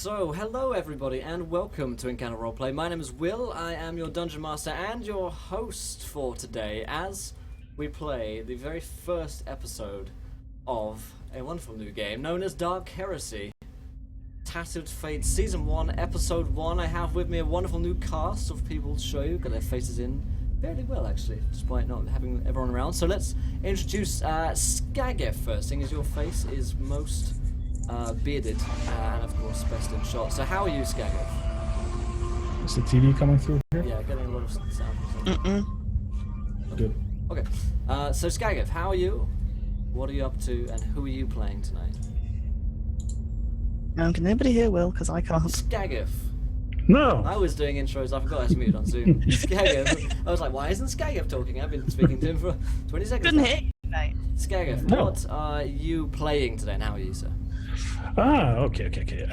So, hello everybody and welcome to Encounter Roleplay. My name is Will, I am your Dungeon Master and your host for today as we play the very first episode of a wonderful new game known as Dark Heresy. Tattered Fate Season 1, Episode 1. I have with me a wonderful new cast of people to show you. Got their faces in fairly well actually, despite not having everyone around. So let's introduce Skagef first, seeing as your face is most bearded and of course best in shot. So how are you, Skagef? Is the TV coming through here? Yeah, getting a lot of sound. Good. Okay, so Skagef, how are you? What are you up to and who are you playing tonight? Can anybody hear Will? Because I can't. Skagef. No! I was doing intros, I forgot I was muted on Zoom. Skagef. I was like, why isn't Skagef talking? I've been speaking to him for 20 seconds. Couldn't hear you, mate. Skagef, No. what are you playing today and how are you, sir? Okay.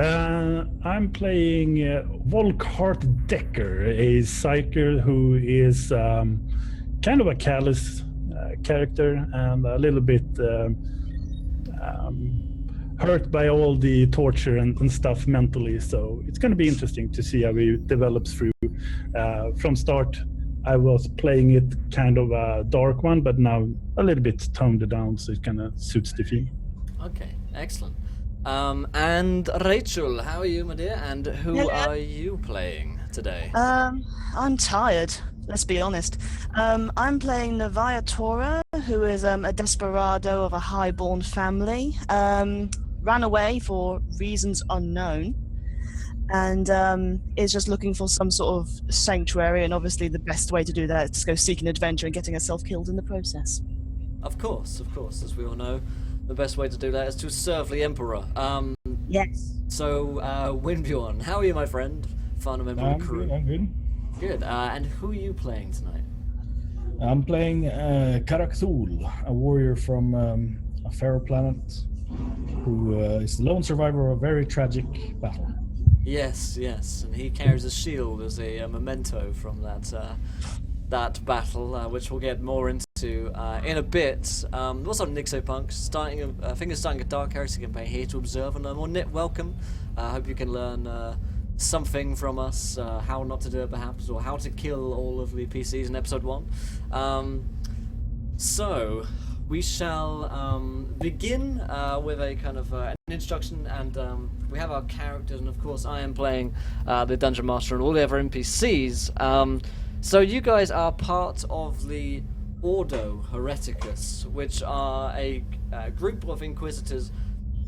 I'm playing Volkhart Decker, a psyker who is kind of a callous character and a little bit hurt by all the torture and stuff mentally. So it's going to be interesting to see how he develops through. From start, I was playing it kind of a dark one, but now a little bit toned down, so it kind of suits the theme. Okay, excellent. And Rachel, how are you, my dear? And who Hello. are you playing today? I'm tired. Let's be honest. I'm playing Nevaeh Tora, who is a desperado of a highborn family. Ran away for reasons unknown, and is just looking for some sort of sanctuary. And obviously, the best way to do that is to go seek an adventure and getting herself killed in the process. Of course, as we all know, the best way to do that is to serve the Emperor. Yes. So, Windbjorn, how are you, my friend? Final member of the crew. I'm good. Good. And who are you playing tonight? I'm playing Karakthul, a warrior from a fairer planet who is the lone survivor of a very tragic battle. Yes, and he carries a shield as a memento from that battle, which we'll get more into in a bit. What's up, Nixopunk? I think it's starting a Dark Heresy campaign here to observe and learn more. Nick, welcome. I hope you can learn something from us, how not to do it perhaps, or how to kill all of the PCs in episode 1. So, we shall begin with a kind of an introduction, and we have our characters, and of course I am playing the Dungeon Master and all the other NPCs. So you guys are part of the Ordo Hereticus, which are a group of Inquisitors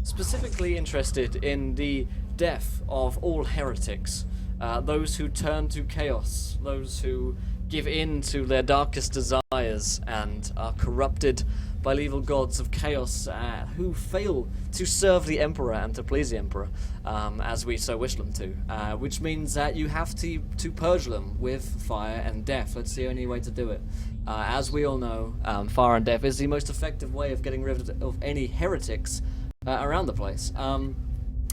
specifically interested in the death of all heretics, those who turn to chaos, those who give in to their darkest desires and are corrupted by the evil gods of chaos, who fail to serve the Emperor and to please the Emperor, as we so wish them to, which means that you have to purge them with fire and death. That's the only way to do it. As we all know, fire and death is the most effective way of getting rid of any heretics around the place.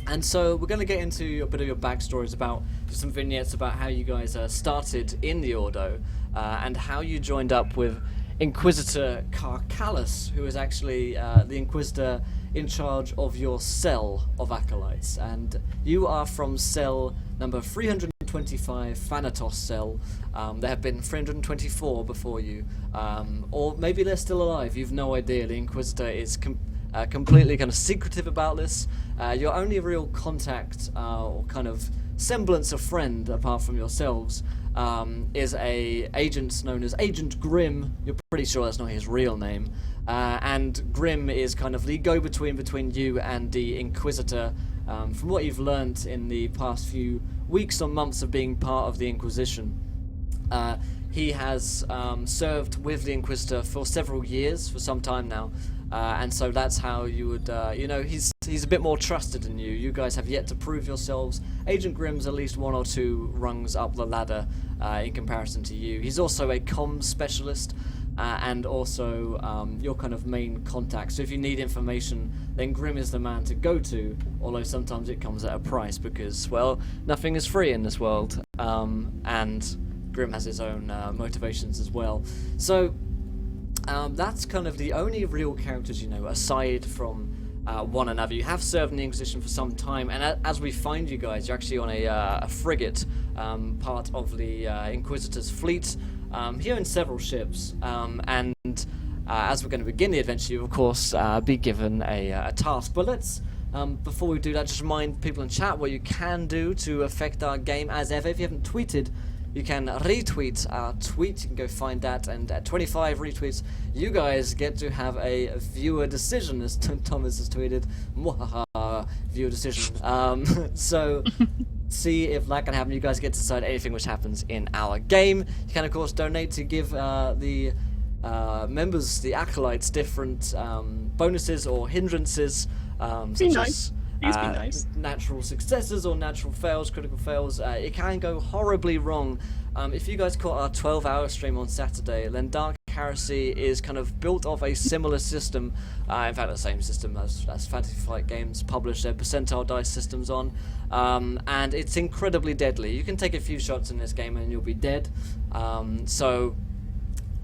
And so we're going to get into a bit of your backstories, about just some vignettes about how you guys started in the Ordo, and how you joined up with Inquisitor Carcallus, who is actually the Inquisitor in charge of your cell of Acolytes. And you are from cell number 325, Thanatos Cell. There have been 324 before you, or maybe they're still alive, you've no idea. The Inquisitor is completely kind of secretive about this. Your only real contact, or kind of semblance of friend apart from yourselves, is a agent known as Agent Grimm. You're pretty sure that's not his real name. And Grimm is kind of the go-between between you and the Inquisitor. From what you've learnt in the past few weeks or months of being part of the Inquisition, he has served with the Inquisitor for several years, for some time now. And so that's how you would, he's a bit more trusted than you. You guys have yet to prove yourselves. Agent Grimm's at least one or two rungs up the ladder in comparison to you. He's also a comms specialist, and also your kind of main contact. So if you need information, then Grimm is the man to go to, although sometimes it comes at a price because, well, nothing is free in this world, and Grimm has his own motivations as well. So that's kind of the only real characters you know, aside from one another. You have served in the Inquisition for some time, and as we find you guys, you're actually on a frigate, part of the Inquisitor's fleet, here in several ships, and as we're going to begin the adventure, you of course be given a task. But let's, before we do that, just remind people in chat what you can do to affect our game. As ever, if you haven't tweeted, you can retweet our tweet. You can go find that, and at 25 retweets, you guys get to have a viewer decision, as Thomas has tweeted. Mwahaha, viewer decision. So, see if that can happen. You guys get to decide anything which happens in our game. You can, of course, donate to give the members, the Acolytes, different bonuses or hindrances, such as natural successes or natural fails, critical fails. It can go horribly wrong. If you guys caught our 12-hour stream on Saturday, then Dark Heresy is kind of built off a similar system, in fact the same system as Fantasy Flight Games published their percentile dice systems on, and it's incredibly deadly. You can take a few shots in this game and you'll be dead, so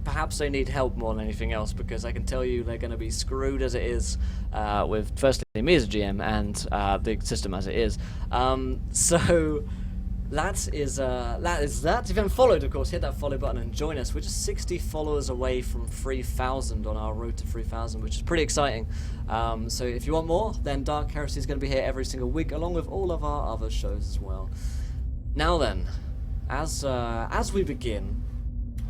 perhaps they need help more than anything else, because I can tell you they're going to be screwed as it is, with firstly me as a GM and the system as it is. So that is that. If you haven't followed, of course, hit that follow button and join us. We're just 60 followers away from 3,000 on our road to 3,000, which is pretty exciting. So if you want more, then Dark Heresy is going to be here every single week, along with all of our other shows as well. Now then, as we begin,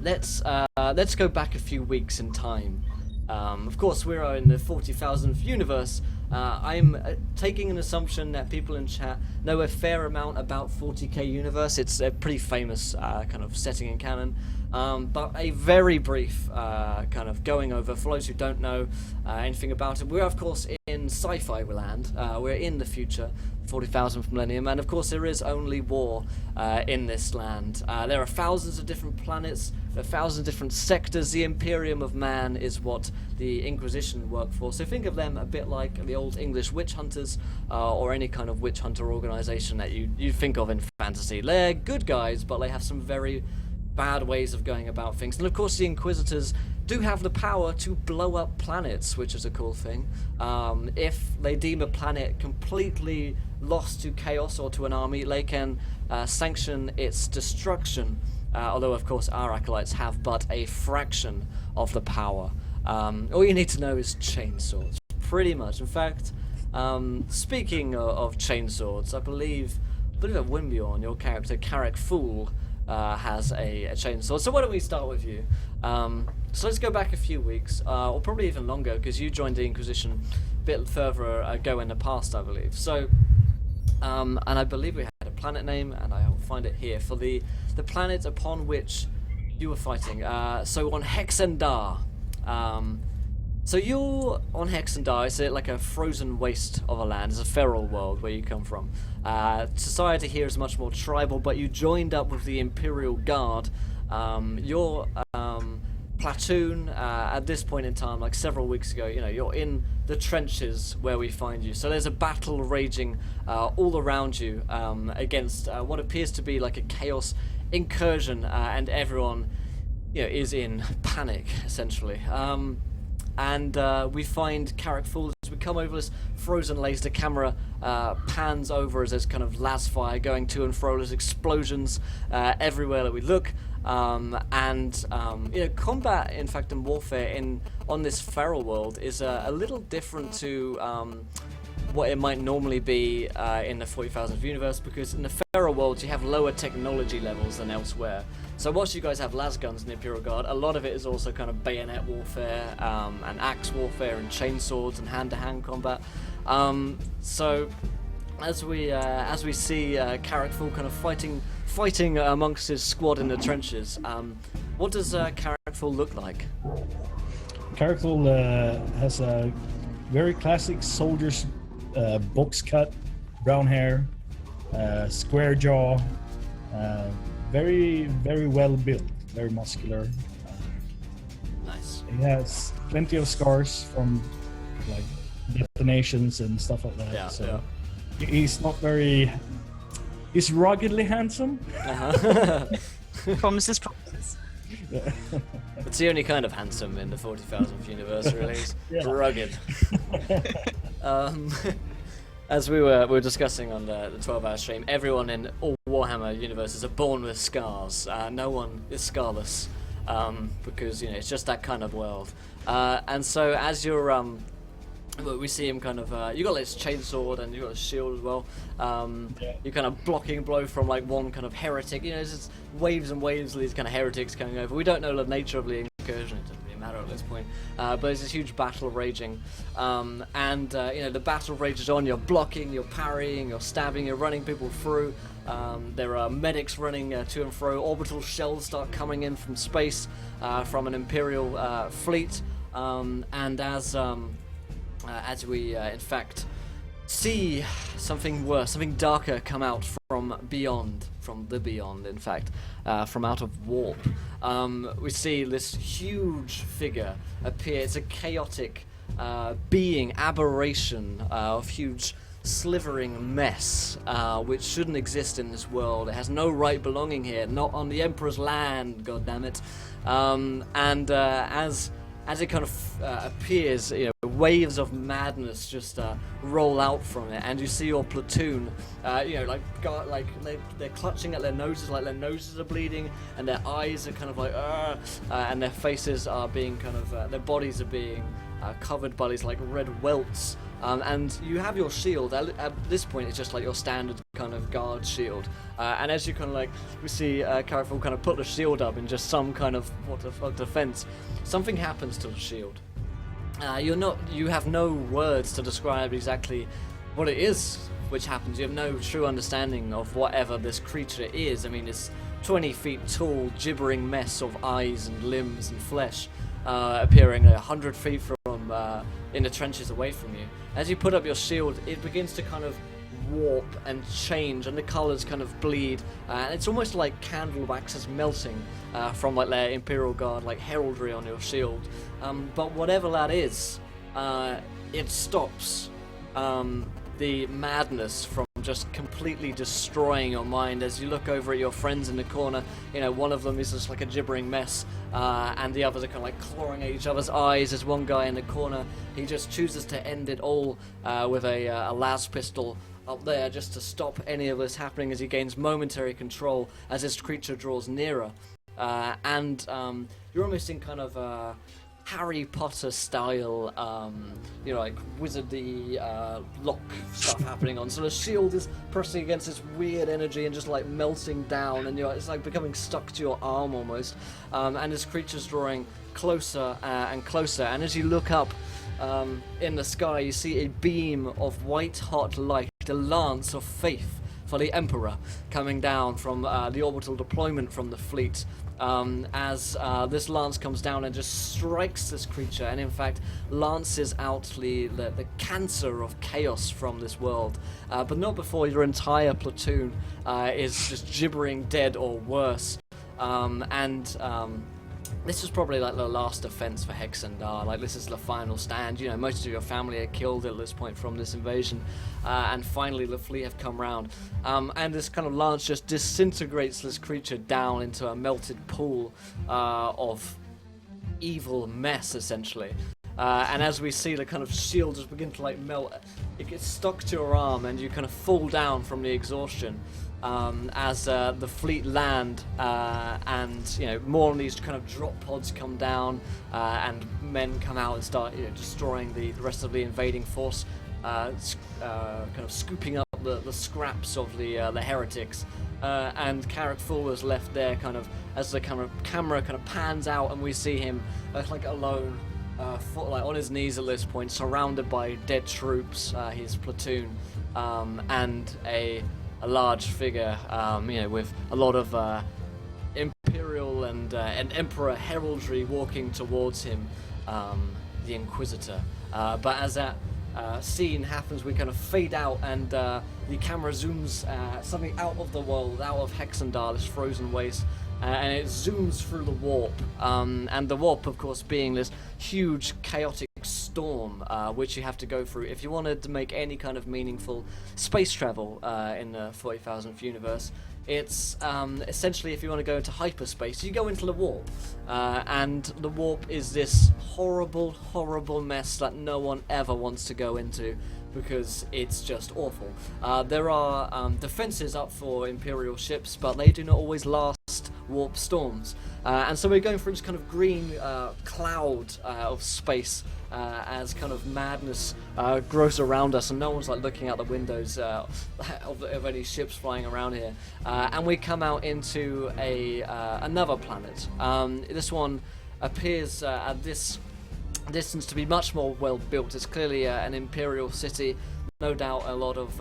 let's go back a few weeks in time. Of course, we're in the 40,000th universe. I'm taking an assumption that people in chat know a fair amount about 40k universe. It's a pretty famous kind of setting in canon. But a very brief kind of going over for those who don't know anything about it. We're of course in sci-fi land. We're in the future, 40,000th millennium, and of course there is only war in this land. There are thousands of different planets, there are thousands of different sectors. The Imperium of Man is what the Inquisition work for. So think of them a bit like the old English witch hunters, or any kind of witch hunter organization that you think of in fantasy. They're good guys, but they have some very bad ways of going about things. And of course the Inquisitors do have the power to blow up planets, which is a cool thing. If they deem a planet completely lost to chaos or to an army, they can sanction its destruction, although of course our Acolytes have but a fraction of the power. All you need to know is chainswords, pretty much. In fact, speaking of chainswords, I believe that Wimbjorn, your character, Carrick Fool, has a chainsword. So why don't we start with you? So let's go back a few weeks, or probably even longer, because you joined the Inquisition a bit further ago in the past, I believe. So, and I believe we had a planet name, and I'll find it here, for the planet upon which you were fighting. So on Hexendar. So you're on Hexendar. It's like a frozen waste of a land. It's a feral world where you come from. Society here is much more tribal, but you joined up with the Imperial Guard. Your platoon, at this point in time, like several weeks ago, you're in the trenches where we find you. So there's a battle raging all around you against what appears to be like a chaos incursion, and everyone is in panic, essentially. And we find Carrick Fool as we come over this frozen laser. Camera pans over as there's kind of las fire going to and fro. There's explosions everywhere that we look. Combat, in fact, and warfare on this feral world is a little different to what it might normally be in the 40,000th universe, because in the feral world you have lower technology levels than elsewhere. So whilst you guys have las guns in the Imperial Guard, a lot of it is also kind of bayonet warfare, and axe warfare, and chainswords, and hand-to-hand combat. So as we see Carrick Fool kind of fighting amongst his squad in the trenches, what does Carrick Fool look like? Carrick Fool has a very classic soldier's box cut, brown hair, square jaw, very, very well built, very muscular. Nice. He has plenty of scars from like detonations and stuff like that. Yeah. He's not very. He's ruggedly handsome. Promises. It's the only kind of handsome in the 40,000th universe, really. It's rugged. As we were discussing on the 12-hour stream, everyone in all Warhammer universes are born with scars. No one is scarless, because it's just that kind of world. And so as you're we see him kind of you got this chainsword and you got a shield as well. You're kind of blocking a blow from like one kind of heretic. There's just waves and waves of these kind of heretics coming over. We don't know the nature of the incursion. It doesn't really matter at this point. But there's this huge battle raging, and the battle rages on. You're blocking, you're parrying, you're stabbing, you're running people through. There are medics running to and fro. Orbital shells start coming in from space from an Imperial fleet, and as we in fact see something worse, something darker come out from the beyond, in fact, from out of warp. We see this huge figure appear. It's a chaotic being, aberration of huge slivering mess, which shouldn't exist in this world. It has no right belonging here, not on the Emperor's land, goddammit. As it kind of appears, waves of madness just roll out from it, and you see your platoon, they're clutching at their noses, like their noses are bleeding, and their eyes are kind of like, and their faces are being kind of, their bodies are being covered by these like red welts. And you have your shield. At this point, it's just like your standard kind of guard shield. And as you kind of we see Careful kind of put the shield up in just some kind of what the fuck defense. Something happens to the shield. You have no words to describe exactly what it is which happens. You have no true understanding of whatever this creature is. I mean, it's 20 feet tall, gibbering mess of eyes and limbs and flesh, appearing 100 feet from in the trenches away from you. As you put up your shield, it begins to kind of warp and change, and the colors kind of bleed, and it's almost like candle wax is melting from like their Imperial Guard like heraldry on your shield. But whatever that is, it stops the madness from just completely destroying your mind. As you look over at your friends in the corner, one of them is just like a gibbering mess, and the others are kind of like clawing at each other's eyes. There's one guy in the corner, he just chooses to end it all with a las pistol up there just to stop any of this happening, as he gains momentary control as this creature draws nearer. And you're almost in kind of Harry Potter style, like wizardy lock stuff happening on. So the shield is pressing against this weird energy and just like melting down, and it's like becoming stuck to your arm almost. And this creature's drawing closer and closer. And as you look up in the sky, you see a beam of white hot light, a lance of faith for the Emperor, coming down from the orbital deployment from the fleet. As this lance comes down and just strikes this creature, and in fact lances out the cancer of chaos from this world, but not before your entire platoon is just gibbering dead or worse. This is probably like the last offense for Hexendar. Like, this is the final stand. Most of your family are killed at this point from this invasion, and finally the fleet have come round. And this kind of lance just disintegrates this creature down into a melted pool of evil mess, essentially. And as we see the kind of shield just begin to like melt, it gets stuck to your arm, and you kind of fall down from the exhaustion. As the fleet land, and more of these kind of drop pods come down, and men come out and start destroying the rest of the invading force, kind of scooping up the scraps of the heretics, and Carrick Fool is left there kind of as the camera kind of pans out, and we see him like alone, on his knees at this point, surrounded by dead troops, his platoon, and a large figure, with a lot of Imperial and Emperor heraldry walking towards him, the Inquisitor. But as that scene happens, we kind of fade out, and the camera zooms something out of the world, out of Hexendar, this frozen waste, and it zooms through the warp. And the warp, of course, being this huge, chaotic storm which you have to go through if you wanted to make any kind of meaningful space travel in the 40,000th universe. It's essentially, if you want to go into hyperspace, you go into the warp, and the warp is this horrible, horrible mess that no one ever wants to go into because it's just awful. There are defenses up for Imperial ships, but they do not always last warp storms, and so we're going through this kind of green cloud of space as kind of madness grows around us, and no one's like looking out the windows of any ships flying around here, and we come out into another planet. This one appears at this distance to be much more well built. It's clearly an Imperial city, no doubt a lot of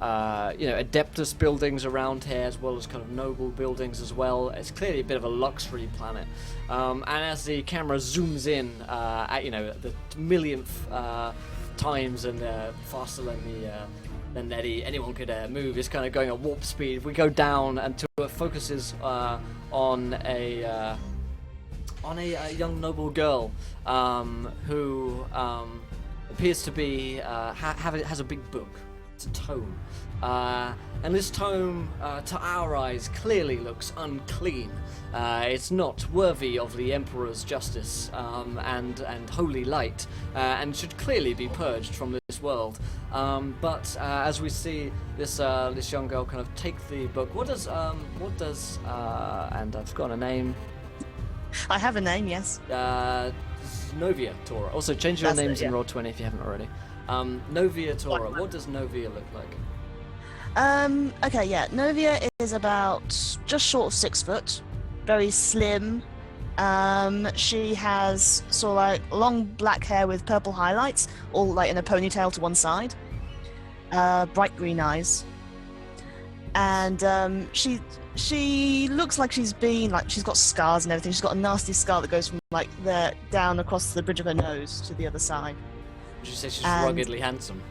Adeptus buildings around here, as well as kind of noble buildings as well. It's clearly a bit of a luxury planet, and as the camera zooms in at the millionth times and faster than anyone could move, it's kind of going at warp speed. We go down until it focuses on a young noble girl who appears to be has a big book. It's a tome, and this tome, to our eyes, clearly looks unclean. It's not worthy of the Emperor's justice and holy light, and should clearly be purged from this world. But as we see this young girl kind of take the book, what does and I've forgotten a name. I have a name, yes. Novia Tora. Also, change your names in Roll20 if you haven't already. Novia Tora. What does Novia look like? Okay, yeah. Novia is about just short of 6 foot, very slim. She has sort of like long black hair with purple highlights, all like in a ponytail to one side. Bright green eyes. And she looks like she's got scars and everything. She's got a nasty scar that goes from like there down across the bridge of her nose to the other side. Would you say she's ruggedly handsome?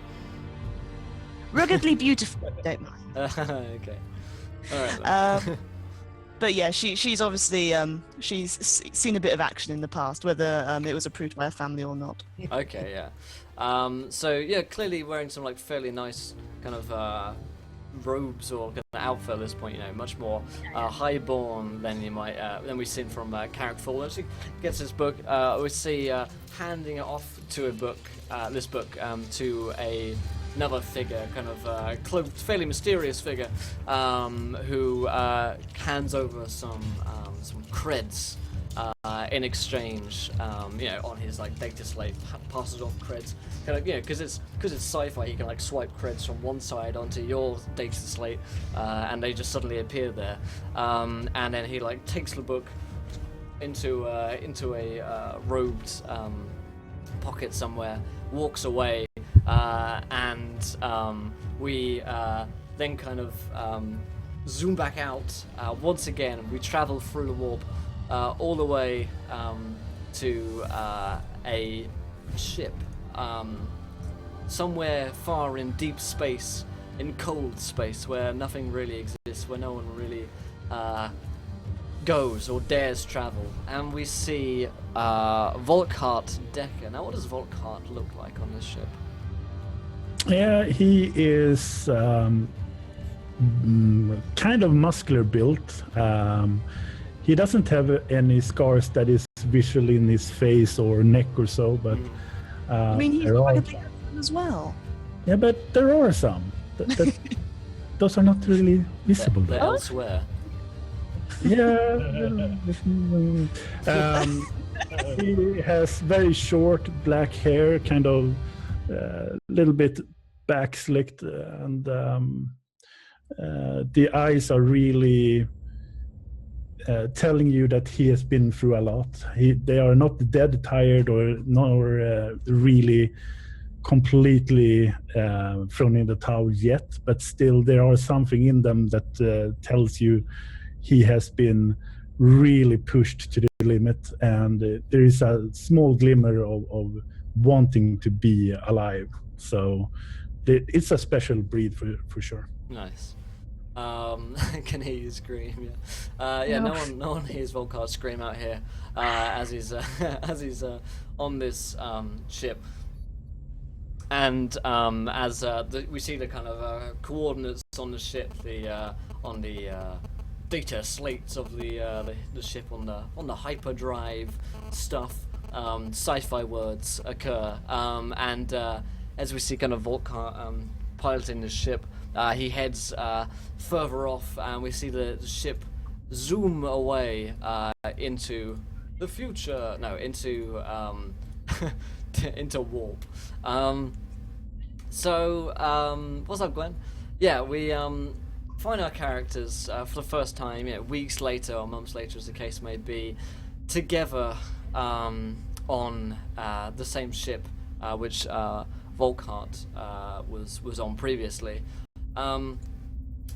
Ruggedly beautiful, don't mind. Okay. Alright. But yeah, she's obviously she's seen a bit of action in the past, whether it was approved by her family or not. Okay, yeah. So yeah, clearly wearing some like fairly nice kind of robes or kind of outfit at this point, much more highborn than you might than we've seen from Carrickfall. As she gets this book, we see handing it off to this book to another figure, kind of cloaked, fairly mysterious figure, who hands over some creds in exchange, on his like data slate, passes off creds, kind of, because it's sci-fi. You can like swipe creds from one side onto your data slate, and they just suddenly appear there. And then he like takes the book into a robed pocket somewhere, walks away, and we then kind of zoom back out once again. We travel through the warp. All the way to a ship somewhere far in deep space, in cold space, where nothing really exists, where no one really goes or dares travel. And we see Volkart Decker. Now, what does Volkart look like on this ship? Yeah, he is kind of muscular built. He doesn't have any scars that is visual in his face or neck or so, but I mean, he's ruggedly handsome as well. Yeah, but there are some. Those are not really visible. They're elsewhere. Yeah. He has very short black hair, kind of little bit back slicked, and the eyes are really telling you that he has been through a lot. They are not dead tired nor really completely thrown in the towel yet, but still there are something in them that tells you he has been really pushed to the limit, and there is a small glimmer of wanting to be alive. So it's a special breed for sure. Nice. I can hear you scream. Yeah. No one hears Volkart scream out here as he's on this ship. And as we see the kind of coordinates on the ship, on the data slates of the ship on the hyperdrive stuff, sci-fi words occur, and as we see kind of Volkart piloting the ship, he heads further off, and we see the ship zoom away into the future. No, into into warp. What's up, Gwen? Yeah, we find our characters for the first time, weeks later or months later, as the case may be, together on the same ship which Volkart was on previously. And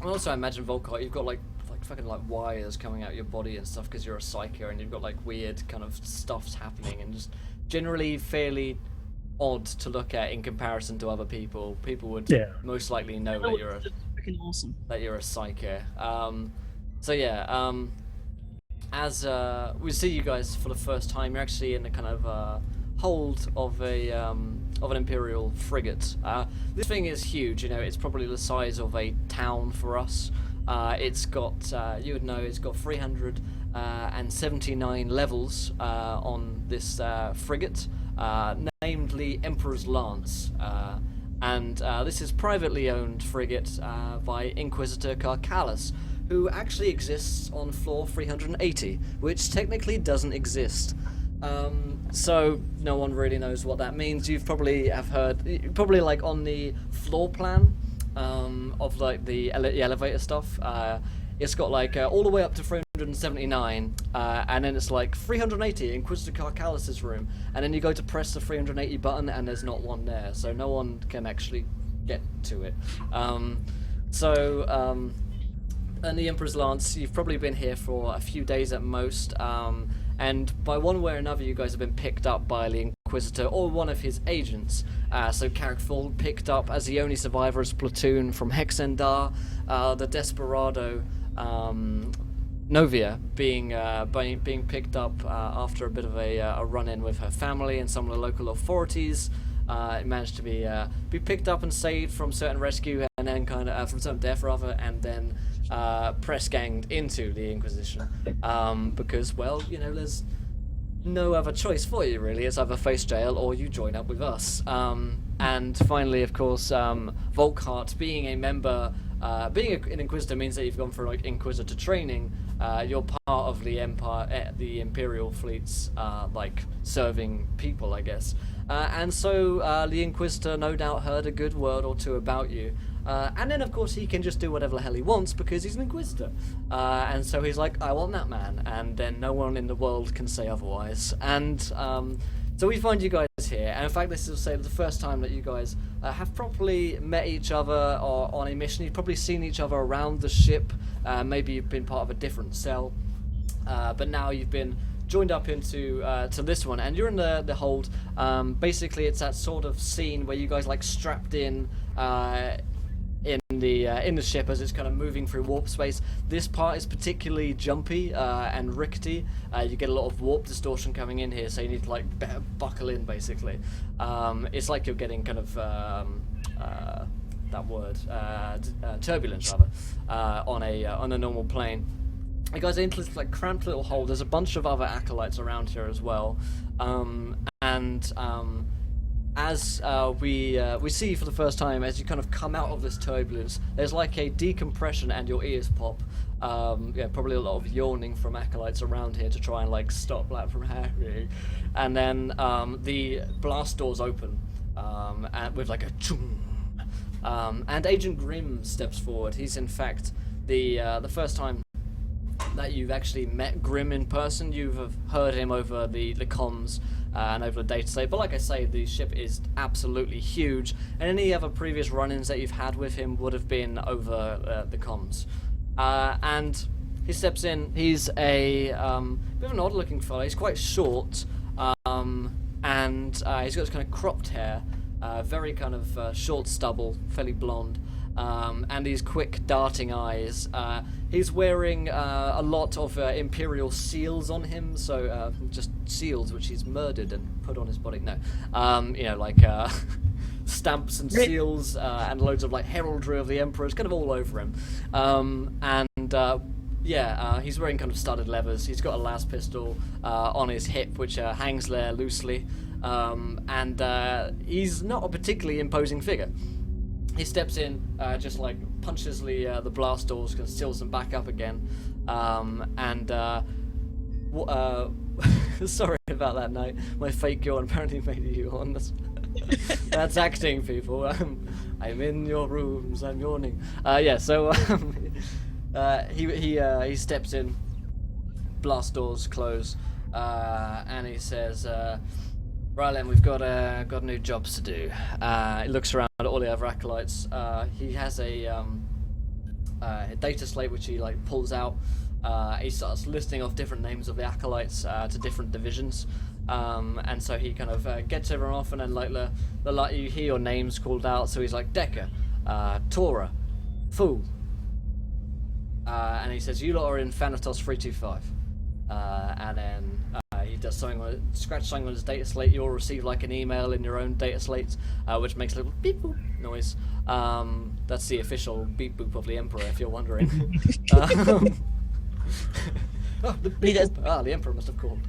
also, I imagine Volkart, you've got like fucking like wires coming out your body and stuff because you're a psyker, and you've got like weird kind of stuffs happening, and just generally fairly odd to look at in comparison to other people. People would most likely know that you're freaking awesome. That you're a psyker. As we see you guys for the first time, you're actually in the kind of hold of an Imperial frigate. This thing is huge. It's probably the size of a town for us. It's got, you would know, it's got 379 levels on this frigate, namely Emperor's Lance. And this is privately owned frigate by Inquisitor Carcalis, who actually exists on floor 380, which technically doesn't exist. So no one really knows what that means. You've probably heard, like on the floor plan of like the elevator stuff, it's got like all the way up to 379, and then it's like 380 Inquisitor Carcalis' room, and then you go to press the 380 button and there's not one there, so no one can actually get to it. And the Emperor's Lance, you've probably been here for a few days at most, and by one way or another you guys have been picked up by the Inquisitor or one of his agents. So Carrickford picked up as the only survivor of his platoon from Hexendar, the Desperado Novia being picked up after a bit of a run-in with her family and some of the local authorities. It managed to be picked up and saved from certain rescue, and then kind of from certain death rather, and then press ganged into the Inquisition, because, well, there's no other choice for you really. It's either face jail or you join up with us. And finally, of course, Volkart, being a member, being an Inquisitor means that you've gone through like Inquisitor training. You're part of the Empire, the Imperial fleets, like serving people, I guess. And so the Inquisitor no doubt heard a good word or two about you. And then, of course, he can just do whatever the hell he wants because he's an Inquisitor. And so he's like, I want that man. And then no one in the world can say otherwise. And so we find you guys here. And in fact, this is say the first time that you guys have properly met each other or on a mission. You've probably seen each other around the ship. Maybe you've been part of a different cell. But now you've been joined up into to this one, and you're in the hold. Basically, it's that sort of scene where you guys like strapped in the ship as it's kind of moving through warp space. This part is particularly jumpy and rickety. You get a lot of warp distortion coming in here, so you need to like buckle in basically. It's like you're getting kind of that word turbulence rather on a normal plane. You guys are into this like cramped little hole. There's a bunch of other acolytes around here as well, as we see for the first time, as you kind of come out of this turbulence, there's like a decompression and your ears pop. Probably a lot of yawning from acolytes around here to try and like stop that from happening. And then the blast doors open and with like a chung. And Agent Grimm steps forward. He's in fact the first time that you've actually met Grimm in person. You've heard him over the comms and over the data slate, but like I say, the ship is absolutely huge, and any other previous run-ins that you've had with him would have been over the comms. And he steps in. He's a bit of an odd-looking fellow. He's quite short, and he's got this kind of cropped hair, very kind of short stubble, fairly blonde. And these quick darting eyes. He's wearing a lot of Imperial seals on him, so just seals which he's murdered and put on his body. No, stamps and seals and loads of like heraldry of the Emperor. It's kind of all over him. He's wearing kind of studded leathers. He's got a las pistol on his hip, which hangs there loosely. He's not a particularly imposing figure. He steps in, just like punches the blast doors, and seals them back up again. Sorry about that night. My fake yawn apparently made you yawn. That's acting, people. I'm in your rooms. I'm yawning. He steps in, blast doors close, and he says, "Right then, we've got new jobs to do." He looks around at all the other acolytes. He has a data slate which he like pulls out. He starts listing off different names of the acolytes to different divisions, and so he kind of gets everyone off, and then like you hear your names called out. So he's like Decker, Tora, Fool, and he says you lot are in Thanatos 325, and then he does scratch something on his data slate. You'll receive like an email in your own data slate, which makes a little beep boop noise. That's the official beep boop of the Emperor, if you're wondering. The Emperor must have called.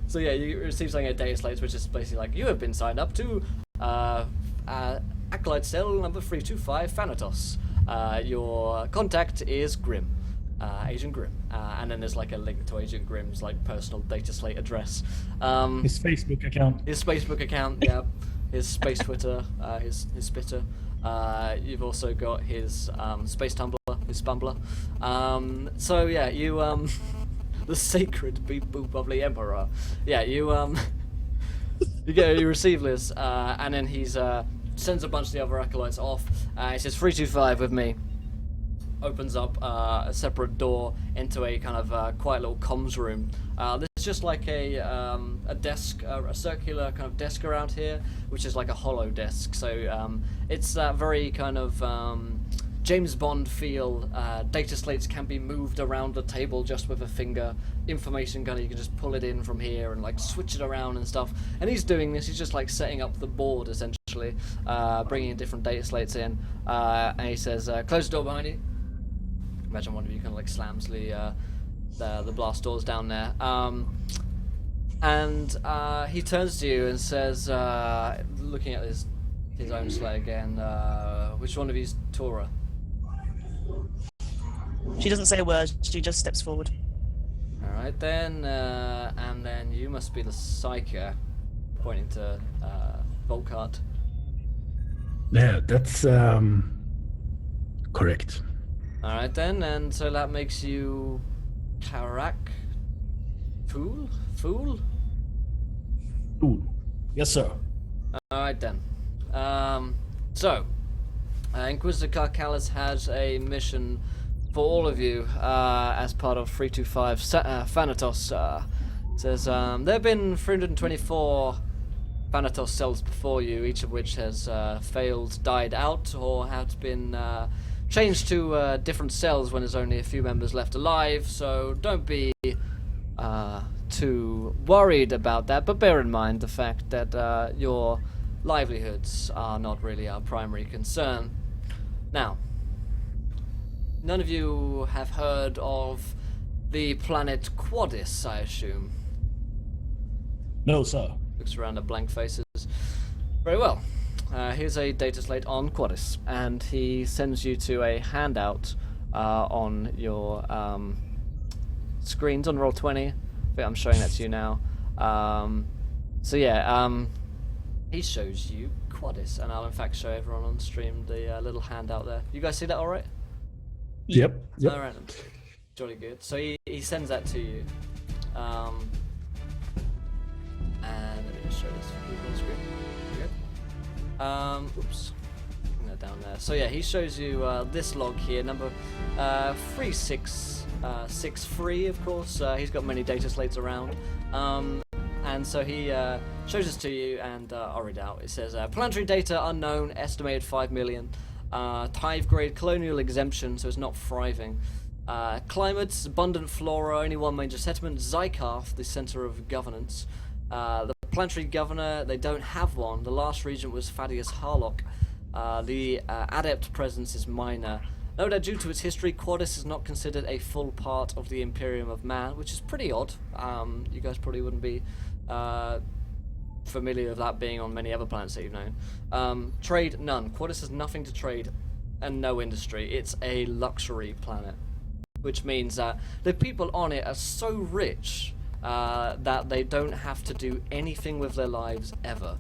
So yeah, you receive something at data slates, which is basically like, you have been signed up to Acolyte Cell number 325 Thanatos. Your contact is Grimm, Agent Grimm. And then there's like a link to Agent Grimm's like personal data slate address. His Facebook account. His Facebook account, yeah. His space Twitter, his spitter. You've also got his space Tumblr, his Spumbler. So yeah, you the sacred beep boop of the Emperor. Yeah, you receive this, and then he's sends a bunch of the other acolytes off. He says 325 with me. Opens up a separate door into a kind of quiet little comms room. There's just like a desk, a circular kind of desk around here, which is like a hollow desk. So it's that very kind of James Bond feel. Data slates can be moved around the table just with a finger. Information gun, you can just pull it in from here and like switch it around and stuff. And he's doing this. He's just like setting up the board essentially, bringing different data slates in. And he says, "Close the door behind you." Imagine one of you kind of like slams the blast doors down there. And he turns to you and says, looking at his own slate again, which one of you's Tora? She doesn't say a word, she just steps forward. Alright then, and then you must be the Psyker, pointing to Volkart. Yeah, that's correct. Alright then, and so that makes you Karak? Fool? Fool. Yes, sir. Alright then. Inquisitor Carcalis has a mission for all of you as part of 325 Thanatos. Says there have been 324 Thanatos cells before you, each of which has failed, died out, or have been changed to different cells when there's only a few members left alive, so don't be too worried about that, but bear in mind the fact that your livelihoods are not really our primary concern. Now, none of you have heard of the planet Quaddis, I assume? No, sir. Looks around at blank faces. Very well. Here's a data slate on Quaddis, and he sends you to a handout on your screens on Roll20. I think I'm showing that to you now. He shows you Quaddis, and I'll in fact show everyone on stream the little handout there. You guys see that all right? Yep. All right. Jolly good. So he sends that to you. And let me just show this for people on screen. Oops. Bring that down there. So yeah, he shows you this log here, number 3663, of course. He's got many data slates around. And so he shows this to you, and I'll read out. It says, planetary data unknown, estimated 5 million. Tithe grade colonial exemption, so it's not thriving. Climates, abundant flora, only one major settlement. Zykarth, the center of governance. The planetary governor, they don't have one. The last regent was Thaddeus Harlock. The adept presence is minor. No doubt due to its history, Quaddis is not considered a full part of the Imperium of Man, which is pretty odd. You guys probably wouldn't be familiar with that being on many other planets that you've known. Trade, none. Quaddis has nothing to trade and no industry. It's a luxury planet, which means that the people on it are so rich that they don't have to do anything with their lives ever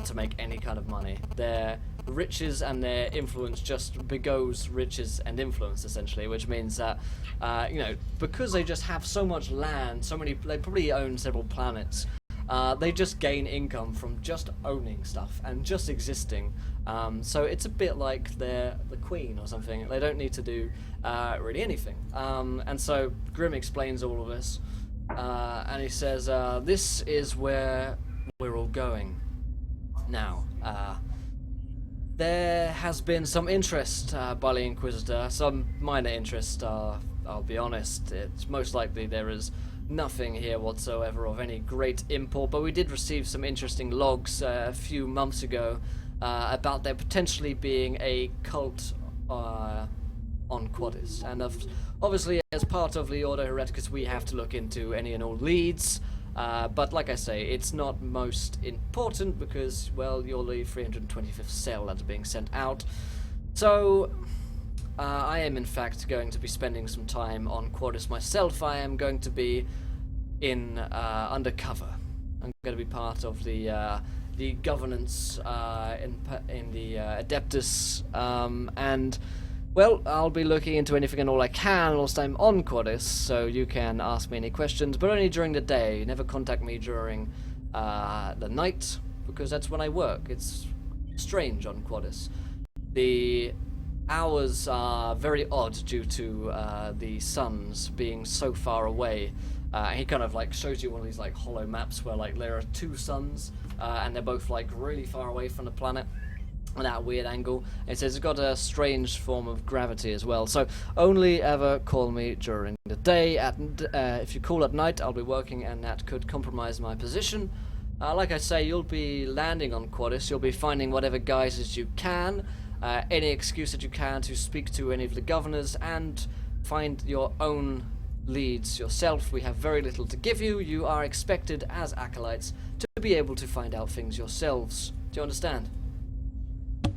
to make any kind of money. Their riches and their influence just begoes riches and influence, essentially, which means that, you know, because they just have so much land, they probably own several planets, they just gain income from just owning stuff and just existing. So it's a bit like they're the queen or something. They don't need to do really anything. And so Grim explains all of this, and he says, this is where we're all going now. There has been some interest by the Inquisitor, some minor interest, I'll be honest. It's most likely there is nothing here whatsoever of any great import, but we did receive some interesting logs a few months ago about there potentially being a cult on Quaddis. And obviously, as part of the Order Hereticus, we have to look into any and all leads. But like I say, it's not most important because, well, you're the 325th cell that's being sent out. So, I am in fact going to be spending some time on Quaddis myself. I am going to be in undercover. I'm going to be part of the governance in the Adeptus, and well, I'll be looking into anything and all I can whilst I'm on Quaddis, so you can ask me any questions, but only during the day. Never contact me during the night, because that's when I work. It's strange on Quaddis. The hours are very odd due to the suns being so far away. He kind of like shows you one of these like hollow maps where like there are two suns, and they're both like really far away from the planet. At that weird angle. It says it's got a strange form of gravity as well. So only ever call me during the day. If you call at night, I'll be working, and that could compromise my position. Like I say, you'll be landing on Quaddis. You'll be finding whatever guises you can, any excuse that you can to speak to any of the governors, and find your own leads yourself. We have very little to give you. You are expected as acolytes to be able to find out things yourselves. Do you understand?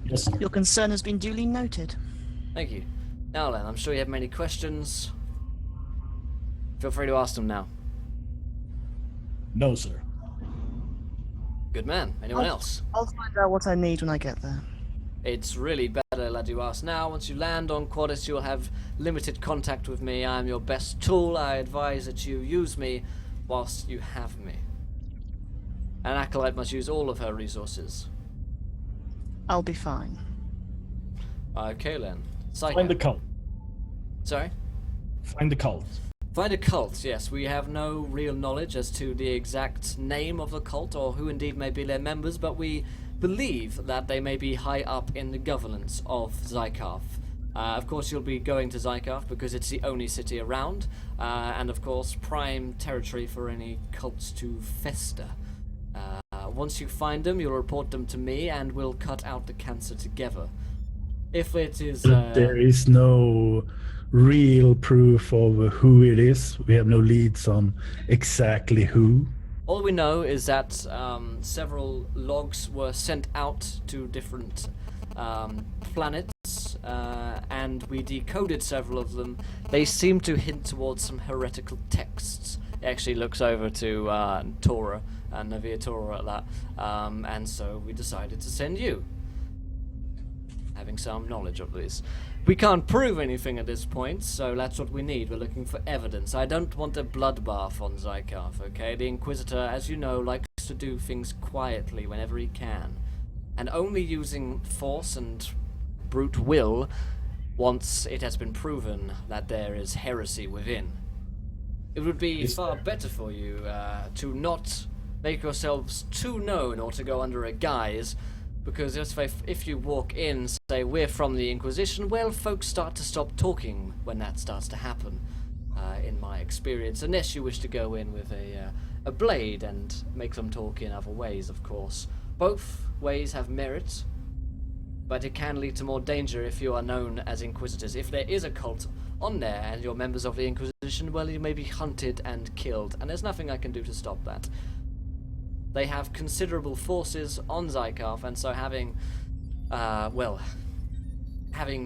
Yes, sir. Your concern has been duly noted. Thank you. Now then, I'm sure you have many questions. Feel free to ask them now. No, sir. Good man. Anyone else? I'll find out what I need when I get there. It's really better that you ask now. Once you land on Quaddis, you'll have limited contact with me. I am your best tool. I advise that you use me whilst you have me. An acolyte must use all of her resources. I'll be fine. Okay then. Psycho. Find the cult. Sorry? Find the cult. Find a cult, yes. We have no real knowledge as to the exact name of the cult or who indeed may be their members, but we believe that they may be high up in the governance of Zykarth. Of course, you'll be going to Zykarth because it's the only city around, and of course, prime territory for any cults to fester. Once you find them, you'll report them to me, and we'll cut out the cancer together. If it is... There is no real proof of who it is. We have no leads on exactly who. All we know is that several logs were sent out to different planets, and we decoded several of them. They seem to hint towards some heretical texts. He actually looks over to Tora and Navia Tora at that, and so we decided to send you, having some knowledge of this. We can't prove anything at this point, so that's what we need. We're looking for evidence. I don't want a bloodbath on Zykarth, okay? The Inquisitor, as you know, likes to do things quietly whenever he can, and only using force and brute will once it has been proven that there is heresy within. It would be far better for you to not make yourselves too known or to go under a guise, because if you walk in, say, we're from the Inquisition, well, folks start to stop talking when that starts to happen. in my experience, unless you wish to go in with a blade and make them talk in other ways, of course. Both ways have merit, but it can lead to more danger if you are known as Inquisitors. If there is a cult on there and you're members of the Inquisition, well, you may be hunted and killed, and there's nothing I can do to stop that. They have considerable forces on Zykarth, and so having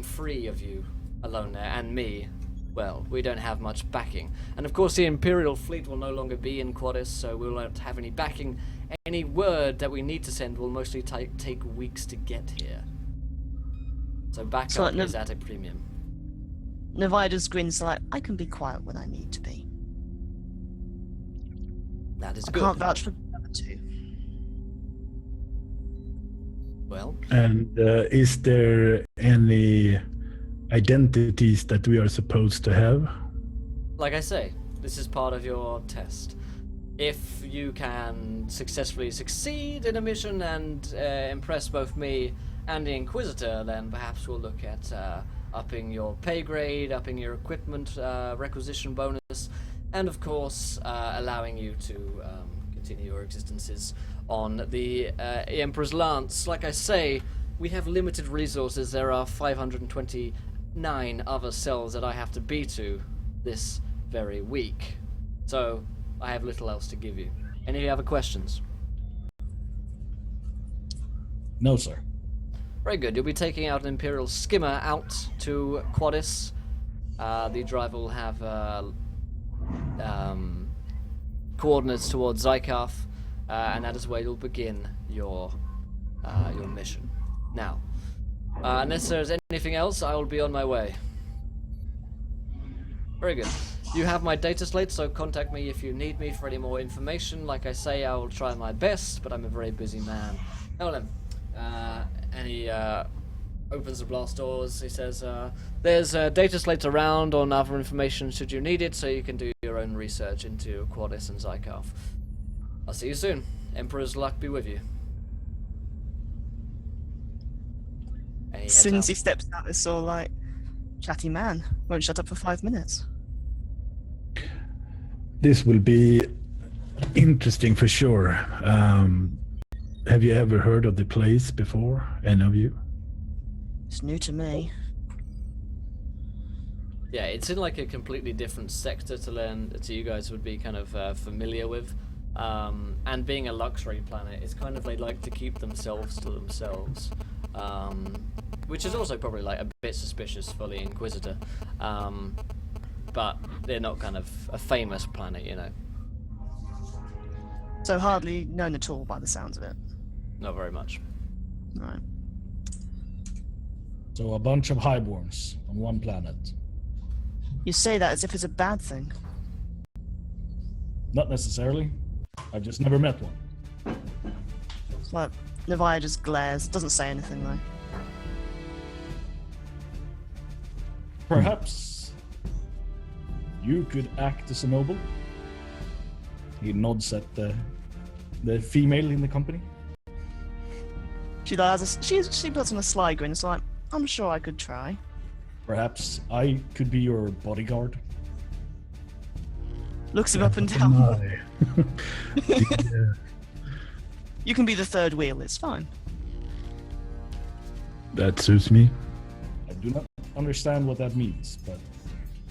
three of you alone there, and me, well, we don't have much backing. And of course the Imperial fleet will no longer be in Quaddis, so we won't have any backing. Any word that we need to send will mostly take weeks to get here. So backup is at a premium. Nevia just grins like, I can be quiet when I need to be. That is I good. can't vouch for the other two. Well. And is there any identities that we are supposed to have? Like I say, this is part of your test. If you can successfully succeed in a mission and impress both me and the Inquisitor, then perhaps we'll look at upping your pay grade, upping your equipment requisition bonus, and of course allowing you to continue your existences on the Emperor's Lance. Like I say, we have limited resources. There are 529 other cells that I have to be to this very week. So I have little else to give you. Any other questions? No, sir. Very good. You'll be taking out an Imperial skimmer out to Quaddis. The driver will have coordinates towards Zykarth, and that is where you'll begin your mission. Now, unless there's anything else, I will be on my way. Very good. You have my data slate, so contact me if you need me for any more information. Like I say, I will try my best, but I'm a very busy man. Now then, and he opens the blast doors. He says, there's data slates around on other information should you need it, so you can do your own research into Quaddis and Zykarth. I'll see you soon. Emperor's luck be with you. And As soon as he steps out, it's all like, chatty man, won't shut up for 5 minutes. This will be interesting for sure. Have you ever heard of the place before, any of you? It's new to me. Yeah, it's in like a completely different sector to you guys would be kind of familiar with. And being a luxury planet, it's kind of they like to keep themselves to themselves. Which is also probably like a bit suspicious for the Inquisitor. But they're not kind of a famous planet, you know. So hardly known at all by the sounds of it. Not very much. Right. So a bunch of highborns on one planet. You say that as if it's a bad thing. Not necessarily. I've just never met one. It's like, Nevia just glares, doesn't say anything though. Perhaps you could act as a noble. He nods at the female in the company. She puts on a sly grin. It's like, I'm sure I could try. Perhaps I could be your bodyguard. Looks him up and down. Yeah. You can be the third wheel. It's fine. That suits me. I do not understand what that means, but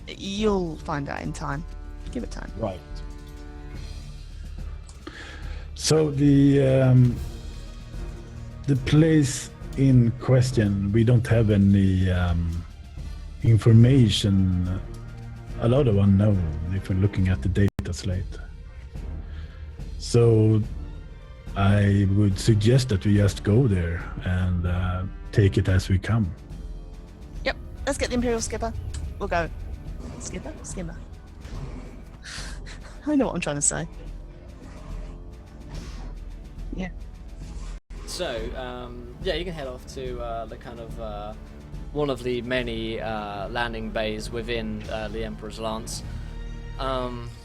You'll find out in time. Give it time. right. So the place in question, we don't have any information. A lot of unknown if we're looking at the data slate. So I would suggest that we just go there and take it as we come. Yep. Let's get the Imperial skipper. We'll go. Skimmer. I know what I'm trying to say. Yeah. So, yeah, you can head off to the kind of one of the many landing bays within the Emperor's Lance.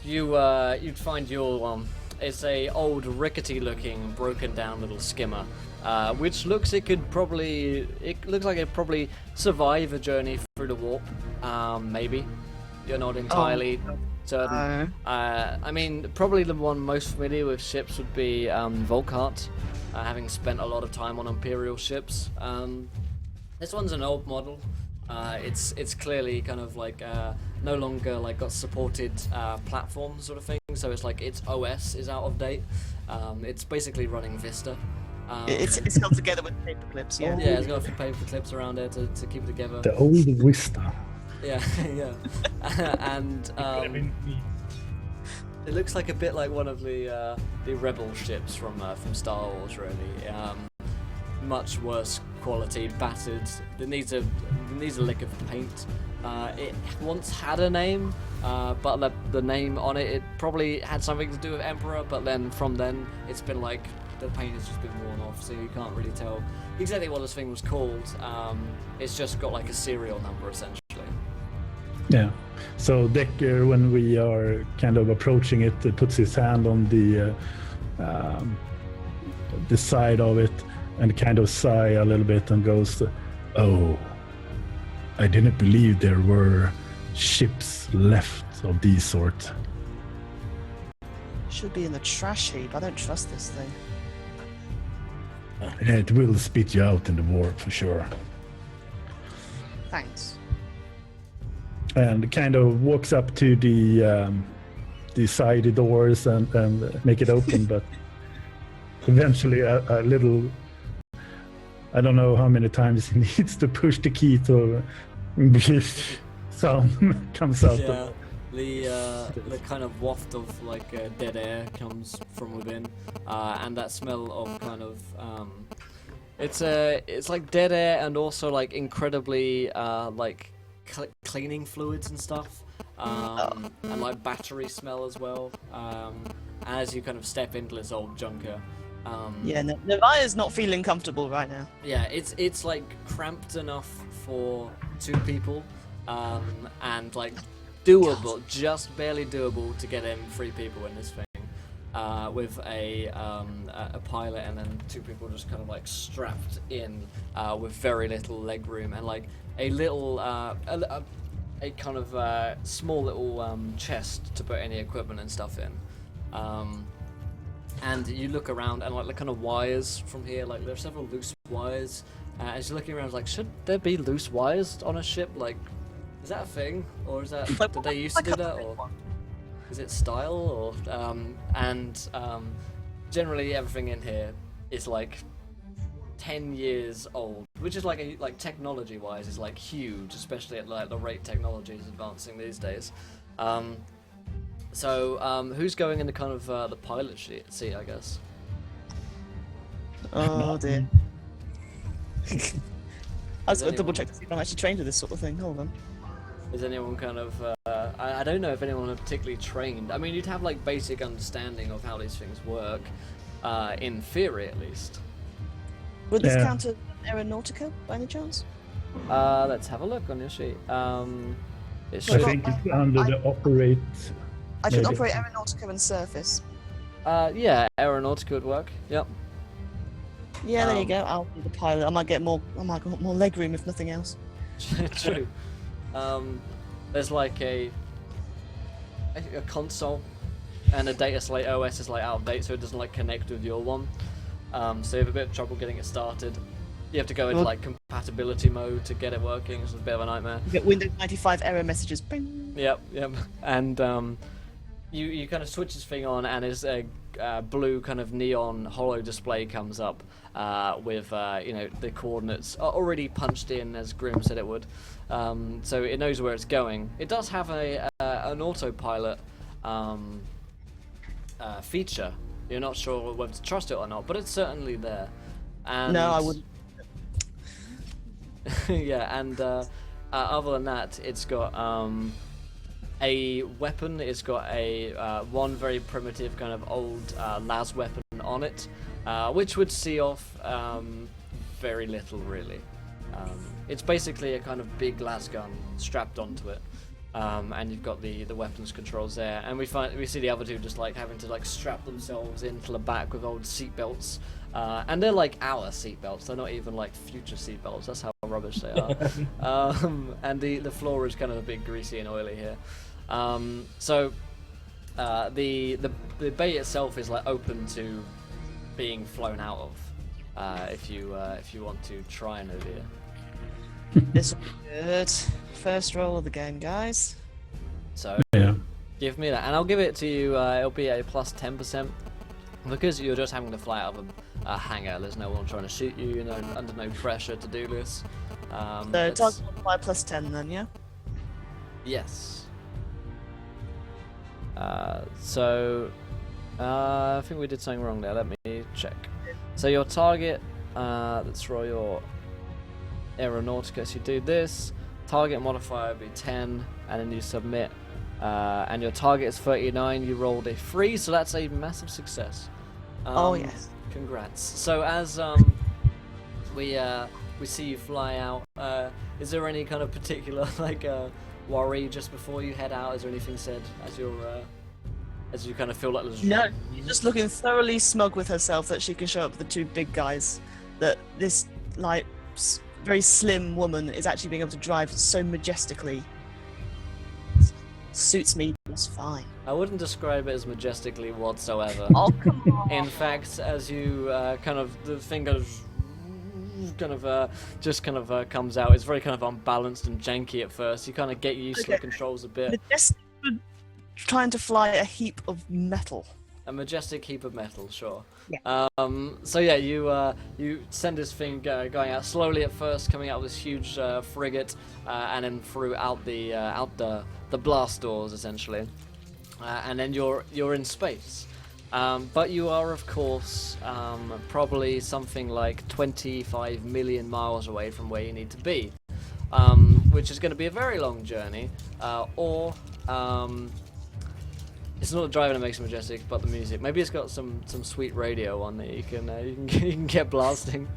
You'd find your one. It's a old, rickety-looking, broken-down little skimmer, which looks like it'd probably survive a journey through the warp, maybe. you're not entirely certain. I mean, probably the one most familiar with ships would be Volkart, having spent a lot of time on Imperial ships. This one's an old model. It's clearly kind of like no longer like got supported platform sort of thing. So it's like its OS is out of date. It's basically running Vista. It's held together with paper clips. Yeah. Yeah, it's got a few paper clips around there to keep it together. The old Vista. Yeah, yeah. And it looks like a bit like one of the rebel ships from Star Wars, really. Much worse quality, battered. It needs a lick of paint. It once had a name, but the name on it probably had something to do with Emperor. But then from then, it's been like the paint has just been worn off, so you can't really tell exactly what this thing was called. It's just got like a serial number essentially. Yeah. So Decker, when we are kind of approaching it, puts his hand on the side of it and kind of sigh a little bit and goes, "Oh, I didn't believe there were ships left of these sort." Should be in the trash heap. I don't trust this thing. It will spit you out in the war for sure. Thanks. And kind of walks up to the side doors and make it open, but eventually a little, I don't know how many times he needs to push the key to sound comes out. Yeah, the kind of waft of like dead air comes from within, and that smell of kind of it's like dead air and also like incredibly like cleaning fluids and stuff, and like battery smell as well. As you kind of step into this old junker. Yeah, Nevaya's not feeling comfortable right now. Yeah, it's like cramped enough for 2 people, and like doable, just barely doable to get in 3 people in this thing, with a pilot and then 2 people just kind of like strapped in with very little leg room and like a little a kind of small little chest to put any equipment and stuff in. And you look around and like the kind of wires from here, like there are several loose wires. As you're looking around, like, should there be loose wires on a ship? Like, is that a thing, or is that did they used to do that, or is it style, or generally everything in here is like 10 years old, which is like technology-wise is like huge, especially at like the rate technology is advancing these days. So, who's going in the kind of the pilot seat, I guess? Oh dear. I was going to double check to see if I'm actually trained with this sort of thing. Hold on. Is anyone kind of... I don't know if anyone are particularly trained. I mean, you'd have like basic understanding of how these things work, in theory at least. Would this count as Aeronautica by any chance? Let's have a look on your sheet. I think it's under the operate... I can operate Aeronautica and Surface. Yeah, Aeronautica would work. Yep. Yeah, there you go. I'll be the pilot. I might get more leg room if nothing else. True. There's like a console, and the data slate OS is like out of date, so it doesn't like connect with your one. So you have a bit of trouble getting it started. You have to go into like compatibility mode to get it working. It's a bit of a nightmare. You get Windows 95 error messages. Bing. Yep. And you kind of switch this thing on, and as a blue kind of neon holo display comes up with the coordinates already punched in as Grim said it would. So it knows where it's going. It does have an autopilot feature. You're not sure whether to trust it or not, but it's certainly there. And no, I wouldn't. yeah, and other than that, it's got a weapon. It's got a one very primitive kind of old las weapon on it, which would see off very little really. It's basically a kind of big las gun strapped onto it, and you've got the weapons controls there. And we see the other two just like having to like strap themselves into the back with old seat belts, and they're like our seat belts. They're not even like future seat belts. That's how rubbish they are. And the floor is kind of a bit greasy and oily here. So the bay itself is like open to being flown out of, if you want to try and over here. This will be good. First roll of the game, guys. So give me that, and I'll give it to you. It'll be a plus 10% because you're just having to fly out of a hangar. There's no one trying to shoot you. You're under no pressure to do this. So target modifier plus 10 then, yeah? Yes. So I think we did something wrong there. Let me check. So your target, let's roll your Aeronautica. So you do this. Target modifier would be 10, and then you submit. And your target is 39. You rolled a 3, so that's a massive success. Oh yes. Congrats. So as we see you fly out, is there any kind of particular worry just before you head out? Is there anything said as you kind of feel like there's... No, she's just looking thoroughly smug with herself that she can show up with the two big guys. That this very slim woman is actually being able to drive so majestically. Suits me just fine. I wouldn't describe it as majestically whatsoever. Oh, come on. In fact, as you the thing goes comes out, it's very kind of unbalanced and janky at first. You kind of get used to the controls a bit. Majestic, trying to fly a heap of metal. A majestic heap of metal, sure. Yeah. So yeah, you send this thing going out slowly at first, coming out of this huge frigate, and then throughout the blast doors essentially, and then you're in space. But you are, of course, probably something like 25 million miles away from where you need to be, which is going to be a very long journey, or it's not the driving that makes it majestic, but the music. Maybe it's got some sweet radio on there. You can get blasting.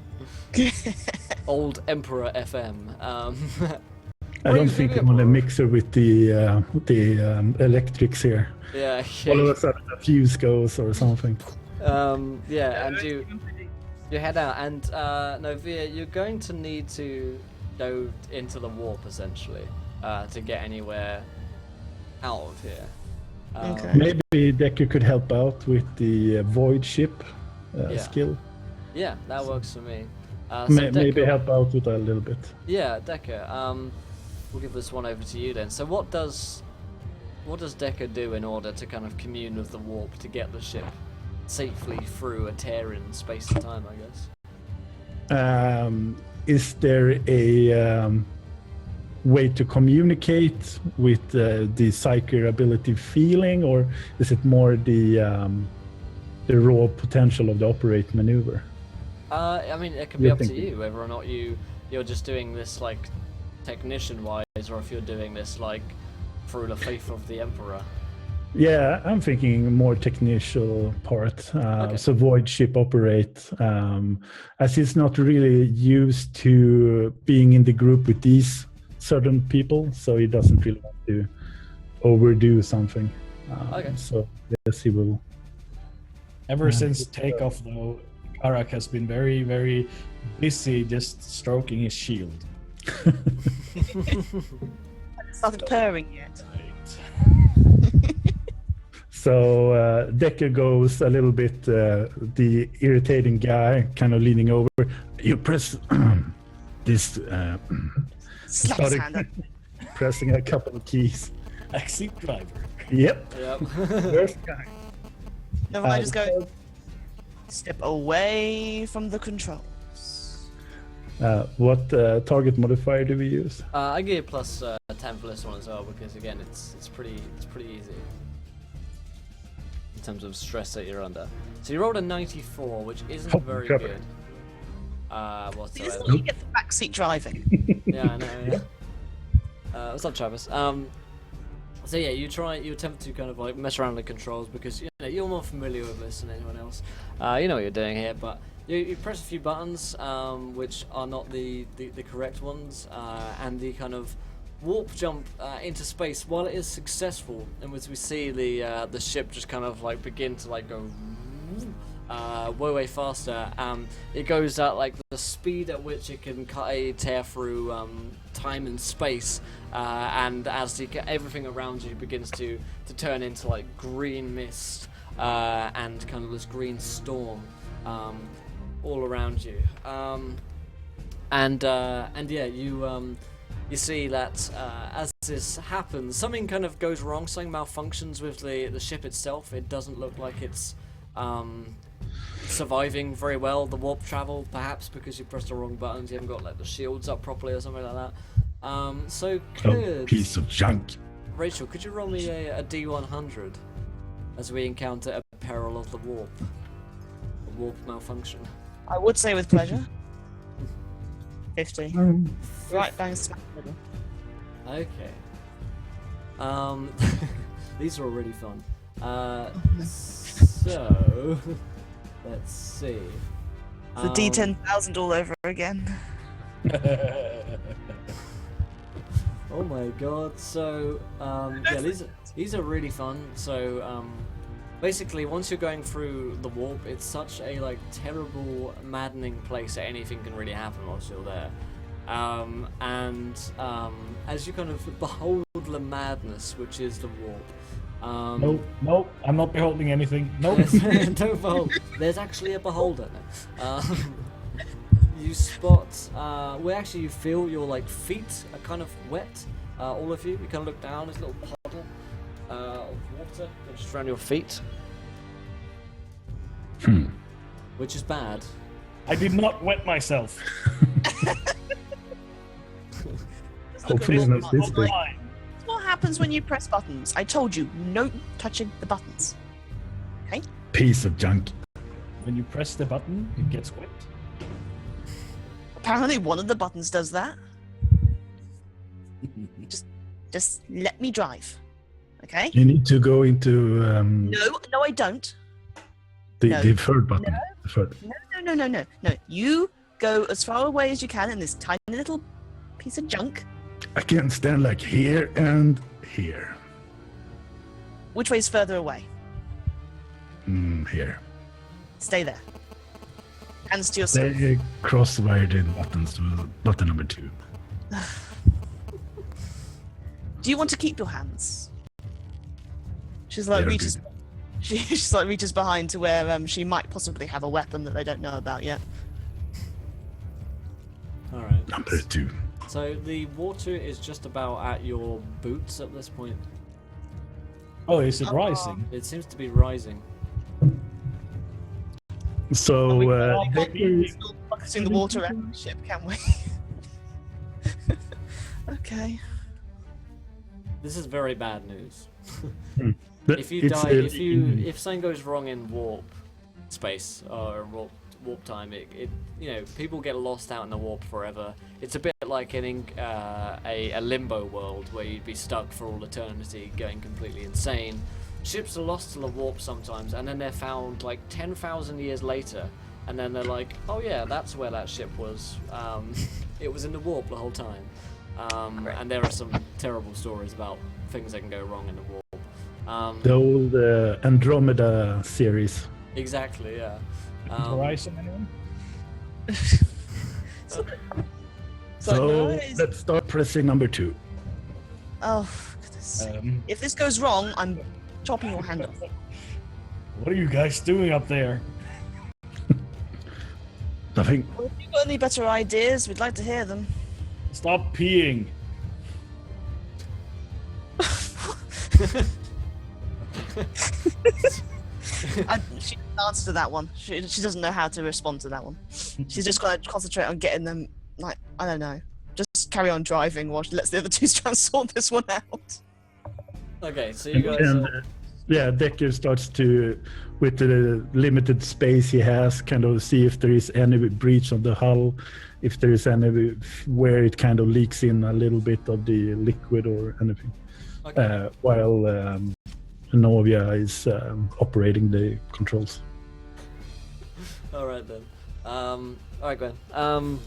Old Emperor FM. I don't think I'm on a mixer with the electrics here. Yeah. All of a sudden a fuse goes or something. Yeah, and you head out, and Novia, you're going to need to go into the warp essentially to get anywhere out of here. Okay. Maybe Decker could help out with the void ship skill. Yeah, that works for me. So Maybe Decker, help out with that a little bit. Yeah, Decker. We'll give this one over to you then. So what does Decker do in order to kind of commune with the warp to get the ship safely through a tear in space and time, I guess? Is there a way to communicate with the psychic ability feeling, or is it more the raw potential of the operate maneuver? I mean, it can be up to you whether or not you're just doing this like technician-wise, or if you're doing this like through the faith of the Emperor. Yeah, I'm thinking more technical part. Okay. So void ship operate, as he's not really used to being in the group with these certain people, so he doesn't really want to overdo something. Okay. So yes, he will. Ever since takeoff, though, Karak has been very, very busy just stroking his shield. Started purring yet. So Decker goes a little bit the irritating guy, kind of leaning over. You press this. Slap his hand up. Pressing a couple of keys. Backseat driver. Yep. Where's the guy? No, I just go step away from the controls. What target modifier do we use? I give you plus 10 for this one as well, because again, it's pretty easy in terms of stress that you're under. So you rolled a 94, which isn't very good. This is Whatsoever. what you get for backseat driving. Yeah, I know. Yeah. What's up, Travis? So yeah, you attempt to kind of like mess around with the controls because you're more familiar with this than anyone else. You know what you're doing here, but you press a few buttons which are not the correct ones, and the kind of warp jump into space, while it is successful, and as we see the ship just kind of like begin to like go, way faster. It goes at like the speed at which it can tear through time and space, and as everything around you begins to turn into like green mist and kind of this green storm all around you. And yeah, you see that as this happens, something kind of goes wrong. Something malfunctions with the ship itself. It doesn't look like it's surviving very well the warp travel, perhaps because you pressed the wrong buttons. You haven't got like the shields up properly or something like that. So could Piece of junk. Rachel, could you roll me a D100 as we encounter a peril of the warp, a warp malfunction? I would say with pleasure. 50. Right bang smack middle. Okay. These are already fun. So let's see. The D10,000 all over again. Oh my god. So yeah, these are really fun. So basically, once you're going through the warp, it's such a like terrible, maddening place that anything can really happen whilst you're there. As you kind of behold the madness which is the warp. Nope, I'm not beholding anything. Nope. Don't behold. There's actually a beholder. You spot where actually you feel your like feet are kind of wet. All of you. You kind of look down. There's a little puddle of water just around your feet. Which is bad. I did not wet myself. Hopefully not this big. That's what happens when you press buttons. I told you, no touching the buttons. Okay? Piece of junk. When you press the button, it gets wet. Apparently one of the buttons does that. Just let me drive. Okay? You need to go into No, I don't. the third button. The third. No. You go as far away as you can in this tiny little piece of junk. I can stand like here and here. Which way is further away? Here. Stay there. Hands to yourself. They cross-wired in buttons to button number 2. Do you want to keep your hands? She's like Yeah, reaches. She's like reaches behind to where she might possibly have a weapon that they don't know about yet. All right. Number 2. So the water is just about at your boots at this point. Oh, is it rising? It seems to be rising. So Still bucketing the water out of the ship, can we? Okay. This is very bad news. but If you it's, die, if something goes wrong in warp space or warp time, it people get lost out in the warp forever. It's a bit like a limbo world where you'd be stuck for all eternity, going completely insane. Ships are lost to the warp sometimes, and then they're found like 10,000 years later, and then they're like, oh yeah, that's where that ship was. It was in the warp the whole time. And there are some terrible stories about things that can go wrong in the warp. the old Andromeda series. Exactly, yeah. Horizon, anyone? So let's start pressing number 2. Oh, goodness. If this goes wrong, I'm chopping your hand off. What are you guys doing up there? Nothing. Well, if you've got any better ideas, we'd like to hear them. Stop peeing. She didn't answer to that one. She doesn't know how to respond to that one. She's just got to concentrate on getting them, like, I don't know. Just carry on driving while she lets the other two try and sort this one out. Okay, so you guys And are... Decker starts to, with the limited space he has, kind of see if there is any breach of the hull, if there is any where it kind of leaks in a little bit of the liquid or anything. Okay. While Novia is operating the controls. Alright then. Alright, Gwen.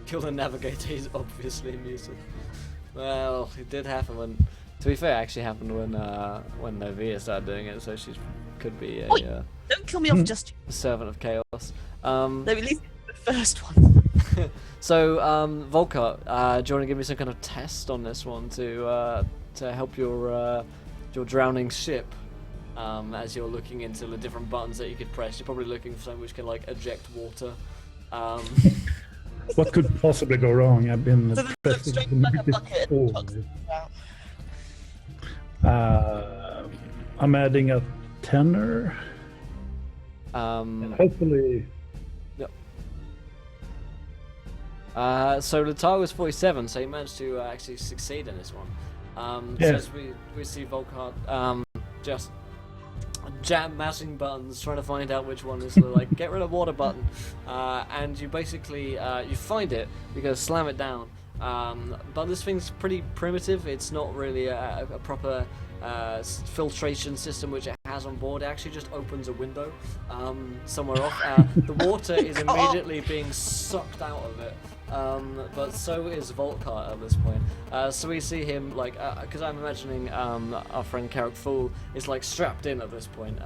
Kill the navigator is obviously amusing. Well, it did happen when... To be fair, it actually happened when Novia started doing it, so she's Could be a Oi. Don't kill me off just. servant of chaos. No, at least the first one. So, Volkart, do you want to give me some kind of test on this one to help your drowning ship? As you're looking into the different buttons that you could press, you're probably looking for something which can like eject water. What could possibly go wrong? I've been So it looks pressing straight the like a before. bucket and chucks it out. I'm adding a tenor. Hopefully. Yep. So the tile was 47, so you managed to actually succeed in this one. So Yeah. as we see Volkart just mashing buttons, trying to find out which one is the like get rid of water button, and you basically you find it, you go slam it down. But this thing's pretty primitive. It's not really a proper filtration system which it has on board. It actually just opens a window somewhere off. The water is immediately being sucked out of it. But so is Volkart at this point. So we see him like, because I'm imagining our friend Carrick Fool is like strapped in at this point.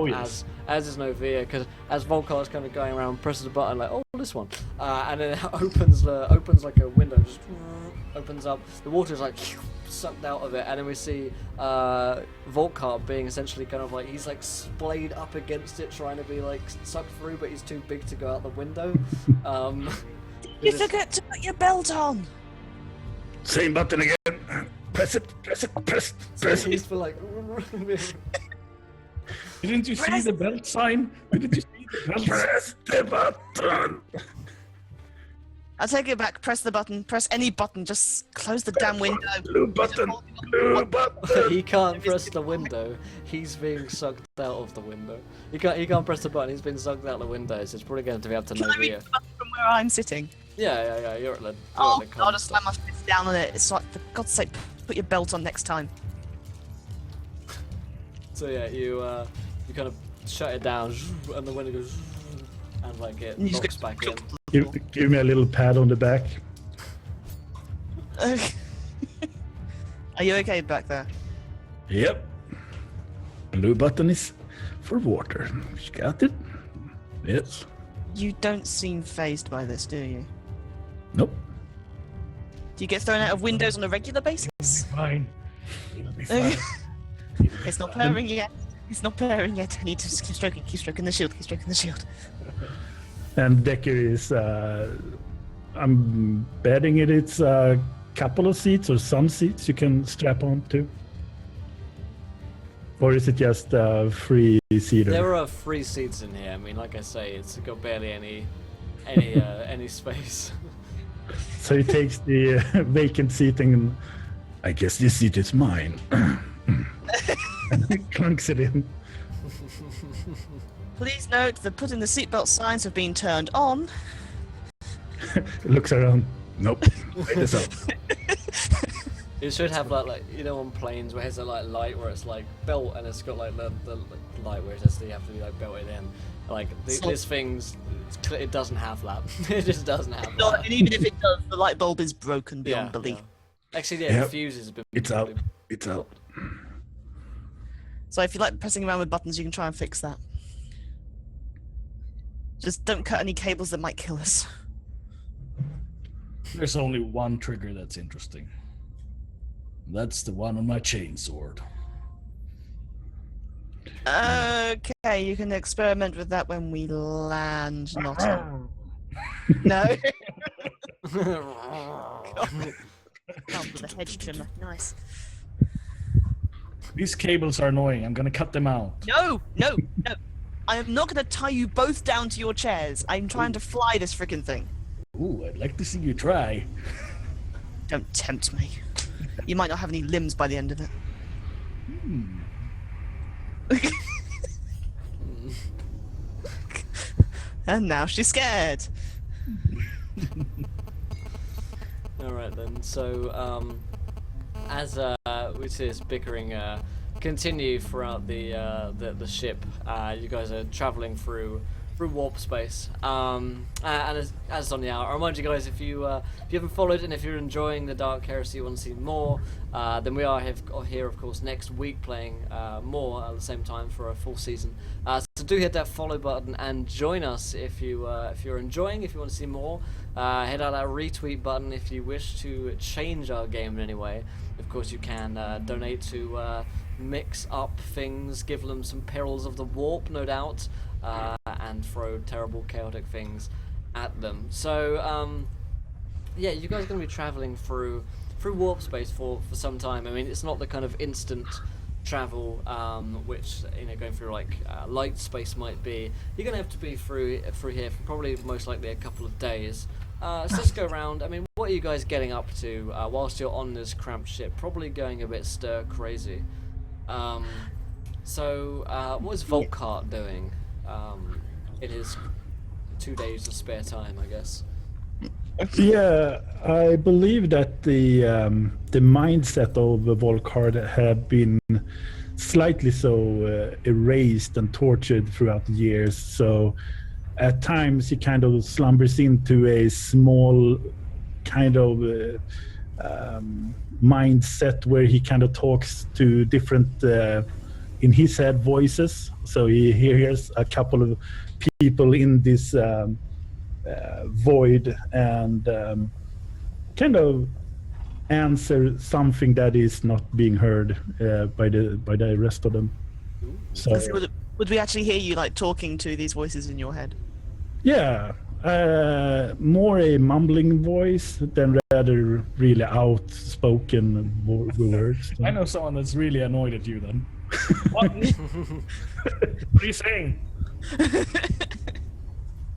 Yes. As is Novia, because as Volkart's kind of going around, presses a button like, oh, this one, and then it opens like a window, just opens up. The water's like sucked out of it, and then we see Volkart being essentially kind of like he's like splayed up against it, trying to be like sucked through, but he's too big to go out the window. You forget to put your belt on. Same button again. Press it. So he's for like. Didn't you see the belt sign? Didn't you see the belt? Press the button. I'll take it back. Press the button. Press any button. Just close the damn window. Blue button. He can't press the window. He's being sucked out of the window. He can't press the button. He's been sucked out the window. So it's probably going to be up to Can I reach Novia. the button from where I'm sitting? Yeah. You're at the. Oh, I'll just slam my fist down on it. It's like, for God's sake, put your belt on next time. So yeah, you kind of shut it down, and the window goes, and like it And you just knocks go- back in. Give me a little pat on the back. Are you okay back there? Yep. Blue button is for water. Got it? Yes. You don't seem phased by this, do you? Nope. Do you get thrown out of windows on a regular basis? Fine. It'll be fine. It's not purring yet. It's not purring yet. I need to just keep stroking the shield, keep stroking the shield. And Decker is, I'm betting it's a couple of seats or some seats you can strap on to. Or is it just a free seater? There are 3 seats in here. I mean, like I say, it's got barely any space. So he takes the vacant seat and I guess this seat is mine. And he clunks it in. Please note that putting the seatbelt signs have been turned on. Looks around. Nope. Wait this out. It should have like you know on planes where it's a like light where it's like belt and it's got like the light where it says you have to be like belted in. Like this thing's it doesn't have that. It just doesn't have No, that. and even if it does, the light bulb is broken beyond belief. Yeah. Actually, yeah, Yep. the fuse has been. It's out. It's out. So if you like pressing around with buttons, you can try and fix that. Just don't cut any cables that might kill us. There's only one trigger that's interesting. That's the one on my chainsword. Okay, you can experiment with that when we land. Not on. No. Oh, with a hedge trimmer. Nice. These cables are annoying. I'm gonna cut them out. No. I am not going to tie you both down to your chairs. I'm trying to fly this freaking thing. Ooh, I'd like to see you try. Don't tempt me. You might not have any limbs by the end of it. And now she's scared. All right then. So as we see this bickering continue throughout the ship, you guys are traveling through through warp space. And as on the hour, I remind you guys, if you haven't followed and if you're enjoying the Dark Heresy, you want to see more, then we are here of course next week playing more at the same time for a full season. So do hit that follow button and join us if you're enjoying. If you want to see more, hit out that retweet button if you wish to change our game in any way. Of course, you can donate to mix up things, give them some perils of the warp, no doubt. And throw terrible chaotic things at them. So yeah, you guys are going to be traveling through warp space for some time. I mean, it's not the kind of instant travel which going through like light space might be. You're going to have to be through here for probably most likely a couple of days. So let's go around. I mean, what are you guys getting up to whilst you're on this cramped ship? Probably going a bit stir crazy. So what is Volkart doing in his 2 days of spare time, I guess? Yeah, I believe that the mindset of Volkart have been slightly so erased and tortured throughout the years. So at times he kind of slumbers into a small kind of mindset where he kind of talks to different in his head voices. So he hears a couple of people in this void and kind of answer something that is not being heard by the rest of them. So would we actually hear you like talking to these voices in your head? yeah, more a mumbling voice than rather really outspoken words. I know someone that's really annoyed at you then. What? What are you saying?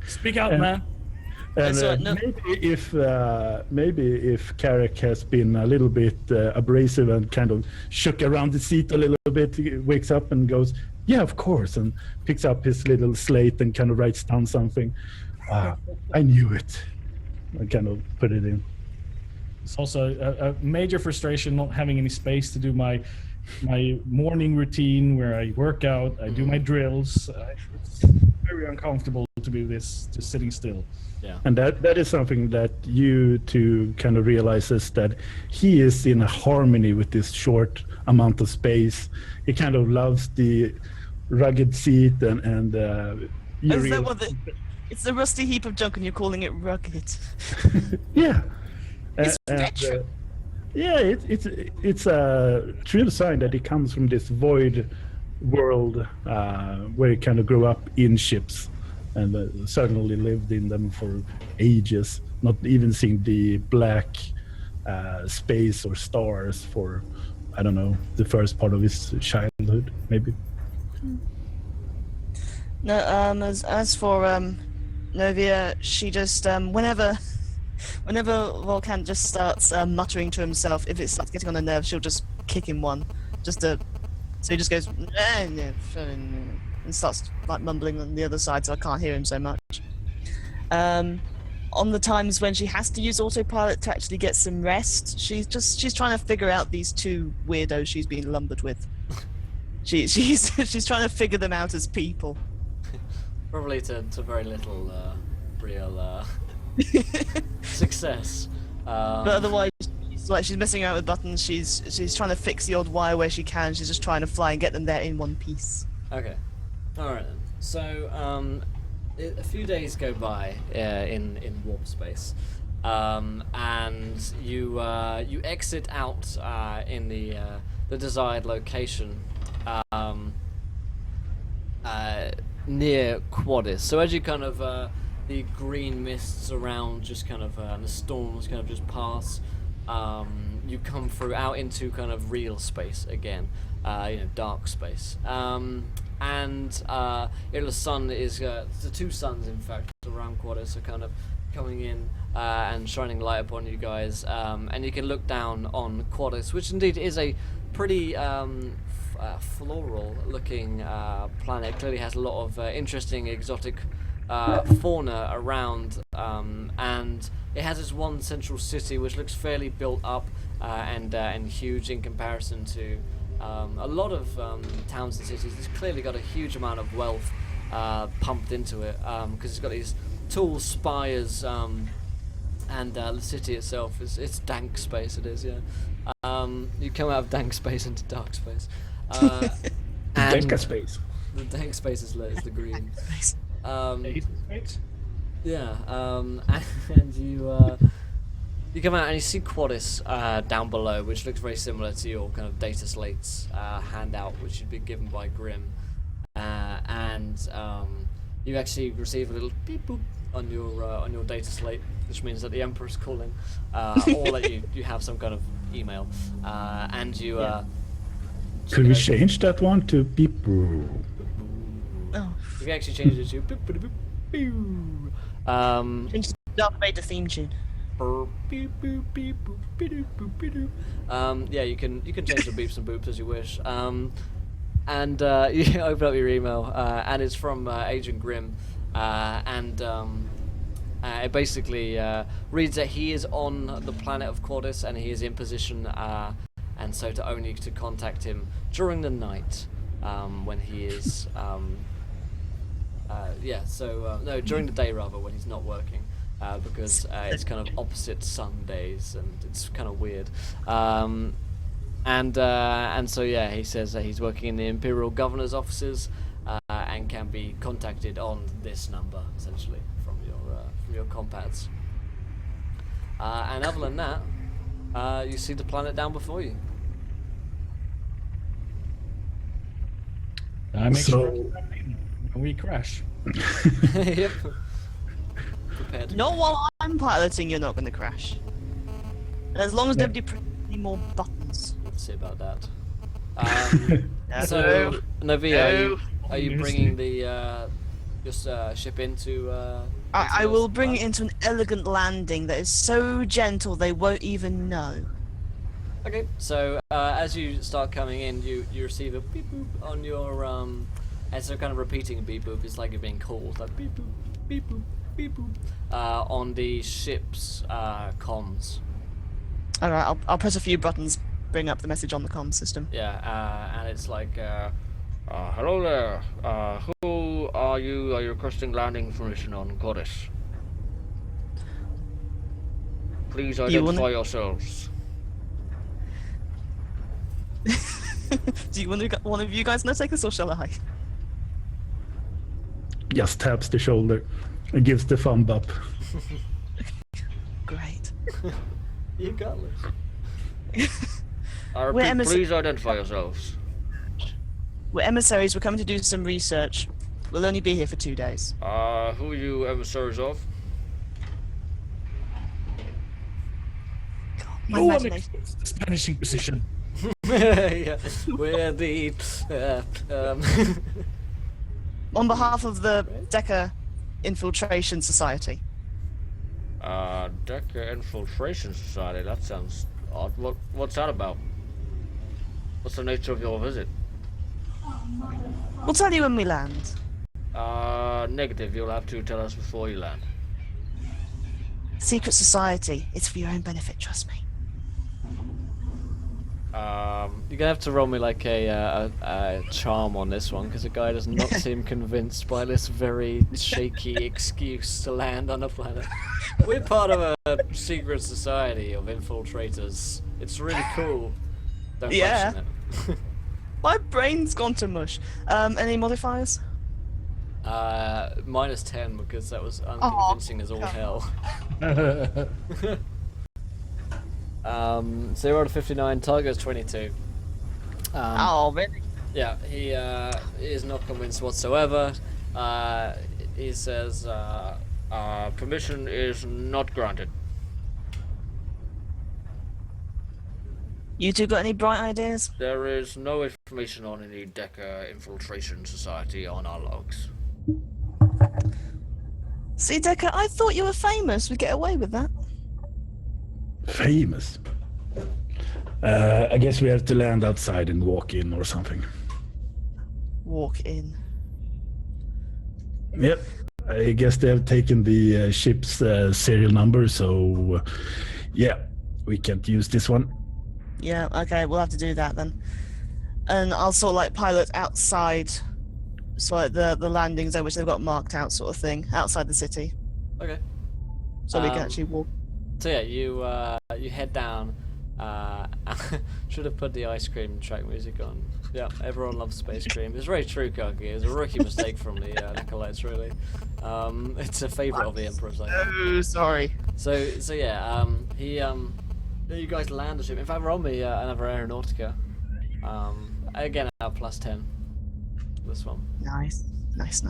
Speak out, man. And So, no- maybe if Carrick has been a little bit abrasive and kind of shook around the seat a little bit, he wakes up and goes, "Yeah, of course," and picks up his little slate and kind of writes down something. I knew it. I kind of put it in. It's also a major frustration not having any space to do my morning routine where I work out, I do my drills. It's very uncomfortable to do this, just sitting still. Yeah. And that is something that you two kind of realizes that he is in a harmony with this short amount of space. He kind of loves the rugged seat and you Is that realize- what it's the rusty heap of junk and you're calling it rugged? yeah. It's And, retro. yeah, it's a true sign that he comes from this void world where he kind of grew up in ships and certainly lived in them for ages, not even seeing the black space or stars for, I don't know, the first part of his childhood, maybe. No, as for Novia, she just whenever Volcan just starts muttering to himself, if it starts getting on the nerves, she'll just kick him one, so he just goes and starts like mumbling on the other side, so I can't hear him so much. On the times when she has to use autopilot to actually get some rest, she's trying to figure out these two weirdos she's been lumbered with. She's trying to figure them out as people. Probably to very little real success. But otherwise, she's messing around with buttons. She's trying to fix the odd wire where she can. She's just trying to fly and get them there in one piece. Okay. Alright then. So, a few days go by in warp space. And you exit out in the desired location near Quaddis. So as you kind of the green mists around just kind of and the storms kind of just pass, you come through out into kind of real space again, dark space. And the sun is the two suns in fact around Quaddis are kind of coming in and shining light upon you guys, and you can look down on Quaddis, which indeed is a pretty floral looking planet. Clearly has a lot of interesting exotic fauna around, and it has this one central city which looks fairly built up and huge in comparison to a lot of towns and cities. It's clearly got a huge amount of wealth pumped into it, because it's got these tall spires, and the city itself it's dank space. It is, yeah. You come out of dank space into dark space. And Denka space. the dank space is the green. Right? Yeah, and you come out and you see Quaddis down below, which looks very similar to your kind of data slates handout, which you'd been given by Grimm, and you actually receive a little beep boop on your data slate, which means that the Emperor's calling, or that you have some kind of email, and you. Could we change that one to beep? Oh, You can actually change it to boop, boop, boop, boop. change the Darth Vader theme tune. Yeah, you can change the beeps and boops as you wish. And you open up your email, and it's from Agent Grimm, and it basically reads that he is on the planet of Quaddis, and he is in position, and so to contact him during the night, when he is, no, during the day rather, when he's not working. Because it's kind of opposite Sundays, and it's kind of weird. And so yeah, he says that he's working in the Imperial Governor's offices, and can be contacted on this number, essentially, from your compads. And other than that, you see the planet down before you. I make So- sure when we crash. Yep. Prepared. Not while I'm piloting, you're not going to crash. As long as Yeah. nobody presses any more buttons. Let's see about that. No. So, Navi, are you No. bringing the ship into? I into will the- bring it into an elegant landing that is so gentle they won't even know. Okay, so as you start coming in, you receive a beep boop on your and so kind of repeating a beep boop. It's like you're being called, like beep boop, beep boop, beep boop, on the ship's comms. Alright, I'll press a few buttons, bring up the message on the comm system. Yeah, and it's like, hello there. Who are you? Are you requesting landing information on Quaddis? Please You identify wanna- yourselves. Do you want one of you guys want to take this, or shall I? Just taps the shoulder and gives the thumb up. Great. You got this. We're Repeat, emissaries. please identify yourselves. We're emissaries, we're coming to do some research. We'll only be here for 2 days. Who are you emissaries of? My No one imagination. expects the Spanish Inquisition. Yeah, we're the On behalf of the Deca Infiltration Society. Deca Infiltration Society. That sounds odd. What's that about? What's the nature of your visit? We'll tell you when we land. Negative. You'll have to tell us before you land. Secret society. It's for your own benefit, trust me. You're gonna have to roll me like a charm on this one, because the guy does not seem convinced by this very shaky excuse to land on a planet. We're part of a secret society of infiltrators. It's really cool. Don't Yeah. question it. My brain's gone to mush. Any modifiers? Minus 10, because that was unconvincing as all hell. 0 to 59, target is 22. Oh, really? Yeah, he is not convinced whatsoever. He says, permission is not granted. You two got any bright ideas? There is no information on any Deca Infiltration Society on our logs. See, Deca, I thought you were famous. We'd get away with that. Famous. I guess we have to land outside and walk in or something. Walk in. Yep. I guess they have taken the ship's serial number, so yeah, we can't use this one. Yeah, okay, we'll have to do that then. And I'll sort of like pilot outside So like the landing zone, which they've got marked out, sort of thing, outside the city, Okay. so we can actually walk. So yeah, you head down. Should have put the ice cream track music on. Yeah, everyone loves space cream. It's very true, Kaki. It's a rookie mistake from the Acolytes, really. It's a favourite of the Emperor's. Oh, sorry. So yeah, you guys land the ship. In fact, roll me another Aeronautica. Again, at +10. This one. Nice. Nice.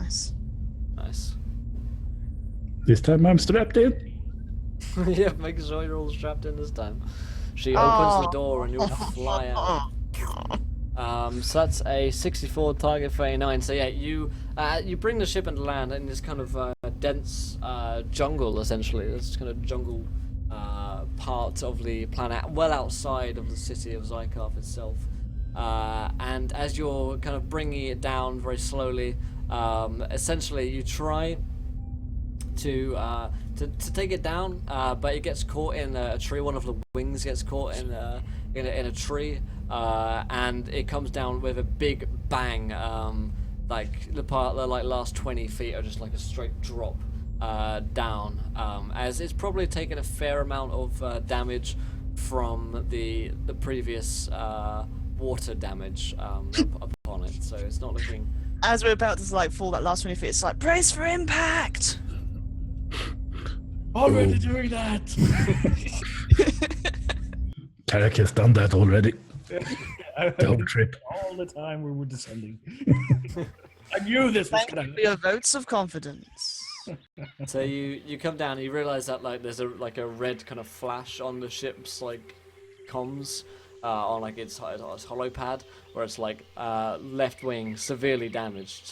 This time I'm strapped in. Yeah, make sure you're all strapped in this time. She opens the door and you'll fly out. So that's a 64 target for 89. So yeah, you bring the ship and land in this kind of dense jungle, essentially. This kind of jungle part of the planet, well outside of the city of Zykarth itself. And as you're kind of bringing it down very slowly, essentially you try to take it down, but it gets caught in a tree. One of the wings gets caught in a tree, and it comes down with a big bang. Like the last 20 feet are just like a straight drop down, as it's probably taken a fair amount of damage from the previous water damage upon it. So it's not looking. As we're about to like fall that last 20 feet, it's like brace for impact. Already doing that. Tarek has done that already. The whole trip. All the time we were descending. I knew this was Thank gonna you for your votes of confidence. So you come down and you realize that like there's a red kind of flash on the ship's like comms on like its hollow pad, where it's like left wing severely damaged.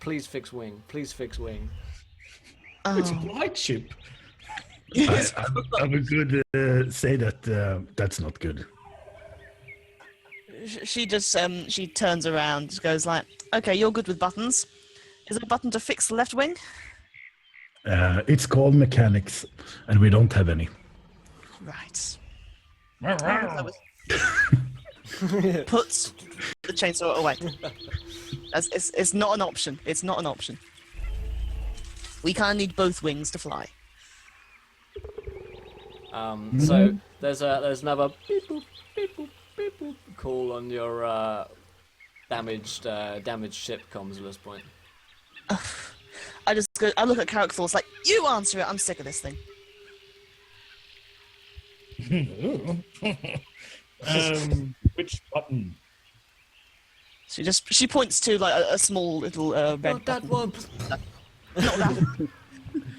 Please fix wing. It's a light ship. I would good say that that's not good. She just she turns around, goes like, "Okay, you're good with buttons. Is there a button to fix the left wing?" It's called mechanics, and we don't have any. Right. Puts the chainsaw away. It's not an option. It's not an option. We kind of need both wings to fly. So there's another beep boop, beep boop, beep boop call on your damaged ship comms at this point. I look at Carrick Thoughts like, you answer it. I'm sick of this thing. Which button? She points to like a small little red Not that one. Not that.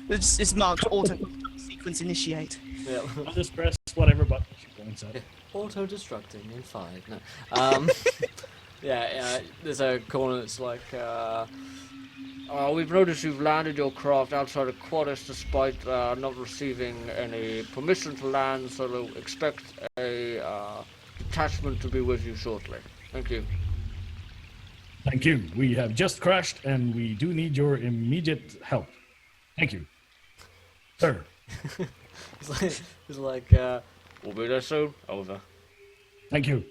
It's marked auto sequence initiate. Yeah. I'll just press whatever button she points at. Auto-destructing in 5. No. Yeah. There's a corner that's like. We've noticed you've landed your craft outside of Quaddis despite not receiving any permission to land, so we'll expect a detachment to be with you shortly. Thank you. Thank you. We have just crashed and we do need your immediate help. Thank you. Sir. It's like, we'll be there soon. Over. Thank you.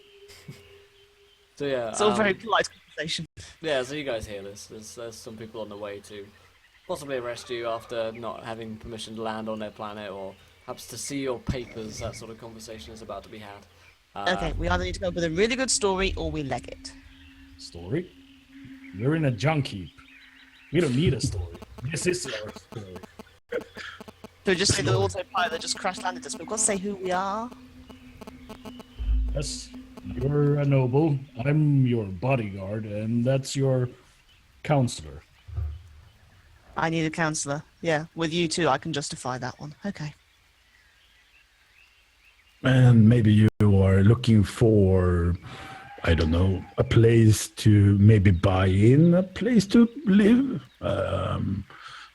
So yeah. It's all very polite conversation. Yeah, so you guys hear this. There's some people on the way to possibly arrest you after not having permission to land on their planet, or perhaps to see your papers. That sort of conversation is about to be had. Okay, we either need to go with a really good story or we leg it. Story? We're in a junk heap. We don't need a story. This is our story. So just say the autopilot just crash landed us. We've got to say who we are. Yes, you're a noble. I'm your bodyguard, and that's your counselor. I need a counselor. Yeah, with you too, I can justify that one. Okay. And maybe you are looking for, I don't know, a place to maybe buy in, a place to live.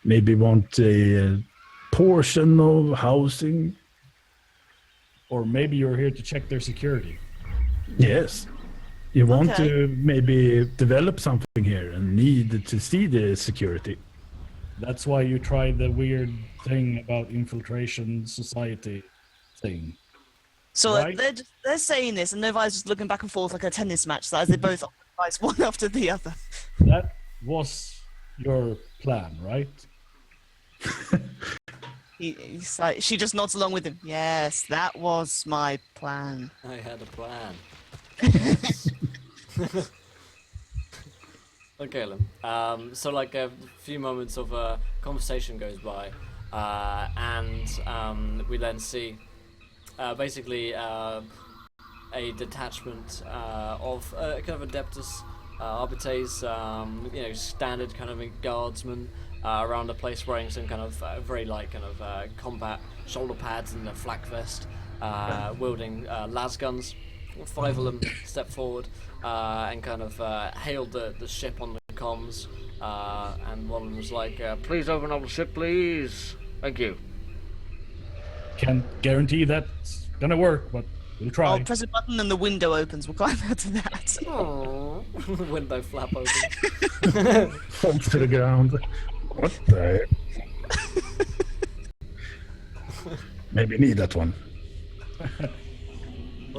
Maybe want a portion of housing. Or maybe you're here to check their security. Yes. You want Okay. to maybe develop something here and need to see the security. That's why you tried the weird thing about infiltration society thing. So Right. they're saying this, and Novi's just looking back and forth like a tennis match. So as they both sacrifice one after the other. That was your plan, right? He's like, she just nods along with him. Yes, that was my plan. I had a plan. Okay, Lim. So like a few moments of conversation goes by, and we then see basically a detachment of kind of Adeptus Arbites, standard kind of guardsmen around the place, wearing some kind of very light kind of combat shoulder pads and a flak vest, wielding las guns. 5 of them step forward and kind of hailed the ship on the comms, and one of them was like, "Please open up the ship, please. Thank you." Can't guarantee that's gonna work, but we'll try. I'll press a button and the window opens. We'll climb out to that. Aww. Window flap open. Falls to the ground. What the? Maybe need that one.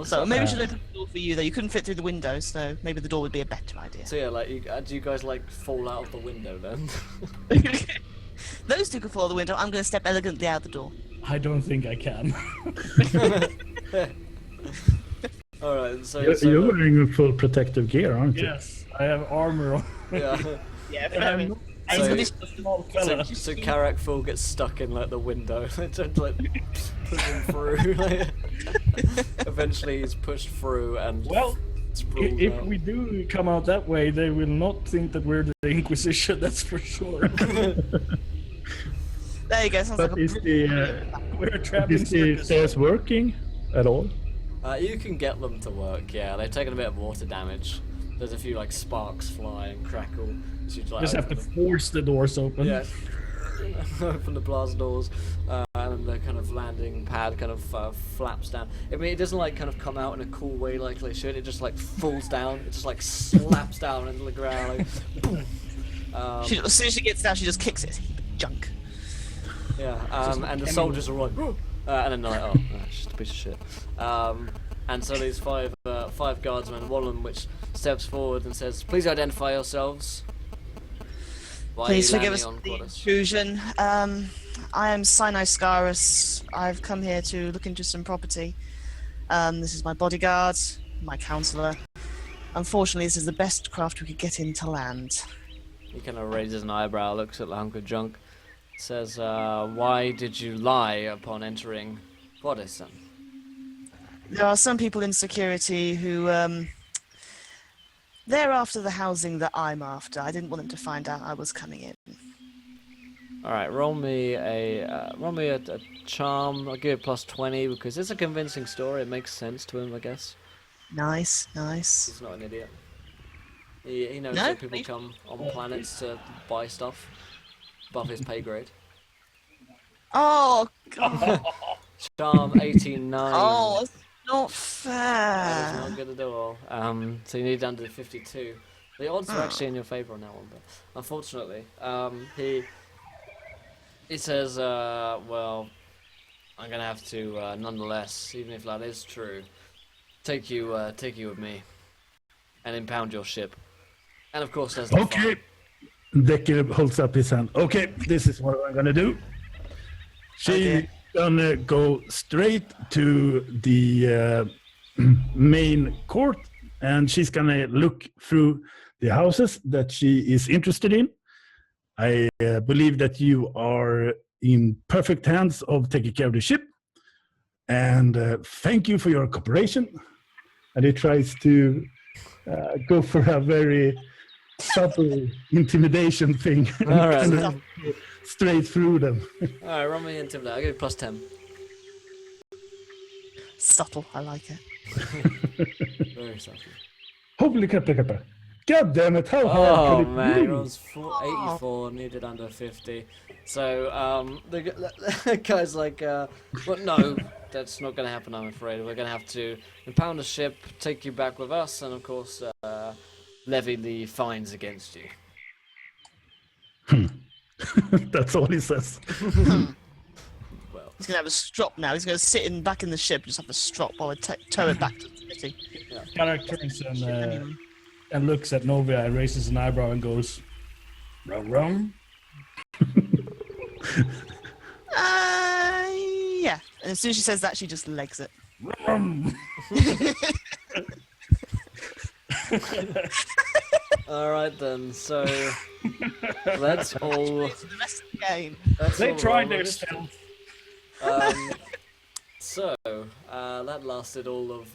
So maybe we should open the door for you, though. You couldn't fit through the window, so maybe the door would be a better idea. So yeah, like, do you guys like fall out of the window then? Those two can fall out the window. I'm going to step elegantly out the door. I don't think I can. All right, so You're wearing full protective gear, aren't you? Yes, I have armor on. yeah. Yeah, And I'm not- So- I'm just a small fella. So Karak Full gets stuck in like the window, just like pushing through. Like, eventually, he's pushed through and Well, sprawled if out. we do come out that way, they will not think that we're the Inquisition. That's for sure. There you go. Sounds But like a is the We're trapped in is the circus. stairs working at all? You can get them to work. Yeah, they've taken a bit of water damage. There's a few like sparks fly and crackle. So you like, Just have to open force the doors open. Yeah. Open the blast doors, and the kind of landing pad kind of flaps down. I mean, it doesn't like kind of come out in a cool way like they should. It just like falls down. It just like slaps down into the ground. Like, boom. As soon as she gets down, she just kicks it. Junk. Yeah, and the soldiers are like, "Whoa," and then they're like, "Oh, it's just a piece of shit." And so these five guardsmen, one of them which steps forward and says, "Please identify yourselves." Why Please are you forgive us landing for the on Quaddis? intrusion. I am Sinai Scarus. I've come here to look into some property. This is my bodyguard, my counselor. Unfortunately, this is the best craft we could get into land. He kind of raises an eyebrow, looks at the hunk of junk, says, "Why did you lie upon entering Quaddis then?" There are some people in security who, they're after the housing that I'm after. I didn't want them to find out I was coming in. All right, roll me a charm. I'll give it plus 20 because it's a convincing story. It makes sense to him, I guess. Nice. He's not an idiot. He knows No, that people come on planets to buy stuff above his pay grade. Oh, God. Charm 89. Oh, it's not That is fair. not good at all. So you need under 52. The odds are actually in your favour on that one, but unfortunately, he says, "Well, I'm gonna have to, nonetheless, even if that is true, take you with me, and impound your ship." And of course, there's the Okay. fine. Decker holds up his hand. Okay, this is what I'm gonna do. She's gonna go straight to the main court, and she's gonna look through the houses that she is interested in. I believe that you are in perfect hands of taking care of the ship, and thank you for your cooperation. And he tries to go for a very subtle intimidation thing. All right. Straight through them. Alright, roll me intimidate. I'll give you plus 10. Subtle, I like it. Very subtle. Holy crap. God damn it, how hard Oh could it man, be? it was 84, needed under 50. So, the guy's like, well, no, that's not going to happen, I'm afraid. We're going to have to impound the ship, take you back with us, and of course, levy the fines against you. That's all he says. Well, He's going to have a strop now. He's going to sit back in the ship, just have a strop while I tow it back to the city. Characters and Anyway. and looks at Novia and raises an eyebrow and goes, "Rum rum." Yeah. And as soon as she says that, she just legs it. Rum. Alright then, so let's all... It's the rest of the game. They tried their stealth. stealth. That lasted all of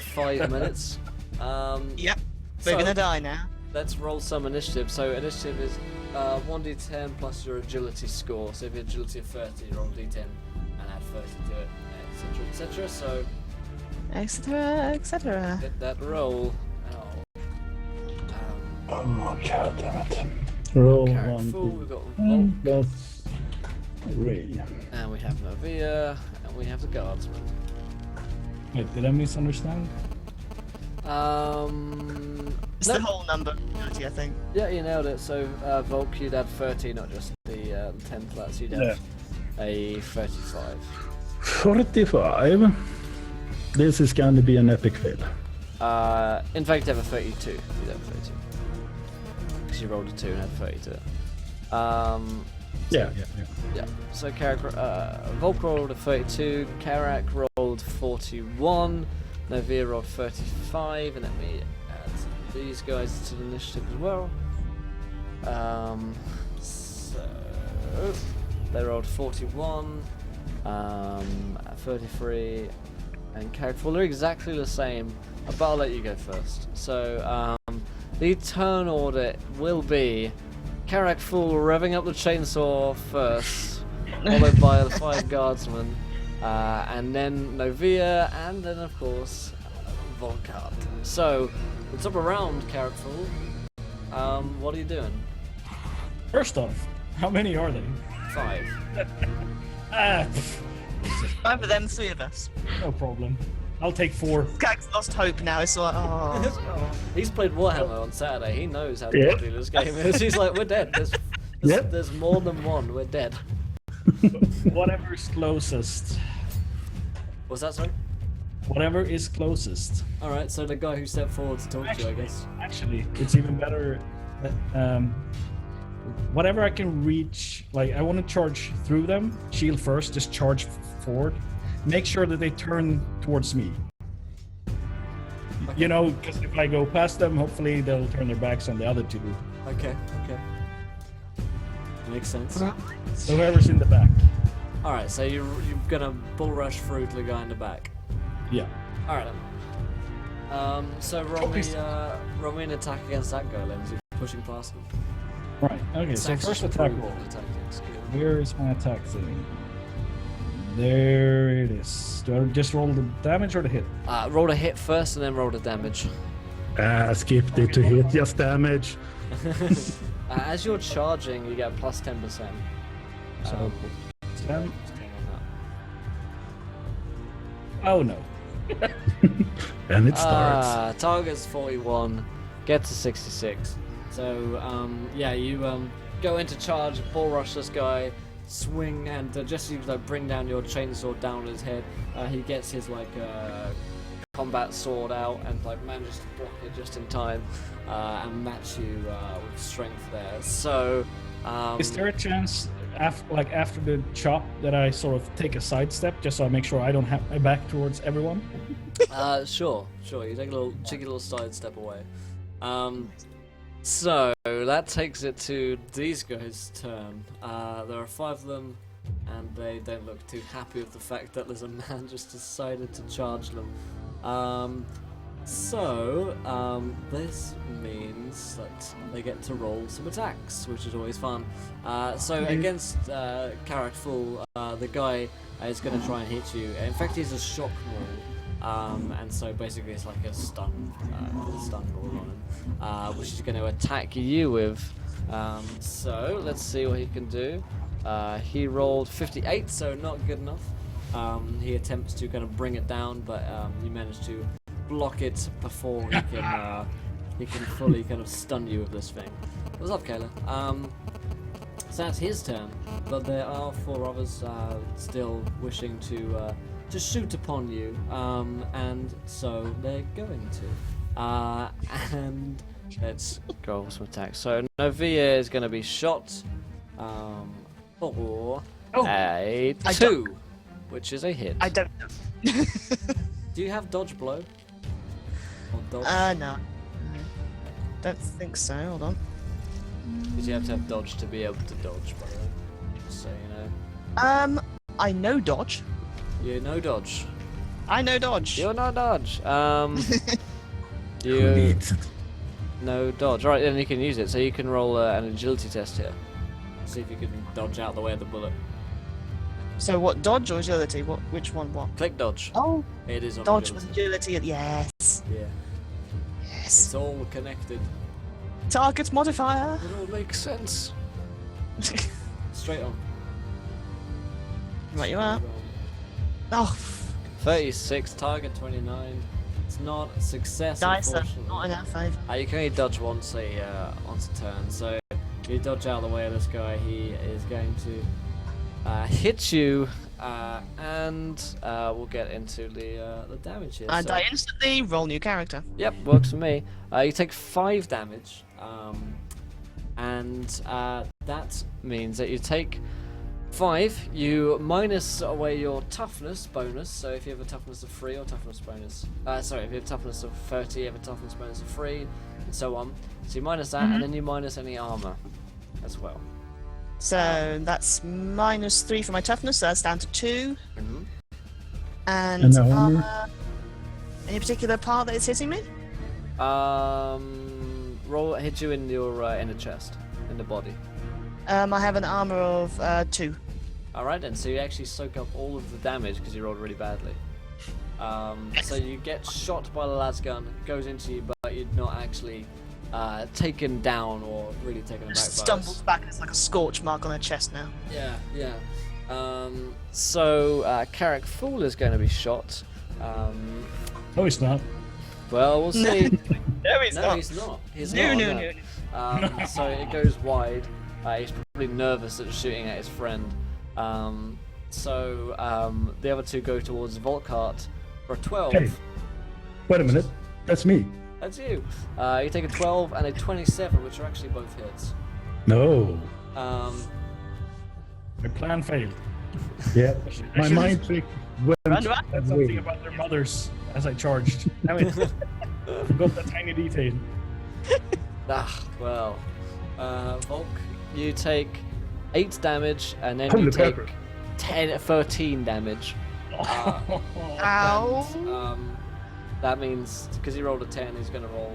5 minutes. Yep. We're So- gonna die now. Let's roll some initiative. So initiative is 1d10 plus your agility score. So if your agility of 30, you roll d10 and add 30 to it, etc, etc. So Etc. Etc. get that roll. Oh, god damn it. Roll Carrot one, full, we've got two, Volk, plus 3. and we have Novia, and we have the Guardsman. Wait, did I misunderstand? It's No. the whole number, I think. Yeah, you nailed it. So Volk, you'd add 30, not just the 10 plus. You'd have a 35. 45. This is going to be an epic fail. In fact, you have a 32. You'd have a 32. Because you rolled a 2 and had 30 to it. Yeah. Yeah. So Volk rolled a 32, Karak rolled 41, Novia rolled 35, and let me add these guys to the initiative as well. So they rolled 41, 33, and Karak. Well, they're exactly the same, but I'll let you go first. So the turn order will be Karak Fool revving up the chainsaw first, followed by the 5 guardsmen, and then Novia, and then of course Volkart. So it's up around Karak Fool. What are you doing? First off, how many are they? 5. Ah, 5 of them, 3 of us. no problem. I'll take 4. Gag's lost hope now. It's like, oh. He's played Warhammer on Saturday. He knows how Yeah. deadly this game is. He's like, we're dead. There's more than one. We're dead. Whatever is closest. What's that, sorry? Whatever is closest. Alright, so the guy who stepped forward to talk to you, I guess. Actually, it's even better. Whatever I can reach, like I want to charge through them. Shield first, just charge forward. Make sure that they turn towards me. You know, because if I go past them, hopefully they'll turn their backs on the other 2. Okay. Makes sense. So whoever's in the back. Alright, so you're gonna bull rush through to the guy in the back. Yeah. Alright then. So roll me an attack against that guy, Lindsay, pushing past him. Right. Okay. So It's first actually attack improved roll. the tactics, good. Where is my attack thing? There it is. Do I just roll the damage or the hit? Roll a hit first and then roll the damage. Skipped it to hit, just damage. As you're charging, you get plus 10%. So, 10. Just hang on that. Oh no. And it starts. Target's 41, get to 66. So, yeah, you go into charge, bull rush this guy, swing, and just as you bring down your chainsaw down his head, he gets his combat sword out and manages to block it just in time and match you with strength there. So, Is there a chance after the chop that I sort of take a sidestep just so I make sure I don't have my back towards everyone? Sure. You take a little cheeky little side step away. So that takes it to these guys' turn. There are 5 of them, and they don't look too happy with the fact that there's a man just decided to charge them. This means that they get to roll some attacks, which is always fun. Against Karak Fool, the guy is going to try and hit you. In fact, he's a shock maul, and so basically it's like a stun maul on him, which is going to attack you with. So let's see what he can do. He rolled 58, so not good enough. He attempts to kind of bring it down, but you manage to block it before he can fully kind of stun you with this thing. What's up, Kayla? So that's his turn, but there are 4 others still wishing to shoot upon you, and so they're going to. And let's go for some attacks. So Novia is going to be shot for a 2, which is a hit. I don't know. Do you have dodge blow? Or dodge? No. Don't think so. Hold on. Because you have to have dodge to be able to dodge, by the way. Just so you know. I know dodge. You know dodge. I know dodge. You know dodge. Who You needs it? know dodge. Right, then you can use it. So you can roll an agility test here. See if you can dodge out the way of the bullet. So what? Dodge or agility? What? Which one? What? Click dodge. Oh, It is on dodge agility. with agility. Yes. Yeah. Yes. It's all connected. Target modifier. It all makes sense. Straight on. Right, you are. Oh, 36, target 29. It's not a success, dice are unfortunately. not in our favour. You can only dodge once a turn, so you dodge out of the way of this guy. He is going to hit you, and we'll get into the damage here. I So- die instantly. Roll new character. Yep, works for me. You take 5 damage, and that means that you take 5, you minus away your toughness bonus, so if you have a toughness of 3 or toughness bonus, sorry, if you have toughness of 30, you have a toughness bonus of 3, and so on. So you minus that, and then you minus any armor as well. So that's -3 for my toughness. So that's down to 2. Mhm. And And armor? any particular part that it's hitting me? Hit you in your inner chest, in the body. I have an armor of 2. Alright then, so you actually soak up all of the damage because you rolled really badly. So you get shot by the lasgun, it goes into you, but you're not actually taken down or really taken aback Just by stumbles this. back and it's like a scorch mark on her chest now. Yeah. So Carrick Fool is going to be shot. No, he's not. Well, we'll see. No, he's No, he's not. He's No, not. no. So it goes wide. He's probably nervous at shooting at his friend. The other 2 go towards Volkart for a 12. Hey, wait a minute. That's me. That's you. You take a 12 and a 27, which are actually both hits. No. My plan failed. Yeah. My should've- mind trick went Run. Said something about their mothers as I charged. Damn it. Forgot that tiny detail. Volk, you take 8 damage and then Holy you take pepper. 13 damage. Ow. And, that means because he rolled a 10, he's going to roll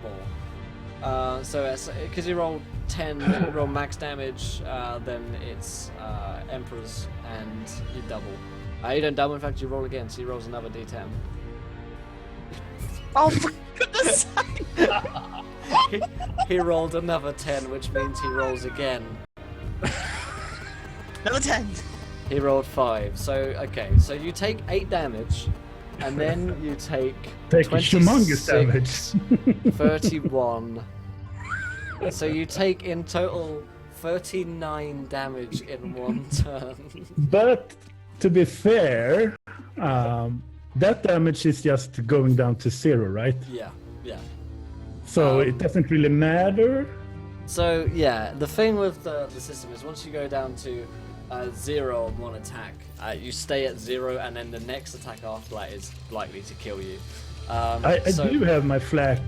more. Because you roll 10, you roll max damage, then it's Emperor's and you double. You don't double, in fact, you roll again, so he rolls another d10. Oh, for goodness sake. He rolled another 10, which means he rolls again. Another 10. He rolled 5. So, okay, so you take 8 damage, and then you take Take a humongous 26, damage. 31. So you take in total 39 damage in one turn. But to be fair, that damage is just going down to 0, right? Yeah. So it doesn't really matter. So yeah, the thing with the system is once you go down to 0 on one attack, you stay at 0, and then the next attack after that is likely to kill you. I do have my flak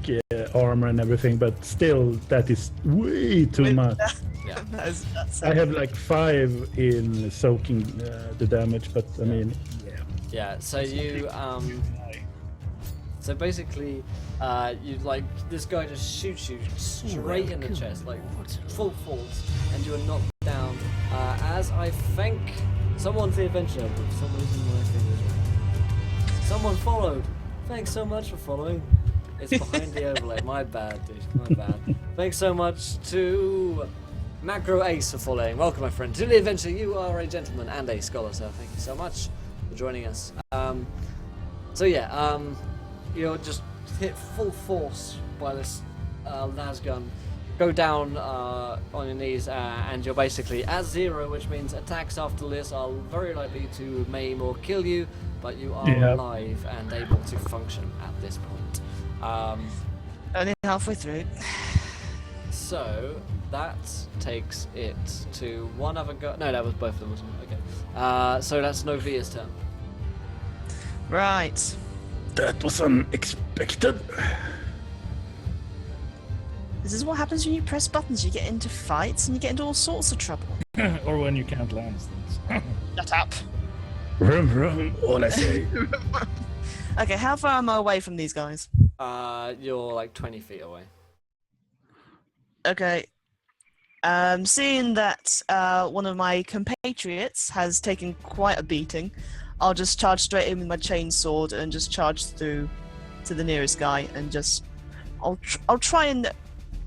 armor and everything, but still, that is way too much. Yeah. That's I have like 5 in soaking the damage, but I mean, Yeah, so you so basically you like this guy just shoots you straight in the chest, like full force, and you are knocked down. As I thank someone's the adventure, but for some reason my thing is wrong. Someone followed. Thanks so much for following. It's behind the overlay. My bad, dude. My bad. Thanks so much to Macro Ace for following. Welcome, my friend, to the adventure. You are a gentleman and a scholar, so thank you so much for joining us. You're just hit full force by this lasgun. Go down on your knees, and you're basically at 0, which means attacks after this are very likely to maim or kill you, but you are Yeah. alive and able to function at this point. Only halfway through. So that takes it to one other go. No, that was both of them, wasn't it? Okay. So that's Novia's turn. Right. That was unexpected. This is what happens when you press buttons. You get into fights and you get into all sorts of trouble. Or when you can't land things. Shut up. Vroom, vroom, all I say. Okay, how far am I away from these guys? You're like 20 feet away. Okay. Seeing that one of my compatriots has taken quite a beating, I'll just charge straight in with my chainsword and just charge through to the nearest guy and just I'll try and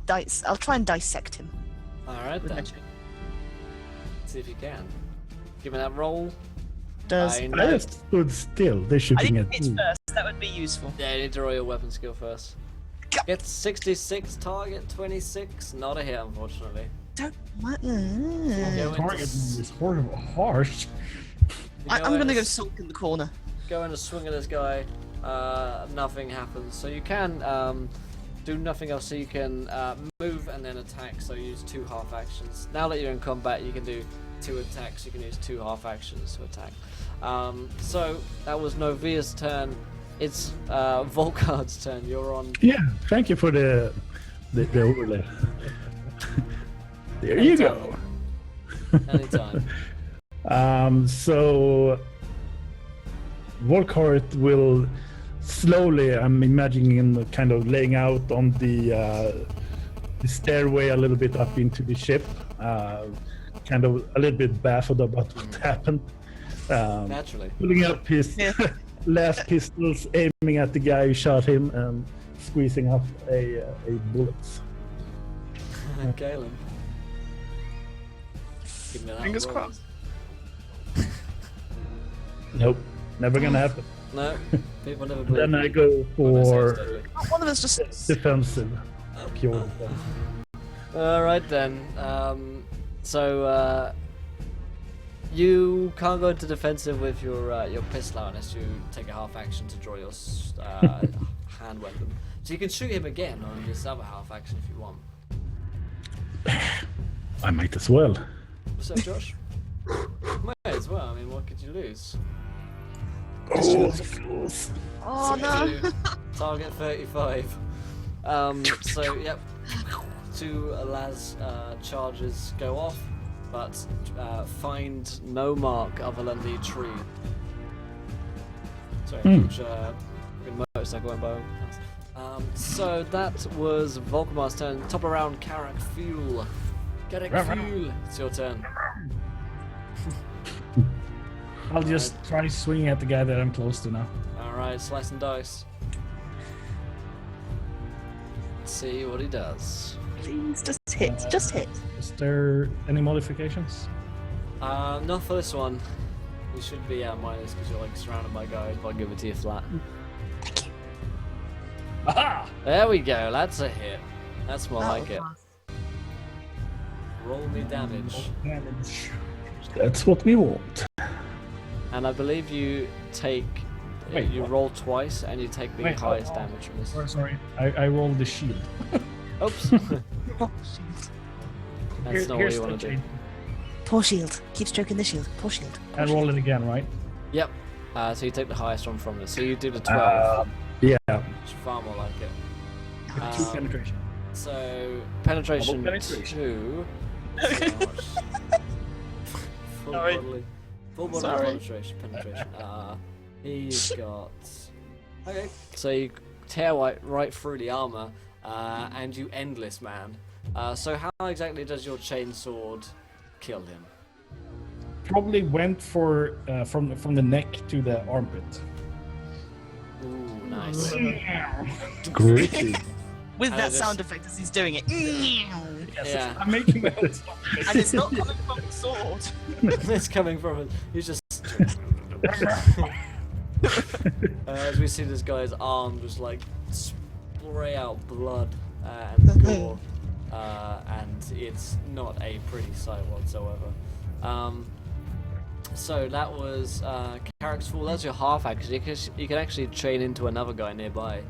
dissect him. All right with my then. chain. See if you can. Give me that roll. Does I I know. just stood still. They're I shooting need at hits me. first. That would be useful. Yeah, you need to roll your weapon skill first. Get 66, target 26. Not a hit, unfortunately. Don't. What? Go into Target s- is horrible, harsh. I'm gonna in go a sulk in the corner. go in a swing at this guy. Nothing happens. So you can do nothing else. So you can move and then attack. So use 2 half actions. Now that you're in combat, you can do 2 attacks. You can use 2 half actions to attack. So that was Novia's turn. It's Volkard's turn. You're on. Yeah, thank you for the overlay. There you go. Anytime. So Volkart will slowly, I'm imagining him kind of laying out on the stairway a little bit up into the ship, kind of a little bit baffled about what happened. Naturally. Pulling up his Yeah. last pistols, aiming at the guy who shot him, and squeezing up a bullet. Galen. Give me that Fingers roll. crossed. Nope, never gonna happen. No, people never believe Then I me go when I say it's for deadly. One of us just. defensive. Pure defensive. Alright then. So you can't go into defensive with your pistol out unless you take a half action to draw your hand weapon. So you can shoot him again on this other half action if you want. I might as well. So Josh? Might as well. I mean, what could you lose? Oh, fools. Oh no! Target 35. So yep, 2 Laz charges go off, but find no mark other than the tree. Sorry, which motorcycle went by. So that was Volkamar's turn. Top around, Karak Fuel. Get it, Fuel. It's your turn. I'll just try swinging at the guy that I'm close to now. Alright, slice and dice. Let's see what he does. Please, just hit. Just hit. Is there any modifications? Not for this one. You should be at minus because you're like surrounded by guys, but I'll give it to you flat. Aha! There we go, that's a hit. That's more like it. Oh, Roll me damage. Damage. That's what we want. And I believe you take... Wait, you what? roll twice and you take the Wait, highest damage from this. Sorry, I rolled the shield. Oops. Oh, That's not what you want to do. poor shield. Keep stroking the shield. Poor shield. Poor And shield. roll it again, right? Yep. So you take the highest one from this. So you do the 12. Yeah. Which is far more like it. With 2 penetration. So penetration, Double penetration. 2. Full Sorry. bodily. Full bodily Sorry. penetration. He's got. Okay. So you tear right through the armor, and you endless man. So how exactly does your chainsword kill him? Probably went for from the neck to the armpit. Ooh, nice. Gritty. With And that this- sound effect as he's doing it. Yeah. I'm making that. And it's not coming from the sword. It's coming from him. He's just. As we see this guy's arm just like spray out blood and gore, and it's not a pretty sight whatsoever. So that was Carrick's Fall. That's your half action. You can actually chain into another guy nearby.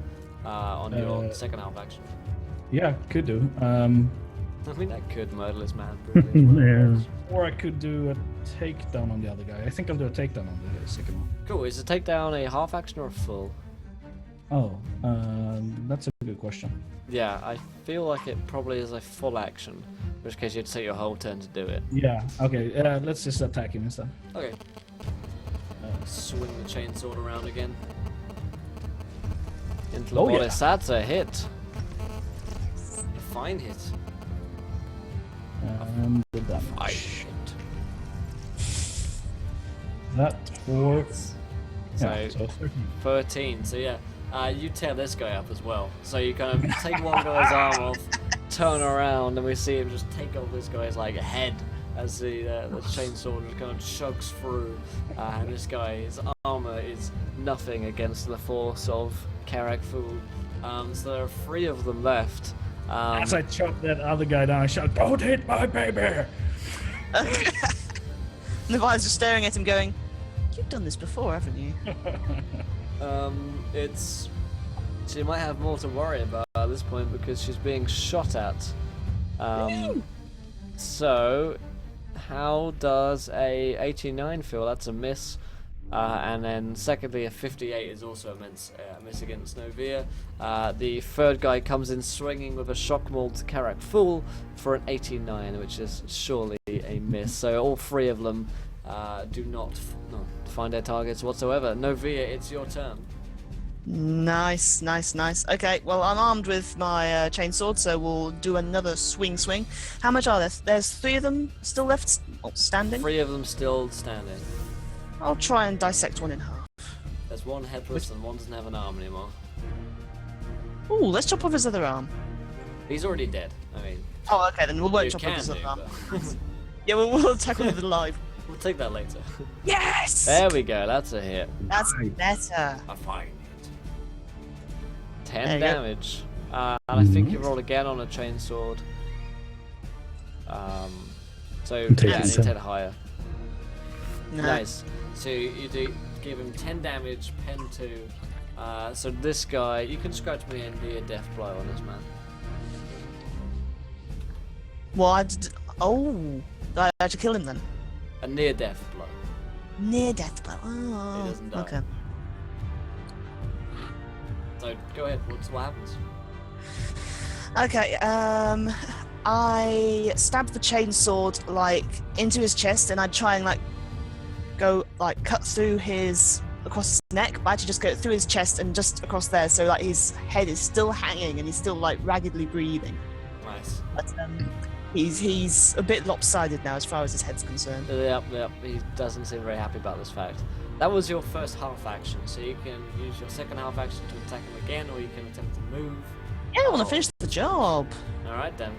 on your second half action. Yeah, could do. I mean, that could murderless man. Really as well. Yeah. Or I could do a takedown on the other guy. I think I'll do a takedown on the second one. Cool. Is the takedown a half action or a full? Oh, that's a good question. Yeah, I feel like it probably is a full action, in which case you'd take your whole turn to do it. Yeah, okay, let's just attack him instead. Okay. Swing the chainsword around again. Into the Oh, yeah. bodice. That's a hit. A fine hit. The damage. Fine hit. That for... So, Yeah, so 13. 13. So yeah, you tear this guy up as well. So you kind of take one guy's arm off, turn around, and we see him just take off this guy's like head as the chainsaw just kind of chugs through. And this guy's armor is nothing against the force of Karak Fool. So there are 3 of them left. As I chop that other guy down, I shout, "Don't hit my baby!" Levi's just staring at him going, "You've done this before, haven't you?" She might have more to worry about at this point because she's being shot at. So, how does a 89 feel? That's a miss. And then secondly, a 58 is also a miss against Novia. The third guy comes in swinging with a shock maul to Karak Fool for an 89, which is surely a miss. So all 3 of them do not find their targets whatsoever. Novia, it's your turn. Nice. Okay, well, I'm armed with my chainsword, so we'll do another swing. How much are there? There's 3 of them still left standing. 3 of them still standing. I'll try and dissect one in half. There's one headless and one doesn't have an arm anymore. Ooh, let's chop off his other arm. He's already dead. I mean, Oh, okay, then we won't you chop can off his do, other arm. but Yeah, we'll tackle him alive. we'll take that later. Yes! There we go. That's a hit. That's better. A fine hit. There 10 you go. damage. And I think you roll again on a chainsword. So Take yeah, it. you take it higher. No. Nice. So you do give him 10 damage, pen 2. So this guy, you can scratch me a near death blow on this man. What? Oh, I had to kill him then. A near death blow. Near death blow. Oh, He doesn't die. okay. So go ahead. What happens? Okay. I stab the chainsword like into his chest, and I try and like go like cut through his across his neck, but I actually just go through his chest and just across there, so like his head is still hanging and he's still like raggedly breathing. Nice. But he's a bit lopsided now as far as his head's concerned. Yep. He doesn't seem very happy about this fact. That was your first half action, so you can use your second half action to attack him again, or you can attempt to move. Yeah, I want to finish the job. Alright then.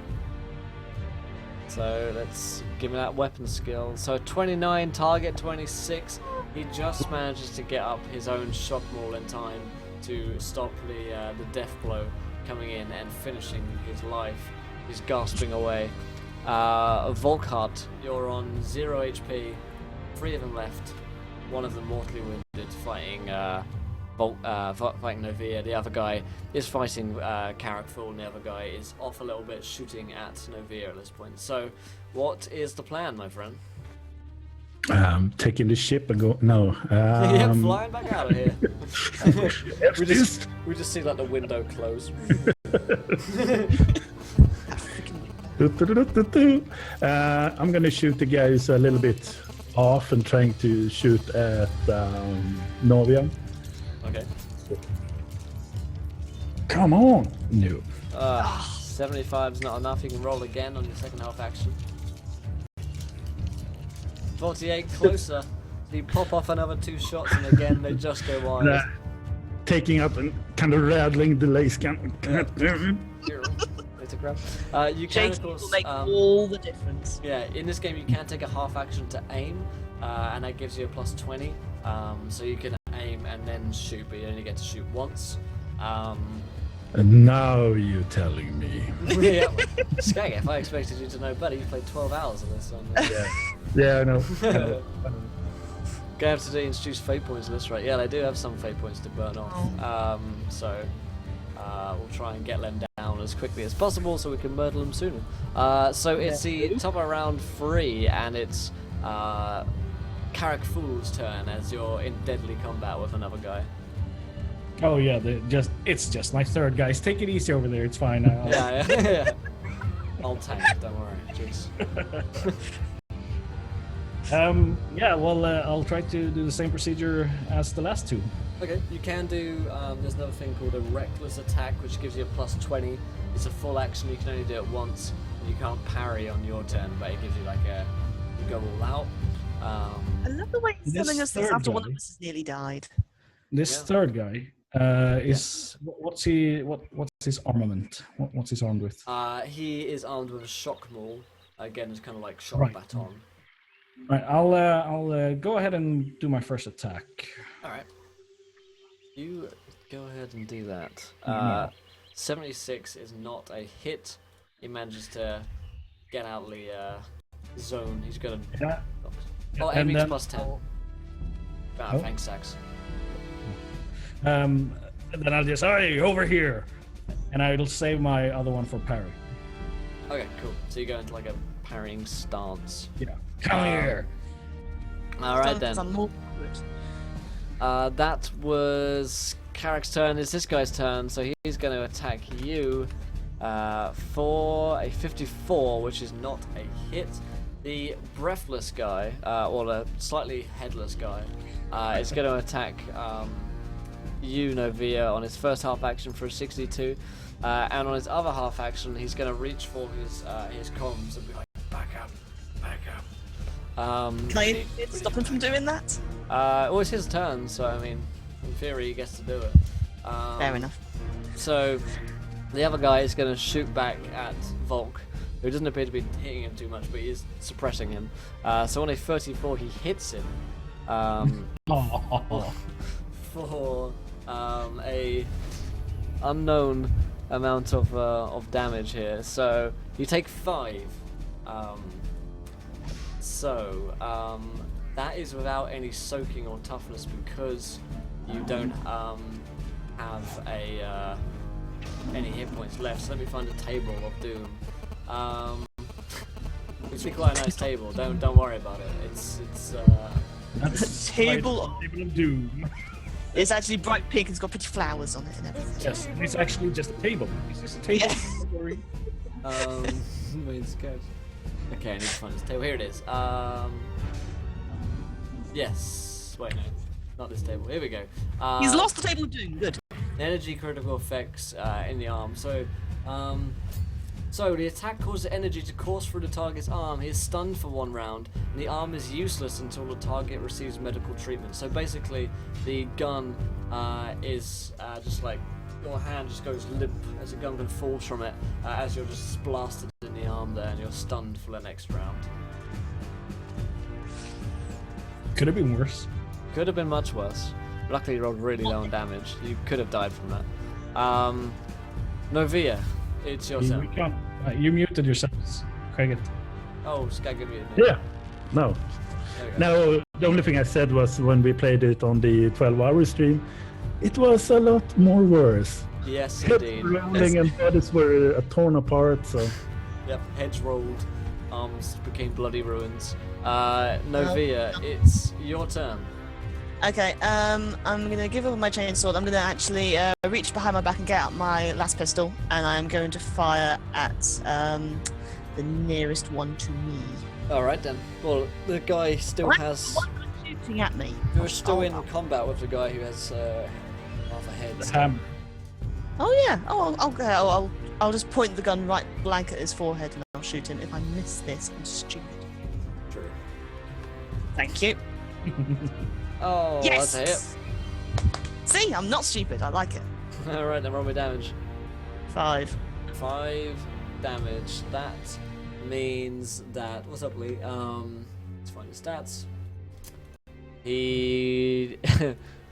So let's give me that weapon skill. So 29, target 26. He just manages to get up his own shock maul in time to stop the death blow coming in and finishing his life. He's gasping away. Volkart, you're on 0 HP. 3 of them left. One of them mortally wounded, fighting fighting Novia. The other guy is fighting Karak Fool, and the other guy is off a little bit, shooting at Novia at this point. So, what is the plan, my friend? Taking the ship and go. No. Yeah, flying back out of here. we just see like the window close. I'm gonna shoot the guy who's a little bit off and trying to shoot at Novia. Okay. Come on! No. 75 is not enough. You can roll again on your second half action. 48 closer. You pop off another 2 shots, and again they just go wide. Taking up and kind of rattling the lace gun. Little grab. You can, of course, will make all the difference. yeah, in this game you can take a half action to aim, and that gives you a plus 20. So you can aim and then shoot, but you only get to shoot once. And now you're telling me. Yeah, Skag, if I expected you to know better, you played 12 hours of this on. Yeah, I know. Gonna have to introduce fate points to this, right? Yeah, they do have some fate points to burn off. So we'll try and get them down as quickly as possible so we can murder them sooner. So it's the top of round 3, and it's Carrick Fool's turn as you're in deadly combat with another guy. Oh yeah, it's just my third, guys. Take it easy over there. It's fine. Yeah. I'll tank. Don't worry. Jeez. I'll try to do the same procedure as the last 2. Okay, you can do, there's another thing called a reckless attack, which gives you a plus 20. It's a full action, you can only do it once, and you can't parry on your turn, but it gives you like you go all out. I love the way he's This telling us this third after one guy- of us has nearly died. This third guy is what's his armament? What's he armed with? He is armed with a shock maul. Again, it's kind of like shock Right. baton. Right, I'll go ahead and do my first attack. Alright. You go ahead and do that. No. 76 is not a hit. He manages to get out the zone. He's gonna... Yeah. Oh, And aiming's then plus 10. Oh. Thanks, Sax. And then I'll just over here, and I'll save my other one for parry. Okay, cool. So you go into like a parrying stance. Yeah. Come here. Alright then. I'm more That was Carrick's turn. It's this guy's turn, so he's going to attack you for a 54, which is not a hit. The breathless guy, or the slightly headless guy, is going to attack you, Novia, on his first half action for a 62. And on his other half action, he's going to reach for his comms and be like, back up. Can I stop him from doing that? Well, it's his turn, so I mean, in theory, he gets to do it. Fair enough. So, the other guy is going to shoot back at Volk, who doesn't appear to be hitting him too much, but he is suppressing him. So on a 34, he hits him for a unknown amount of damage here. So you take 5. That is without any soaking or toughness because you don't have any hit points left. So let me find a table of doom. It's actually quite a nice table. Don't worry about it. It's That's Table right, of- table of doom. It's actually bright pink. It's got pretty flowers on it and everything. Yes, and it's actually just a table. It's just a table. Yeah. Wait, scared. Okay, I need to find this table. Here it is. Yes. Wait, no, not this table. Here we go. He's lost the table of doom. Good. Energy critical effects in the arm. So the attack causes energy to course through the target's arm. He is stunned for 1 round, and the arm is useless until the target receives medical treatment. So basically, the gun is just like your hand just goes limp as a gun can fall from it as you're just blasted in the arm there, and you're stunned for the next round. Could have been worse. Could have been much worse. Luckily, you rolled really low on damage. You could have died from that. Novia, it's your You, turn. can't, you muted yourselves. Craig. Oh, Skag muted me. Yeah. No. There we go. No, the only thing I said was when we played it on the 12-hour stream, it was a lot more worse. Yes, Hips indeed. rolling and bodies were torn apart, so... Yep, heads rolled, arms became bloody ruins. Novia, it's your turn. Okay, I'm gonna give up my chainsaw. I'm gonna actually reach behind my back and get out my last pistol, and I'm going to fire at the nearest one to me. Alright then. Well, the guy still What? has... What are you shooting at me? You're still in Oh. combat with the guy who has half a head. The hammer. Oh yeah. Oh, I'll just point the gun right blank at his forehead and I'll shoot him. If I miss this, I'm stupid. True. Thank you. Oh, Yes. that's See, I'm not stupid. I like it. a hit. Alright then, roll me damage. 5. 5 damage. That means that... What's up, Lee? Let's find the stats. He...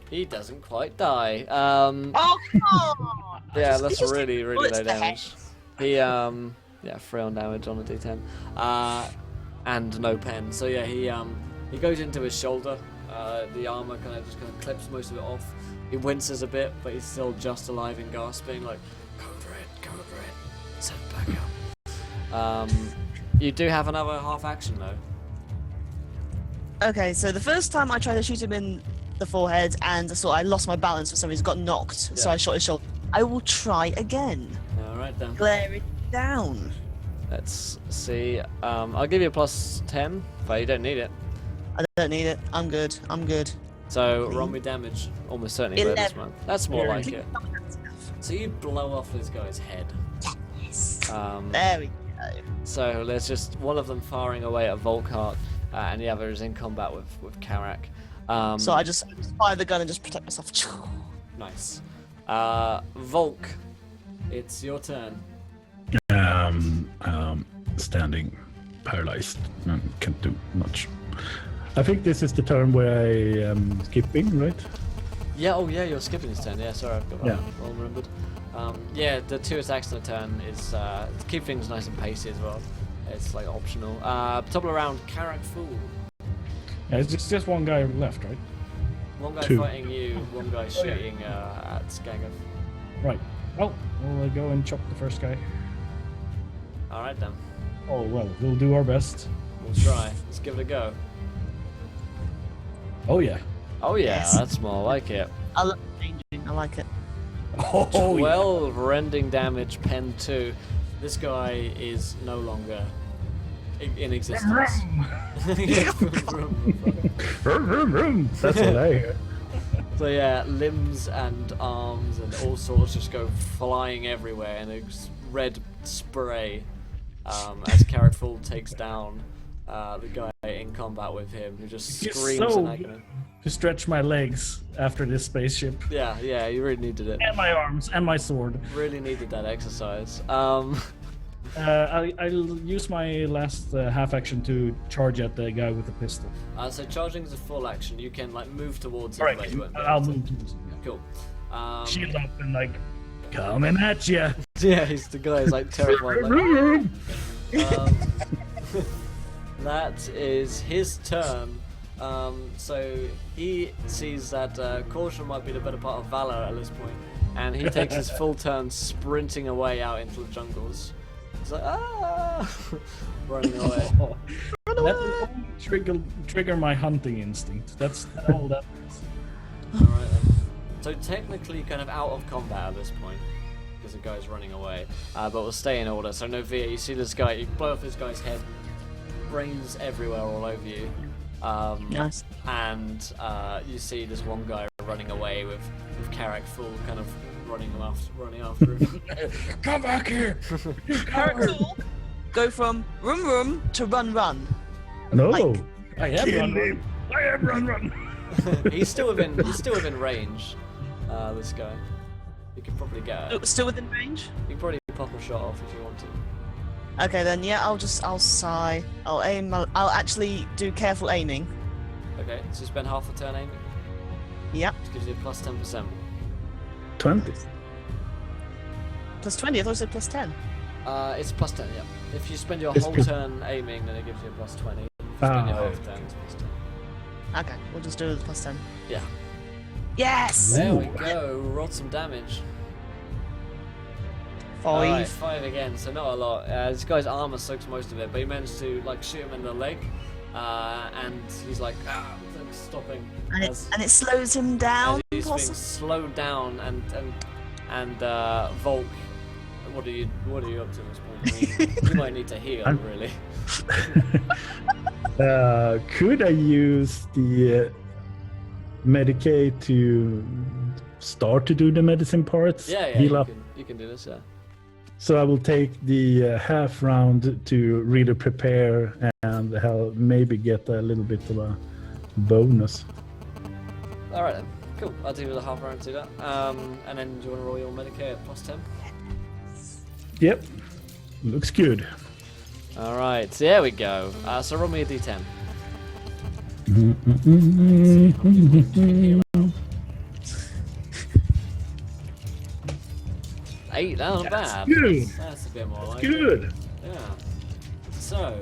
he doesn't quite die. Oh come on! Yeah, He that's just really, took really bullets low to the damage. head. He, yeah, 3 on damage on a d10. And no pen. So yeah, he goes into his shoulder, The armor kind of clips most of it off. He winces a bit, but he's still just alive and gasping, like, code red, set back up. You do have another half action though. Okay, so the first time I tried to shoot him in the forehead and I lost my balance for some reason, got knocked, so I shot his shoulder. I will try again. Alright then. Glare it down. Let's see. I'll give you a +10, but you don't need it. I don't need it. I'm good. So roll me damage. Almost certainly where this one. That's more like it. So you blow off this guy's head. Yes. There we go. So there's just one of them firing away at Volkart, and the other is in combat with Karak. So I just fire the gun and just protect myself. Nice. Volk, it's your turn. Standing paralyzed and can't do much. I think this is the turn where I am skipping, right? Yeah, oh yeah, you're skipping this turn. Yeah, sorry, I've got that Yeah. all remembered. Yeah, the 2 attacks in a turn is to keep things nice and pacey as well. It's like optional. Top of the round, Karak Fool. Yeah, it's just one guy left, right? One guy 2. fighting you, one guy shooting at Skagov. Right. Well, we'll go and chop the first guy. Alright then, Oh well, we'll do our best. we'll try. Let's give it a go. Oh yeah. Oh yeah, Yes. that's more like it. I love changing. I like it. Oh 12 rending damage, pen 2. This guy is no longer in existence. That's what I hear. So yeah, limbs and arms and all sorts just go flying everywhere in a red spray as Karak Fool takes down the guy in combat with him, who just It's screams so in agony. to stretch my legs after this spaceship. Yeah, you really needed it. And my arms and my sword. Really needed that exercise. I'll use my last half action to charge at the guy with the pistol. So charging is a full action. You can like move towards him. Alright, but you won't be I'll able to. move towards him. Cool. Shield up and like, coming at ya. Yeah, the guy is like terrified. Like, that is his turn. So he sees that caution might be the better part of valor at this point, and he takes his full turn sprinting away out into the jungles. He's like, running away. That will only trigger my hunting instinct. That's all that is. Alright then. So technically kind of out of combat at this point, because the guy's running away. But we'll stay in order. So Novia, you see this guy, you blow off this guy's head, brains everywhere all over you. Nice. And you see this one guy running away with Karak Fool kind of running after him. Come back here! Karak Fool, go from room to run. No. Like- I am Kill run. him. I am run. he's still within range. This guy. You could probably get. Still within range? You can probably pop a shot off if you want to. Okay then, yeah, I'll sigh. I'll aim. I'll actually do careful aiming. Okay, so you spend half a turn aiming. Yep. Which gives you a +10%. 20. Plus 20. I thought it said plus 10. It's +10, yeah. If you spend your It's whole plus- turn aiming, then it gives you a +20. If you spend your half turn, it's +10. Okay, we'll just do it with plus 10. Yeah. Yes. There we go. Rolled some damage. 5. Alright, 5 again, so not a lot. This guy's armor soaks most of it, but he managed to like shoot him in the leg, and he's like stopping. And as it slows him down. he's being Possibly. slowed down, and Volk, what are you up to at this point? I mean, you might need to heal, really. Could I use the Medicaid to start to do the medicine parts? Yeah, Heal up. you can do this, yeah. So I will take the half round to really prepare and maybe get a little bit of a bonus. Alright then, cool. I'll do the half round to do that. And then do you want to roll your Medicaid at +10? Yep, looks good. Alright, there we go. So roll me a d10. 8, that was bad. good. That's a bit more like it. Good. Yeah. So,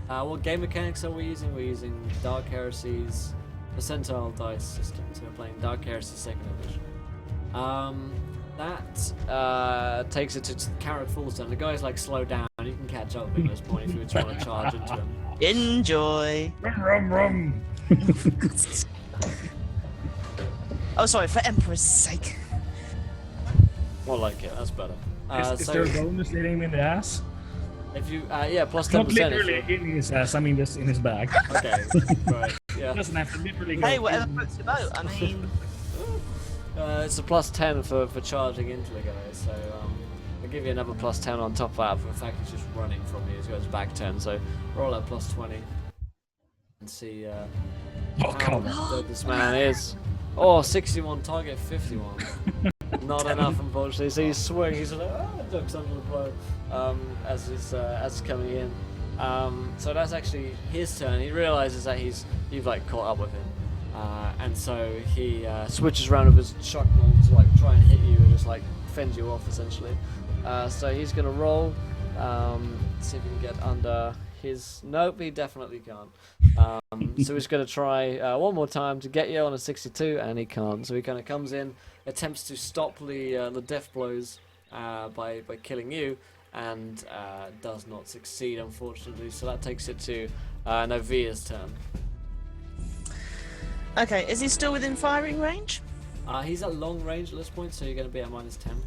What game mechanics are we using? We're using Dark Heresy's percentile dice system. So we're playing Dark Heresy 2nd Edition. That takes it to Carrot Falls turn. The guy's like slowed down. You can catch up at this point if you were trying to charge into him. Enjoy. Rum, rum. Oh, sorry, for Emperor's sake. More like it. That's better. Is there a bonus hitting him in the ass? If you, plus 10%. Not literally in his ass, I mean just in his bag. Okay, right, yeah. He doesn't have to literally go. Hey, whatever floats your boat. I mean, It's a plus 10 for charging into the guy, so I'll give you another plus 10 on top of that for the fact he's just running from you. He's got his back 10, so roll that plus 20 and see how good this man is. Oh, 61 target 51. Not enough, unfortunately. So he's swinging. He's like, ducks under the blow as it's coming in. So that's actually his turn. He realizes that you've like caught up with him, and so he switches around with his shotgun to like try and hit you and just like fend you off essentially. So he's gonna roll. See if he can get under his. Nope, he definitely can't. So he's gonna try one more time to get you on a 62, and he can't. So he kind of comes in, attempts to stop the death blows by killing you, and does not succeed, unfortunately. So that takes it to Novia's turn. okay, is he still within firing range? He's at long range at this point, so you're going to be at minus 10.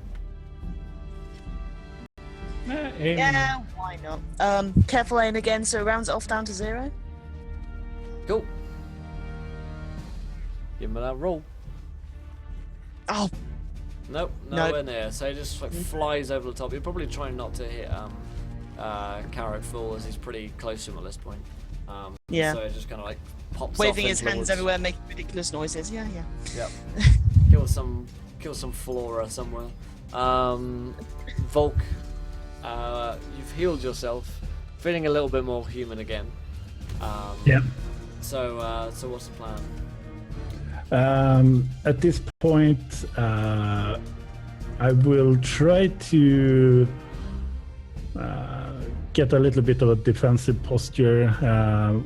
Yeah, why not? Careful aim again, so rounds it off down to 0. Cool. Give him that roll. Oh, Nope, nowhere near. So he just like flies over the top. You're probably trying not to hit Carrot Full, as he's pretty close to him at this point. yeah. So it just kind of like pops Waving off his hands towards- everywhere, making ridiculous noises. Yeah, yeah. Yep. kill some flora somewhere. Volk, you've healed yourself, feeling a little bit more human again. Yeah. So what's the plan? At this point, I will try to get a little bit of a defensive posture,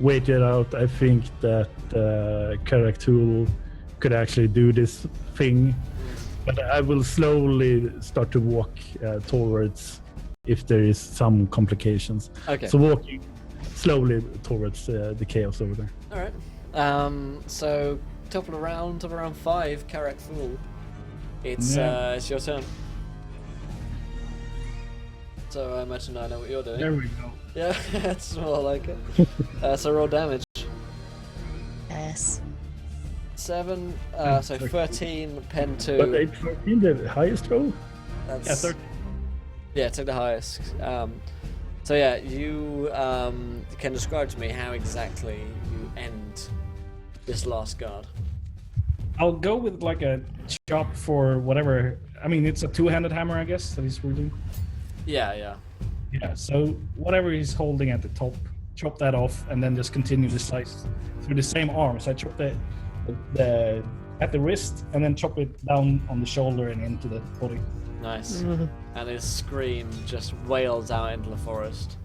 wait it out. I think that Karaktul could actually do this thing, but I will slowly start to walk towards if there is some complications. Okay. So walking slowly towards the chaos over there. All right. So top of around 5, Karak Fool. It's your turn. So I imagine I know what you're doing. There we go. Yeah, that's more like it. So roll damage. Yes. 7, so 13, pen 2. But 13, the highest roll? That's, Yeah, 13. Yeah, take the highest. So yeah, you can describe to me how exactly you end this last guard. I'll go with like a chop for whatever. I mean, it's a two-handed hammer, I guess, that he's wielding. Yeah. Yeah, so whatever he's holding at the top, chop that off, and then just continue to slice through the same arm. So I chop the at the wrist, and then chop it down on the shoulder and into the body. Nice. And his scream just wails out into the forest.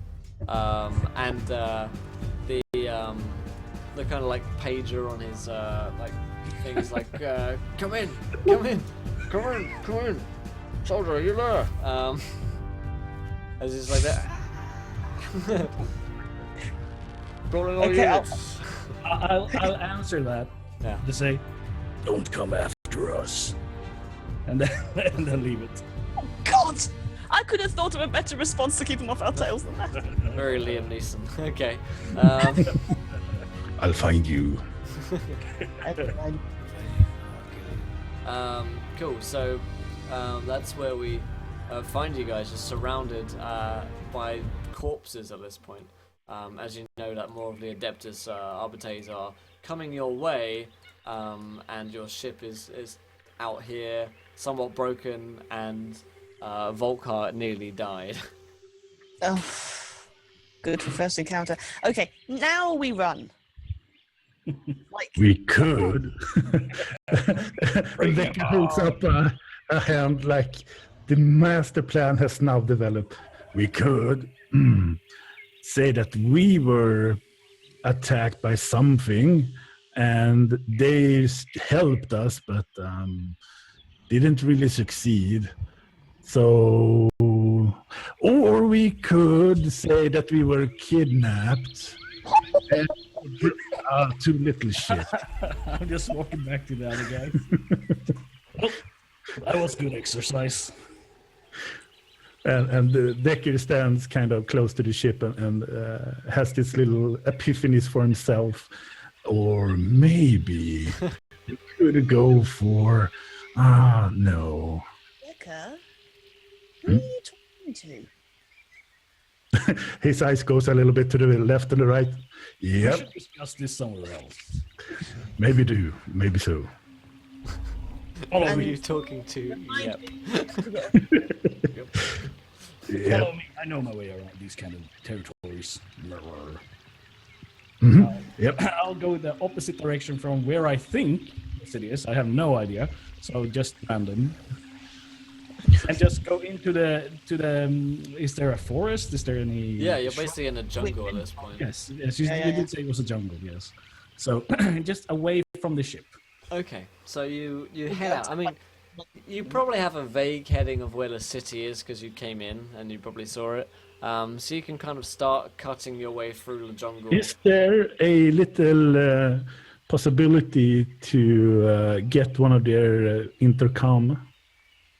And the kind of like pager on his like thing is like, come in, soldier, are you there? As he's like that. Rolling all Okay, units. I'll answer that. Yeah. To say, don't come after us, and then leave it. Oh God! I could have thought of a better response to keep him off our tails than that. Very Liam Neeson. Okay. I'll find you. Cool. So that's where we find you guys, just surrounded by corpses at this point. As you know that more of the Adeptus Arbites are coming your way, and your ship is out here, somewhat broken, and Volkart nearly died. Oh, good for first encounter. Okay, now we run. Like, We could. Rebecca holds up a hand like the master plan has now developed. We could. say that we were attacked by something, and they helped us, but didn't really succeed. So, or we could say that we were kidnapped. And too little shit. I'm just walking back to that again. Well, that was good exercise. And Decker stands kind of close to the ship and has this little epiphanies for himself. Or maybe you could go for, no. Decker? Who are you talking to? His eyes goes a little bit to the left and the right. We Yep, should discuss this somewhere else. maybe do, maybe so. Follow Who are me. you talking to? Yep. Yep. Follow me. I know my way around these kind of territories. Yep. I'll go the opposite direction from where I think the city is. I have no idea, so just random. And just go into the is there a forest? Is there any? Yeah, you're basically in a jungle at this point. Yes, you did say it was a jungle. Yes. So just away from the ship. Okay, so you head out. I mean, you probably have a vague heading of where the city is because you came in and you probably saw it. So you can kind of start cutting your way through the jungle. Is there a little possibility to get one of their intercom?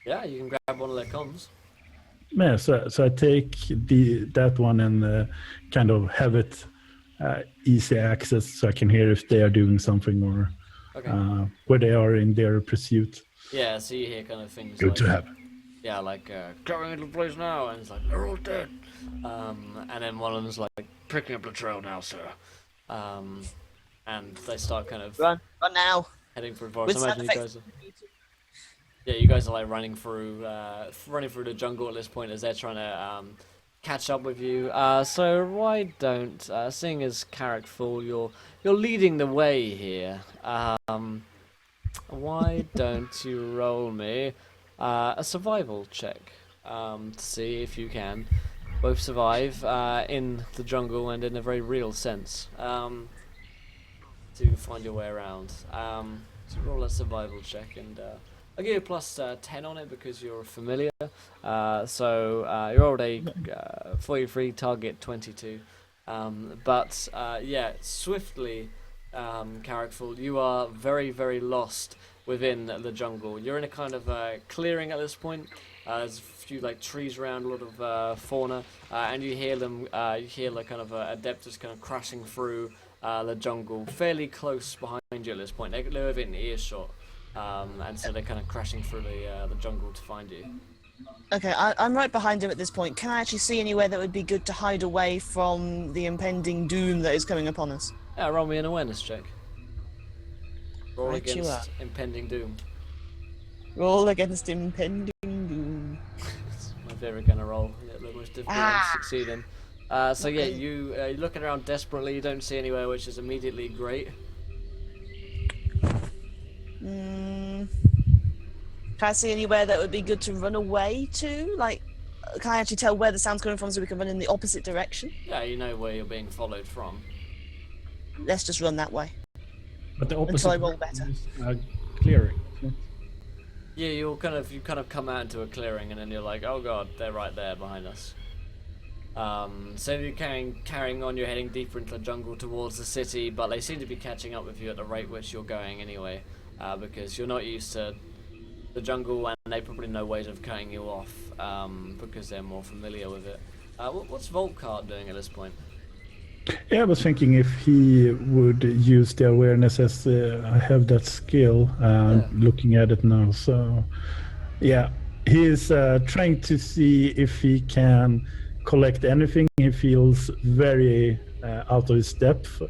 Yeah, you can grab one of their comms. Yeah, so I take that one and kind of have it easy access so I can hear if they are doing something or Okay. where they are in their pursuit. Yeah, so you hear kind of things Good like, to have. yeah, like, going into the place now, and it's like, they're all dead. And then one of them's like, picking up the trail now, sir. And they start kind of Run now. heading through the forest. With Imagine sound you guys are, yeah, you guys are like running through the jungle at this point as they're trying to catch up with you. So why don't, seeing as Carrickful, you're leading the way here. Why don't you roll me a survival check to see if you can both survive in the jungle and in a very real sense to find your way around. So roll a survival check and I'll give you a plus 10 on it because you're familiar. So you rolled a 43, target 22. But yeah, swiftly, Carrickful, you are very, very lost within the jungle. You're in a kind of clearing at this point. There's a few like trees around, a lot of fauna, and you hear them. You hear like kind of adeptus kind of crashing through the jungle, fairly close behind you at this point. They're within earshot, and so they're kind of crashing through the jungle to find you. Okay, I'm right behind him at this point. Can I actually see anywhere that would be good to hide away from the impending doom that is coming upon us? Yeah, roll me an awareness check. Roll Right you against impending doom. Roll against impending doom. It's my favorite kind of roll. Yeah, the most difficult one to succeed in. So yeah, you're looking around desperately. You don't see anywhere, which is immediately great. Can I see anywhere that would be good to run away to? Like, can I actually tell where the sound's coming from so we can run in the opposite direction? Yeah, you know where you're being followed from. Let's just run that way. But the opposite Until I roll better. is clearing. Yeah, you kind of come out into a clearing, and then you're like, oh god, they're right there behind us. So you're carrying on, you're heading deeper into the jungle towards the city, but they seem to be catching up with you at the rate which you're going anyway, because you're not used to the jungle, and they probably know ways of cutting you off, because they're more familiar with it. What's Volkart doing at this point? Yeah, I was thinking if he would use the awareness as I have that skill, looking at it now. So, yeah, he is trying to see if he can collect anything. He feels very out of his depth,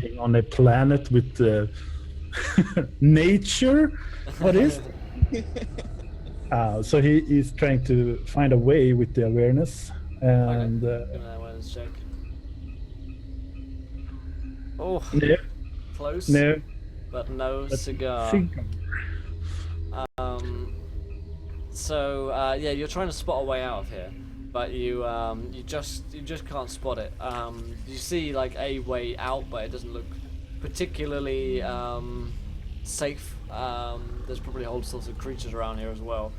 being on a planet with nature. What is? So he is trying to find a way with the awareness. And Awareness check. Oh, no, close, no, but no cigar. So yeah, you're trying to spot a way out of here, but you just can't spot it. You see like a way out, but it doesn't look particularly safe. There's probably all sorts of creatures around here as well.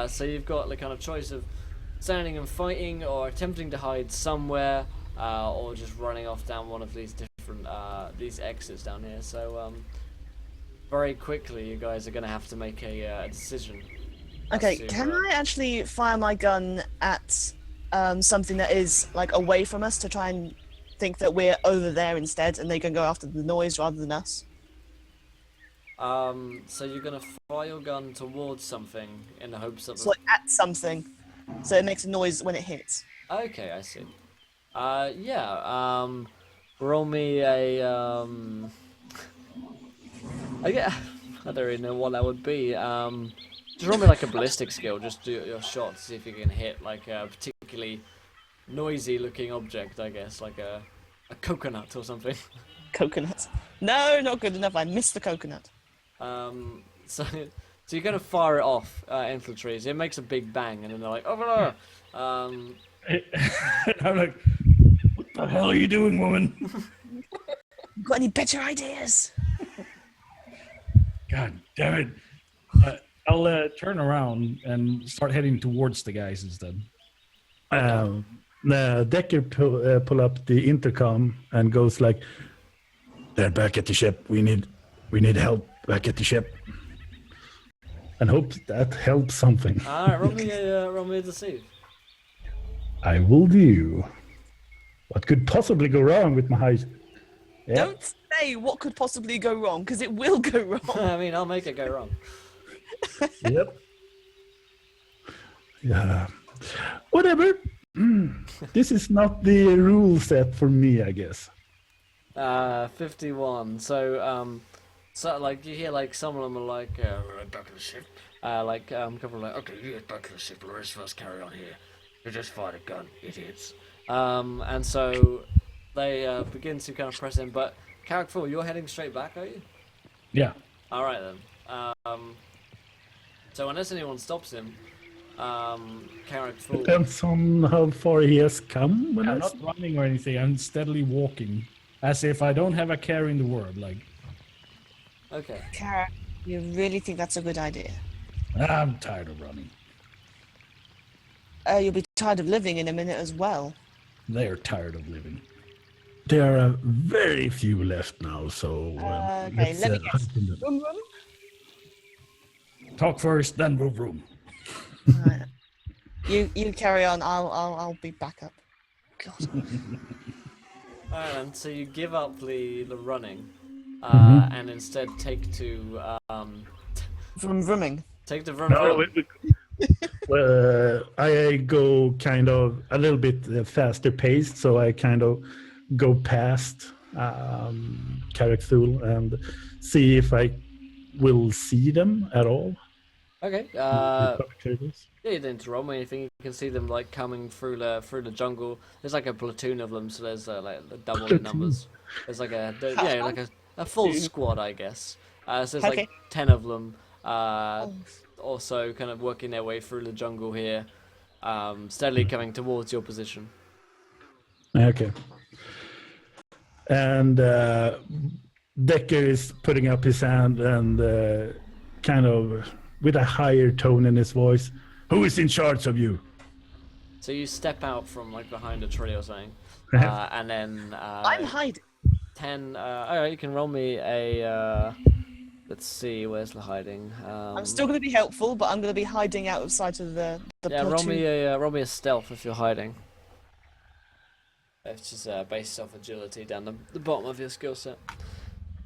So you've got the kind of choice of standing and fighting, or attempting to hide somewhere, or just running off down one of these different these exits down here. So very quickly, you guys are going to have to make a decision. Okay, to, can I actually fire my gun at something that is like away from us to try and think that we're over there instead, and they can go after the noise rather than us? So you're going to fire your gun towards something in the hopes that... So like at something, so it makes a noise when it hits. Okay, I see. Yeah, roll me a, I don't really know what that would be. Just roll me like a ballistic skill, just do your shot to see if you can hit like a particularly noisy looking object, I guess, like a coconut or something. Coconut. No, not good enough. I missed the coconut. So you're gonna fire it off into the trees. It makes a big bang, and then they're like, over there. I'm like, what the hell are you doing, woman? Got any better ideas? God damn it. I'll turn around and start heading towards the guys instead. Decker pull up the intercom and goes like, "They're back at the ship. We need help back at the ship." And hope that helps something. Alright, roll me a deceive. I will do. What could possibly go wrong with my high? Yep. Don't say what could possibly go wrong, because it will go wrong. I mean, I'll make it go wrong. Yep. Yeah. Whatever. This is not the rule set for me, I guess. 51. So like you hear like some of them are like, right back to the ship. A couple are like, okay, you get back to the ship, the rest of us carry on here. You just fired a gun, idiots. And so they begin to kind of press in, but Carrick Fool, you're heading straight back, are you? Yeah. Alright then. So unless anyone stops him, Carrick Fool... Depends on how far he has come. I'm not running or anything. I'm steadily walking, as if I don't have a care in the world. Like, okay. Kara, you really think that's a good idea? I'm tired of running. You'll be tired of living in a minute as well. They're tired of living. There are very few left now, so okay, let me guess. Vroom, vroom? Talk first, then move room. Right. You carry on. I'll be back up. God. Alright then, so you give up the running, and instead take to Vroom vrooming. take to vroom No, vroom. I go kind of a little bit faster paced, so I kind of go past Carrick Thule and see if I will see them at all. Okay. Yeah, you didn't roll me anything. You can see them like coming through the jungle. There's like a platoon of them, so there's like double the numbers. There's like a full squad, I guess. So there's like 10 of them. Also kind of working their way through the jungle here, steadily coming towards your position. Okay. And Decker is putting up his hand and kind of with a higher tone in his voice, "Who is in charge of you?" So you step out from like behind a tree or something, and then I'm hiding. 10. Alright, you can roll me a. Let's see, where's the hiding? I'm still going to be helpful, but I'm going to be hiding out of sight of the yeah, platoon. roll me a stealth if you're hiding. It's just based off agility down the bottom of your skill set.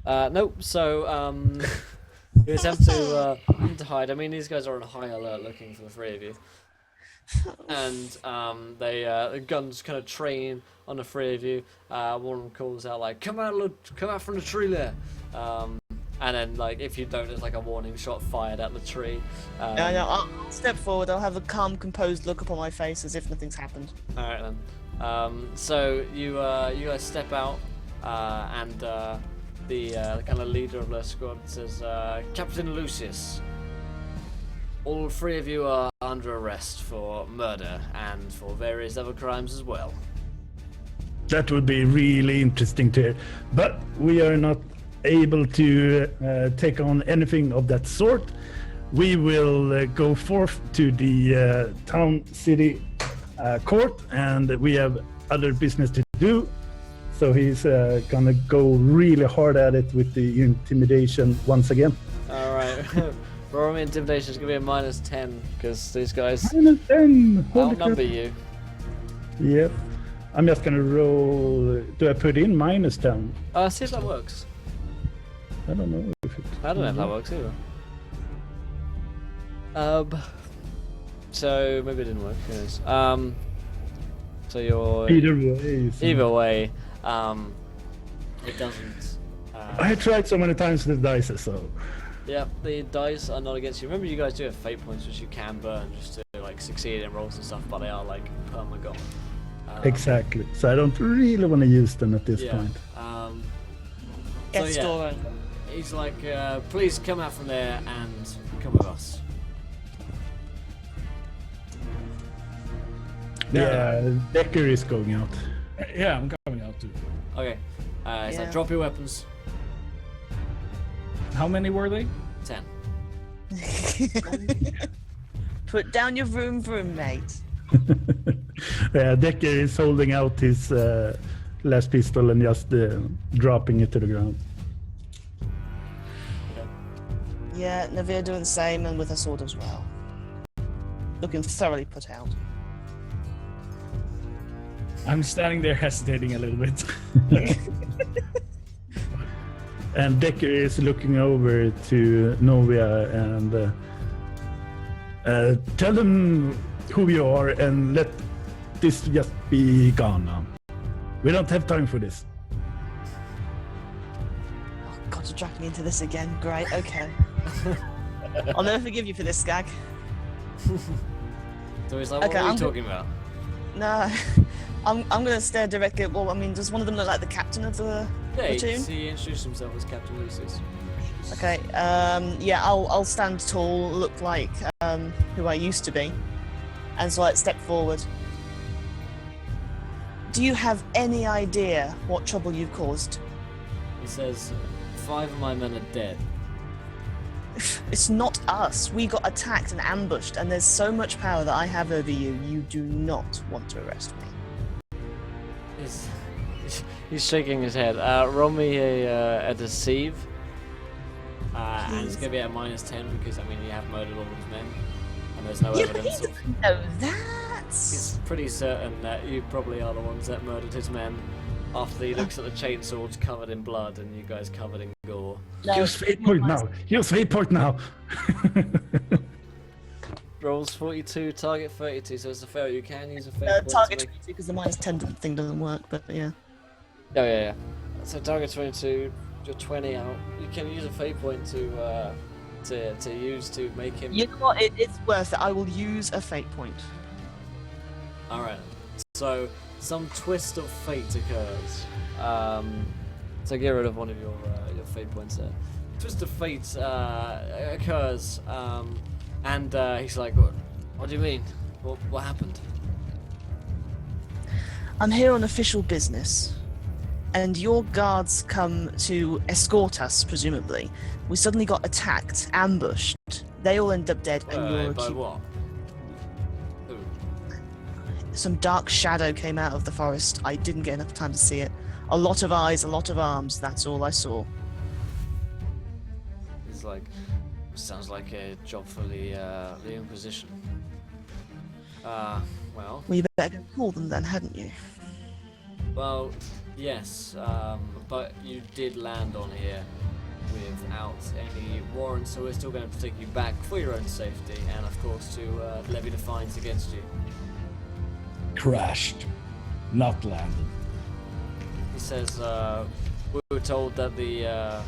Nope. So you attempt to hide. I mean, these guys are on high alert, looking for the three of you, and the guns kind of train on the three of you. One of them calls out like, "Come out from the tree there!" And then, like, if you don't, there's like a warning shot fired at the tree. No, I'll step forward. I'll have a calm, composed look upon my face as if nothing's happened. All right then. So you guys step out, and the kind of leader of the squad says, "Captain Lucius, all three of you are under arrest for murder and for various other crimes as well. That would be really interesting to hear. But we are not able to take on anything of that sort. We will go forth to the town city court, and we have other business to do. So he's gonna go really hard at it with the intimidation once again. All right. Roll me intimidation is gonna be a -10 because these guys -10. outnumber you. Yep. I'm just gonna roll. Do I put in -10? See if that works. I don't know if it. I don't know if that works either. So maybe it didn't work. Who knows? So you're Either way. It doesn't. I tried so many times with the dice, so. Yeah, the dice are not against you. Remember, you guys do have fate points which you can burn just to like succeed in rolls and stuff, but they are like permanent gone. Exactly. So I don't really want to use them at this Yeah. point. So yeah, he's like, please come out from there and come with us. Yeah, Decker is going out. Yeah, I'm coming out too. Okay. He's like, Yeah. drop your weapons. How many were they? 10. Put down your vroom, mate. Decker is holding out his last pistol and just dropping it to the ground. Yeah, Navir doing the same, and with a sword as well. Looking thoroughly put out. I'm standing there hesitating a little bit. And Decker is looking over to Novia and tell them who you are and let this just be gone now. We don't have time for this. Oh God, you're dragging me into this again. Great, okay. I'll never forgive you for this, Skag. So he's like, what Okay, are you I'm talking about? No, I'm gonna stare directly at. Well, I mean, does one of them look like the captain of the Yeah, platoon? he introduced himself as Captain Lucius. Okay. Yeah, I'll stand tall, look like who I used to be, and so step forward. Do you have any idea what trouble you've caused? He says, 5 of my men are dead. It's not us. We got attacked and ambushed, and there's so much power that I have over you. You do not want to arrest me. He's shaking his head. Roll me a deceive. And it's going to be at -10 because, I mean, you have murdered all of his men. And there's no Yeah, but evidence he of... doesn't know that. He's pretty certain that you probably are the ones that murdered his men after he looks at the chainsaws covered in blood and you guys covered in gore. No, Use fate point now. Use fate point now. Rolls 42, target 32, so it's a fail. You can use a fail. point to target make- 22 because the -10 thing doesn't work, but yeah. Oh, yeah. So target 22, you're 20 out. You can use a fate point to use to make him... You know what? It's worth it. I will use a fate point. Alright, so some twist of fate occurs. So get rid of one of your fate points there. Twist of fate occurs, and he's like, what do you mean? What happened? I'm here on official business, and your guards come to escort us, presumably. We suddenly got attacked, ambushed. They all end up dead, and you're By accused. what? Who? Some dark shadow came out of the forest. I didn't get enough time to see it. A lot of eyes, a lot of arms. That's all I saw. He's like, sounds like a job for the Inquisition. Well, Well, you better go call them then, hadn't you? Well, yes, but you did land on here without any warrant, so we're still going to have to take you back for your own safety, and of course to levy the fines against you. Crashed, not landed. He says, we were told that the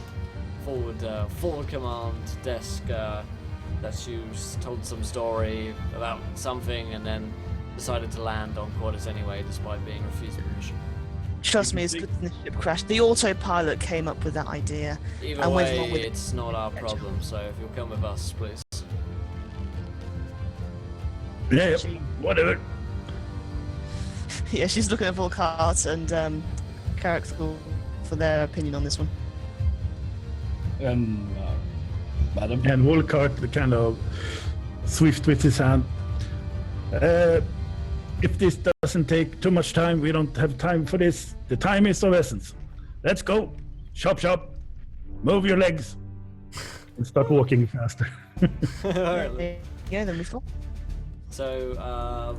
forward command desk, that you told some story about something and then decided to land on Quaddis anyway, despite being refused permission. Trust me, it's good the ship crashed. The autopilot came up with that idea. Either And went way, along with it. it's not our problem, so if you'll come with us, please. Yeah, She- whatever. Yeah, she's looking at Volkart and Carrick for their opinion on this one. Madam. And Wolcott kind of swift with his hand. If this doesn't take too much time, we don't have time for this. The time is of essence. Let's go. Chop, chop. Move your legs. And start walking faster. Yeah, then we fall. So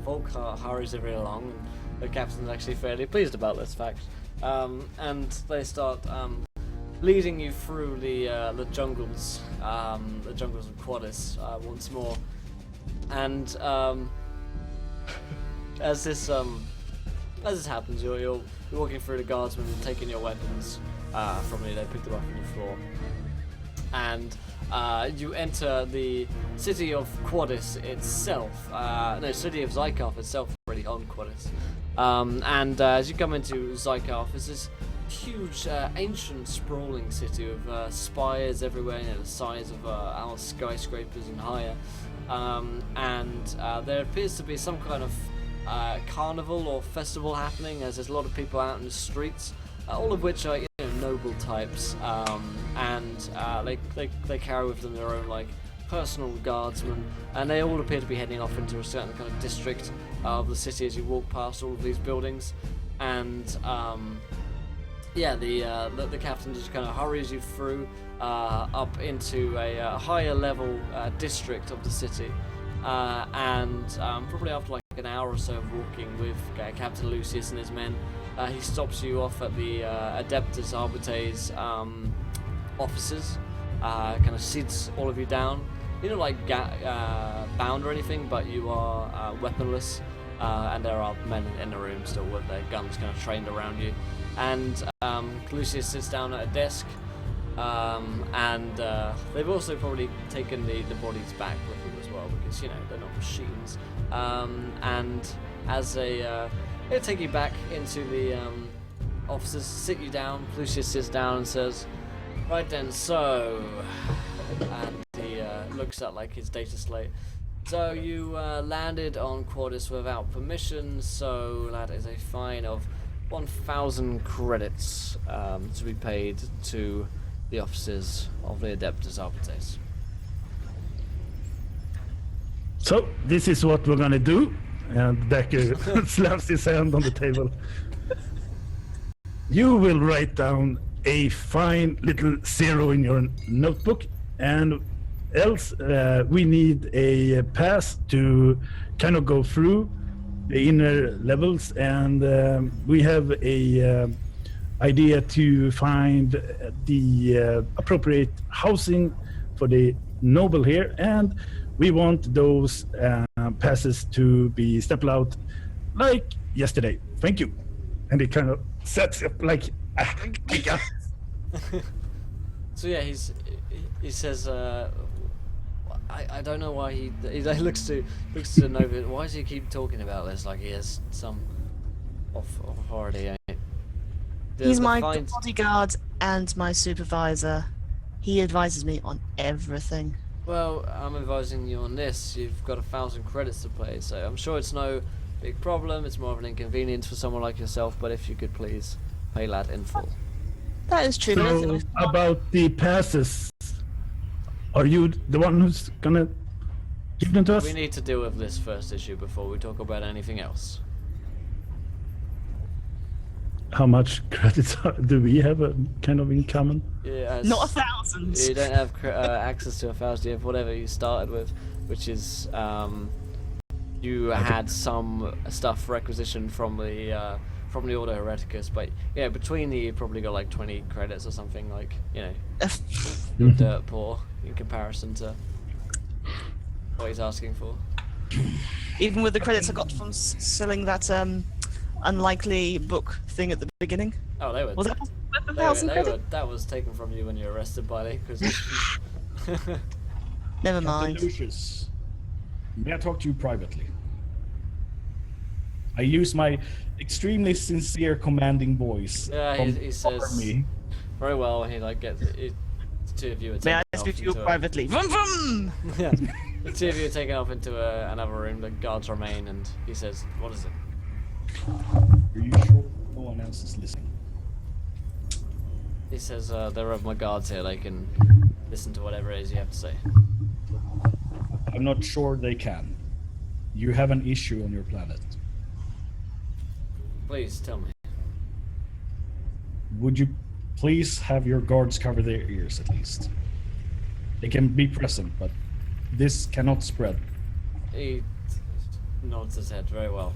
Volkart hurries everyone along, and the captain's actually fairly pleased about this fact. And they start leading you through the jungles of Quaddis once more. And as this happens, you're walking through the guardsmen and taking your weapons from you. They picked them up from the floor, and you enter the city of Quaddis itself. City of Zykarth itself, already on Quaddis. And as you come into Zykarth, there's this huge, ancient, sprawling city with spires everywhere, the size of our skyscrapers and higher. And there appears to be some kind of carnival or festival happening, as there's a lot of people out in the streets, all of which are noble types, and they carry with them their own personal guardsmen, and they all appear to be heading off into a certain kind of district of the city as you walk past all of these buildings. And the captain just kind of hurries you through up into a higher level district of the city, and probably after an hour or so of walking with Captain Lucius and his men, he stops you off at the Adeptus Arbites offices, kind of sits all of you down. You're not bound or anything, but you are weaponless, and there are men in the room still with their guns kind of trained around you. And Lucius sits down at a desk, and they've also probably taken the bodies back with them as well, because they're not machines. And as they take you back into the offices, sit you down, Lucius sits down and says, "Right then, so," and he looks at his data slate. "So you landed on Quaddis without permission, so that is a fine of 1,000 credits to be paid to the officers of the Adeptus Arbites." So this is what we're gonna do. And Decker slams his hand on the table. You will write down a fine little 0 in your notebook, and else we need a pass to kind of go through the inner levels, and we have a idea to find the appropriate housing for the noble here, and we want those passes to be stamped out like yesterday. Thank you. And he kind of sets up So yeah, he says, I don't know why he looks to Nova. Why does he keep talking about this like he has some authority? He's my bodyguard and my supervisor. He advises me on everything. Well, I'm advising you on this. You've got 1,000 credits to pay, so I'm sure it's no big problem. It's more of an inconvenience for someone like yourself, but if you could please pay that in full. That is true. So about the passes, are you the one who's gonna give them to us? We need to deal with this first issue before we talk about anything else. How much credits do we have kind of in common? Yeah, Not 1,000. You don't have access to 1,000. You have whatever you started with, which is you had some stuff requisitioned from the Order Hereticus, but yeah, between you probably got 20 credits or something. You're dirt poor in comparison to what he's asking for. Even with the credits I got from selling that unlikely book thing at the beginning. Oh, they were. Was that 1,000 credits? That was taken from you when you were arrested by the Inquisition. Never Captain mind. Lucius, may I talk to you privately? I use my extremely sincere commanding voice. Yeah, he says. Me. Very well. He gets the two of you. May I speak to you privately? Vroom vroom! Yeah. The two of you are taken off into another room. The guards remain, and he says, "What is it?" Are you sure no one else is listening? He says, "There are my guards here. They can listen to whatever it is you have to say." I'm not sure they can. You have an issue on your planet. Please tell me. Would you please have your guards cover their ears at least? They can be present, but this cannot spread. He nods his head very well.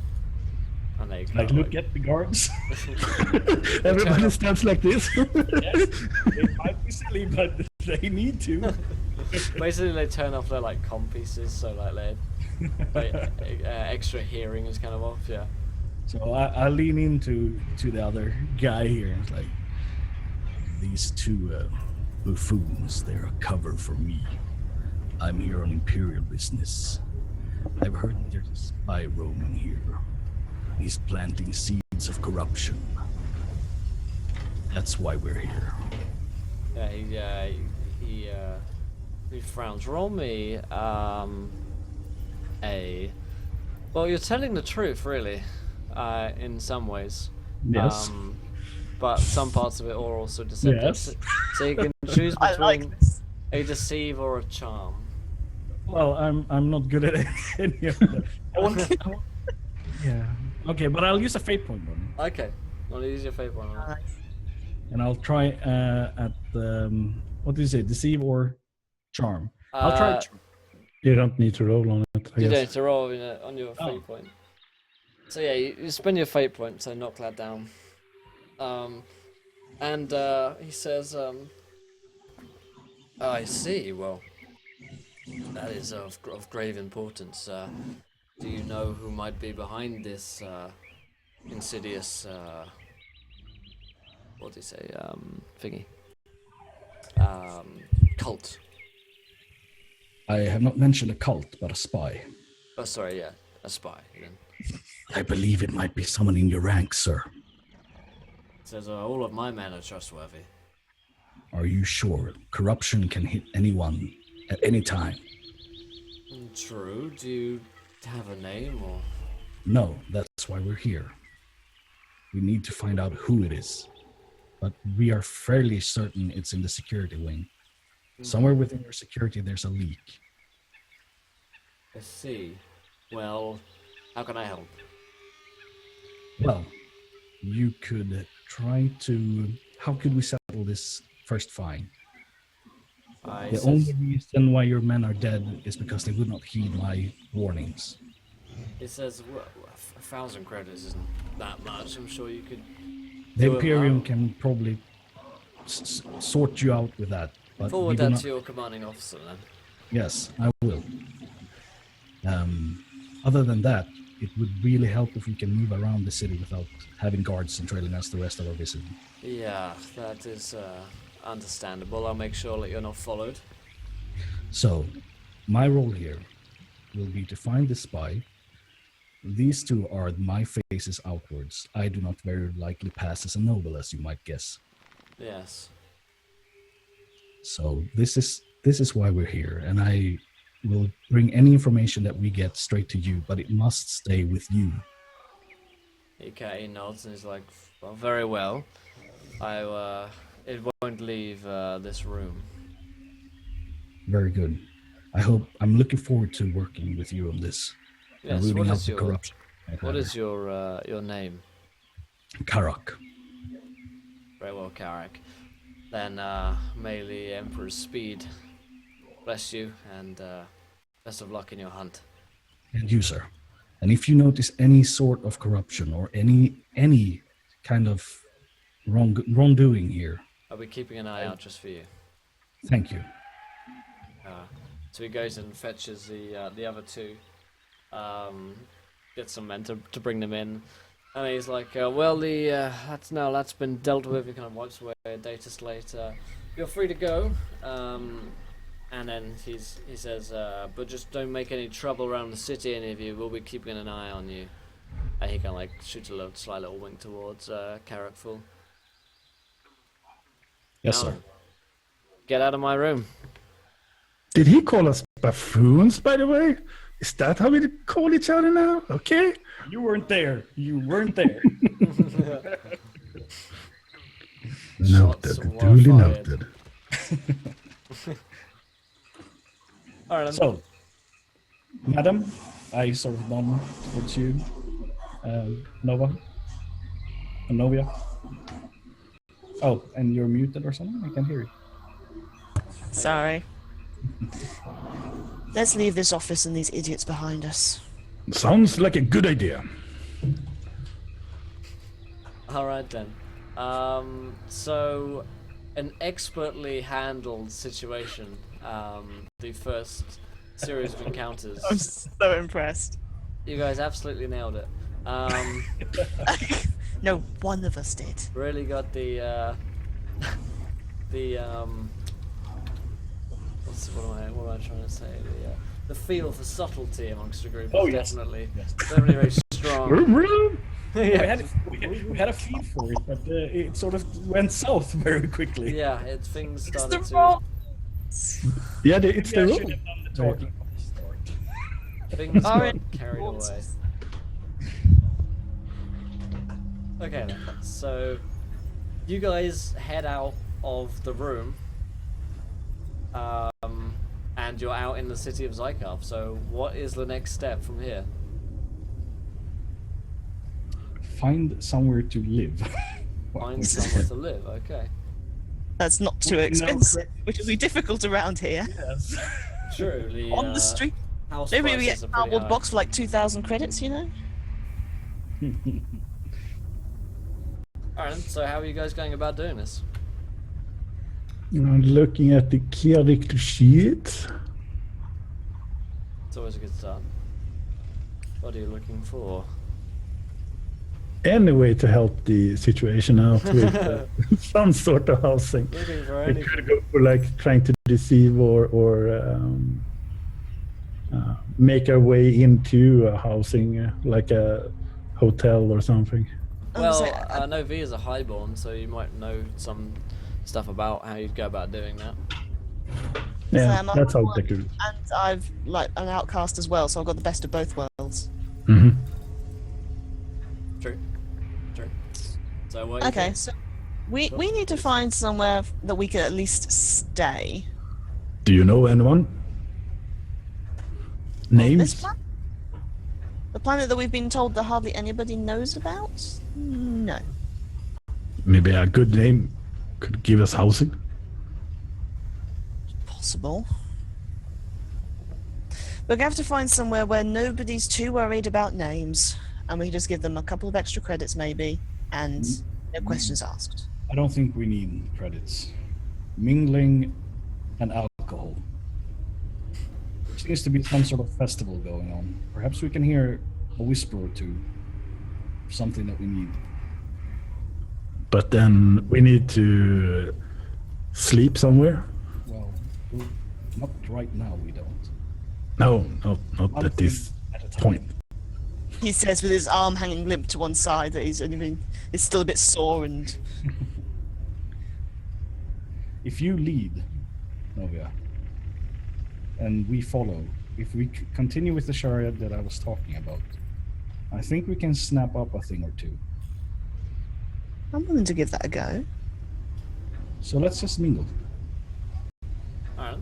And they Like, look at the guards. Everybody stands like this. Yes, it might be silly, but they need to. Basically, they turn off their like comm pieces, so like extra hearing is kind of off. Yeah. So I lean into the other guy here and it's like, these two buffoons, they're a cover for me. I'm here on Imperial business. I've heard that there's a spy roaming here. He's planting seeds of corruption. That's why we're here. Yeah, he frowns. Roll me a. Well, you're telling the truth, really, in some ways. Yes. But some parts of it are also deceptive. Yes. So you can choose I like between this. a deceive or a charm. Well, I'm not good at any of that. Yeah. Okay, but I'll use a fate point one, Okay. Want to use your fate one? Nice. and I'll try at what did you say, deceive or charm? I'll try. Charm. You don't need to roll on it, I You guess. don't to roll on your fate point. So yeah, you spend your fate point, so knock that down. And he says, I see, well, that is of grave importance. Do you know who might be behind this insidious, what do you say, thingy? Cult. I have not mentioned a cult, but a spy. Oh, sorry, yeah, a spy. Again. I believe it might be someone in your ranks, sir. Says, all of my men are trustworthy. Are you sure? Corruption can hit anyone at any time. True. Do you have a name or? No, that's why we're here. We need to find out who it is. But we are fairly certain it's in the security wing. Somewhere within your security, there's a leak. I see. Well, how can I help? Well, you could try to... How could we settle this first fine? The only reason why your men are dead is because they would not heed my warnings. It says 1,000 credits isn't that much. I'm sure you could. The do it Imperium now. can probably sort you out with that. But we Forward do that not... to your commanding officer then. Yes, I will. Other than that, it would really help if we can move around the city without having guards and trailing us the rest of our visit. Yeah, that is understandable. I'll make sure that you're not followed. So, my role here will be to find the spy. These two are my faces outwards. I do not very likely pass as a noble, as you might guess. Yes. So this is why we're here, and I will bring any information that we get straight to you, but it must stay with you. He nods and he's like, well, very well. It won't leave this room. Very good. I'm looking forward to working with you on this. Yes. Rooting What out is the your corruption. What is your name? Karak. Very well, Karak. Then may the Emperor's speed bless you, and best of luck in your hunt. And you, sir. And if you notice any sort of corruption or any kind of wrongdoing here, I'll be keeping an eye out just for you. thank you. So he goes and fetches the other two, gets some men to bring them in, and he's like, well, that's been dealt with. He kind of wipes away a data slate. You're free to go. And then he says, but just don't make any trouble around the city, any of you. We'll be keeping an eye on you. And he kind of like shoots a slight little wink towards Carrickful. Yes, Now, sir. Get out of my room. Did he call us buffoons, by the way? Is that how we call each other now? Okay. You weren't there. You weren't there. Shots Noted. were Duly fired. noted. All right, then. So, madam, I sort of nod towards you, Nova, and Novia. Oh, and you're muted or something? I can't hear you. Sorry. Let's leave this office and these idiots behind us. Sounds like a good idea. All right then. So, an expertly handled situation. The first series of encounters. I'm so impressed. You guys absolutely nailed it. No, one of us did. Really got the what am I trying to say? The feel for subtlety amongst the group is definitely very strong. Yeah. We had a feed for it, but it sort of went south very quickly. Yeah, things started to. Yeah, it's the I rule. should have done the talking from the start. Things got Alright. carried away. Okay then, so you guys head out of the room, and you're out in the city of Zykarv. So what is the next step from here? Find somewhere to live. Find somewhere to live, okay. That's not too expensive, which will be difficult around here. Yes. True, the, On the street. house Maybe we prices get are a pretty cardboard high. box for like 2,000 credits, you know? Alright, so how are you guys going about doing this? I'm looking at the character sheet. It's always a good start. What are you looking for? Any way to help the situation out with some sort of housing. Looking for We anything. could go for like trying to deceive or make our way into a housing, like a hotel or something. Well, So, I know V is a highborn, so you might know some stuff about how you'd go about doing that. Yeah, I'm a that's how highborn, they do it. And I've like an outcast as well, so I've got the best of both worlds. Hmm. True. True. So what? do you Okay, think? so we need to find somewhere that we can at least stay. Do you know anyone? On this Names? planet? The planet that we've been told that hardly anybody knows about? No. Maybe a good name could give us housing. Possible. We're going to have to find somewhere where nobody's too worried about names, and we can just give them a couple of extra credits maybe, and no questions asked. I don't think we need credits. Mingling and alcohol. There seems to be some sort of festival going on. Perhaps we can hear a whisper or two of something that we need. But then we need to sleep somewhere. Well, not right now, we don't. No, not One at this thing at a time. point. He says with his arm hanging limp to one side that he's still a bit sore and If you lead, Novia, and we follow, if we continue with the chariot that I was talking about, I think we can snap up a thing or two. I'm willing to give that a go. So let's just mingle. Alright.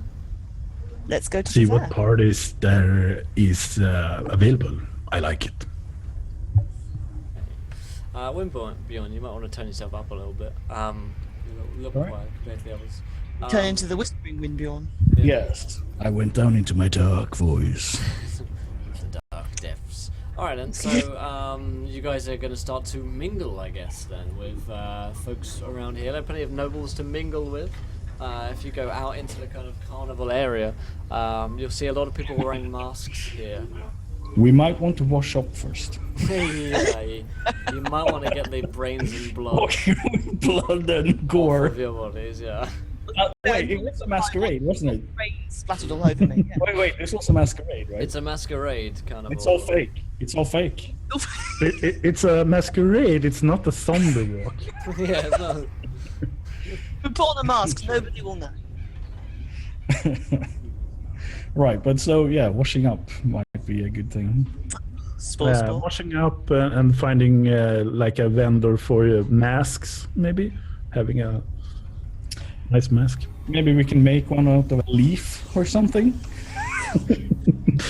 Let's go to See the what fair. parties there is available. I like it. Bjorn, you might want to turn yourself up a little bit. You look Alright. quiet compared to the others. Turn into the Whispering Wind, Bjorn. Yes. I went down into my dark voice. The dark depths. Alright then, so you guys are going to start to mingle, I guess, then, with folks around here. There are plenty of nobles to mingle with. If you go out into the kind of carnival area, you'll see a lot of people wearing masks here. We might want to wash up first. Yeah, you might want to get the brains and blood Blood and gore. of your bodies, yeah. Wait, it was a masquerade, wasn't it? Rain splattered all over me. Yeah. Wait, this was a masquerade, right? It's a masquerade kind of. It's all fake. It's all fake. It's a masquerade. It's not a zombie walk. Yeah, it's not. We put on a mask, nobody will know. Right, but so yeah, washing up might be a good thing. Sport. Washing up and finding like a vendor for masks, maybe having a nice mask. Maybe we can make one out of a leaf or something.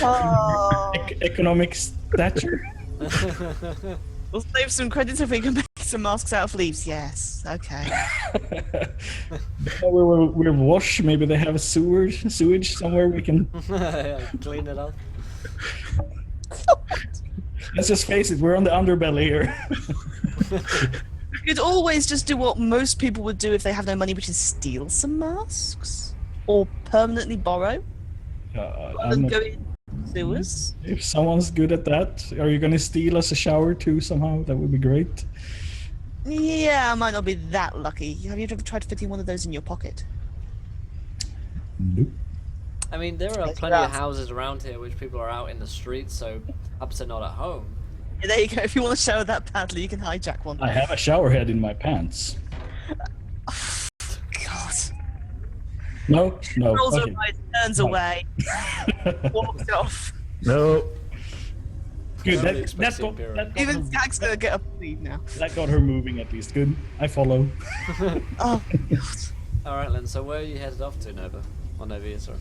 Oh. Economic stature. We'll save some credit if we can make some masks out of leaves. Yes. Okay. We're wash. Maybe they have a sewage somewhere we can. Yeah, clean it up. Let's just face it, we're on the underbelly here. You could always just do what most people would do if they have no money, which is steal some masks or permanently borrow. I'm not- Go in sewers. If someone's good at that, are you gonna steal us a shower too somehow? That would be great. Yeah, I might not be that lucky. Have you ever tried fitting one of those in your pocket? Nope. I mean, there are plenty of houses around here which people are out in the streets, so perhaps they're not at home. Yeah, there you go. If you want to shower that badly, you can hijack one. I have a shower head in my pants. God. No. Rolls Okay. her eyes, turns No. away, walks off. No. Good. Nobody That expects got, the Imperial. that, got Even her, Zach's gonna get up and leave now. that got her moving at least. Good. I follow. Oh, God. Alright, Len, so where are you headed off to, Nova? Or Novia, sorry.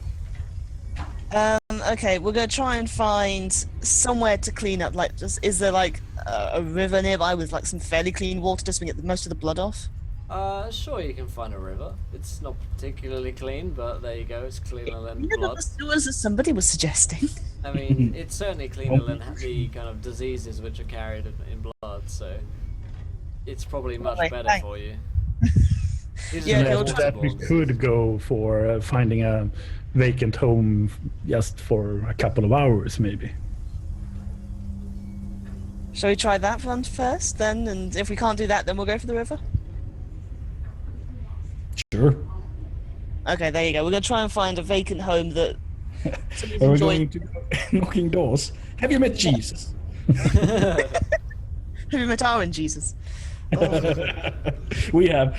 Okay, we're gonna try and find somewhere to clean up. Like, is there like a river nearby with like some fairly clean water just to get most of the blood off? Sure, you can find a river. It's not particularly clean, but there you go, it's cleaner than Yeah, blood. the sewers that somebody was suggesting. I mean, it's certainly cleaner than the kind of diseases which are carried in blood, so it's probably much Wait, better hey. for you. These are Yeah, just he'll That, try- that we waterborne. could go for finding a vacant home just for a couple of hours, maybe. Shall we try that one first, then? And if we can't do that, then we'll go for the river. Sure. Okay, there you go. We're gonna try and find a vacant home that somebody's Are we enjoying. going to go knocking doors? Have you met Jesus? Have you met Aaron, Jesus? We have.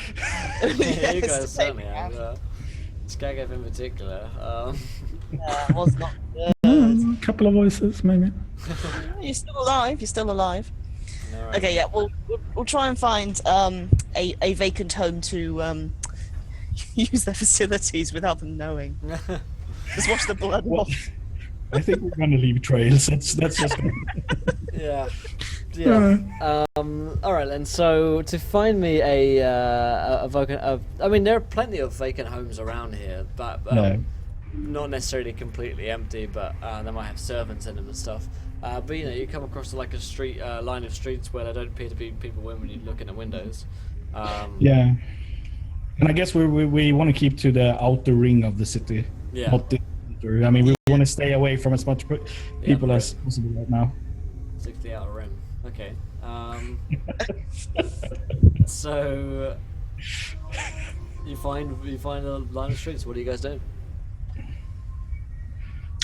Yeah, you Yes, guys certainly we have. have. Skagav in particular. Yeah, was not good. A couple of voices, maybe. You're still alive. You're still alive. Alright. Okay, yeah. We'll try and find a vacant home to use their facilities without them knowing. Just watch the blood Well, off. I think we're gonna leave trails. That's just. Yeah. Yeah. Alright then, so to find me a vacant... I mean, there are plenty of vacant homes around here, but No. not necessarily completely empty, but they might have servants in them and stuff. But you know, you come across like a street line of streets where there don't appear to be people in when you look in the windows. Yeah. And I guess we want to keep to the outer ring of the city. Yeah. Not the center. I mean, we want to stay away from as much people as possible right now. 60 outer rim. Okay. So you find a line of streets. What do you guys do?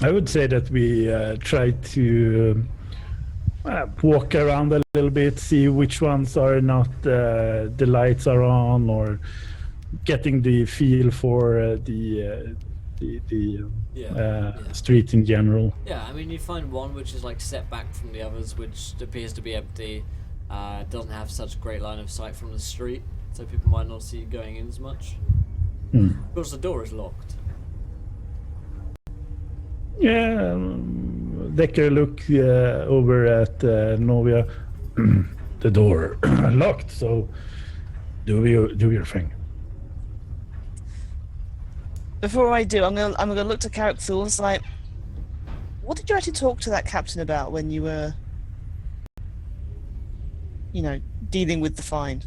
I would say that we try to walk around a little bit, see which ones are not the lights are on, or getting the feel for the street in general. Yeah, I mean, you find one which is like set back from the others, which appears to be empty. Doesn't have such a great line of sight from the street, so people might not see you going in as much. Of course, the door is locked. Yeah, Decker look over at Novia. The door locked, so do your thing. Before I do, I'm gonna look to Carrick Thorns. Like, what did you actually talk to that captain about when you were, dealing with the find?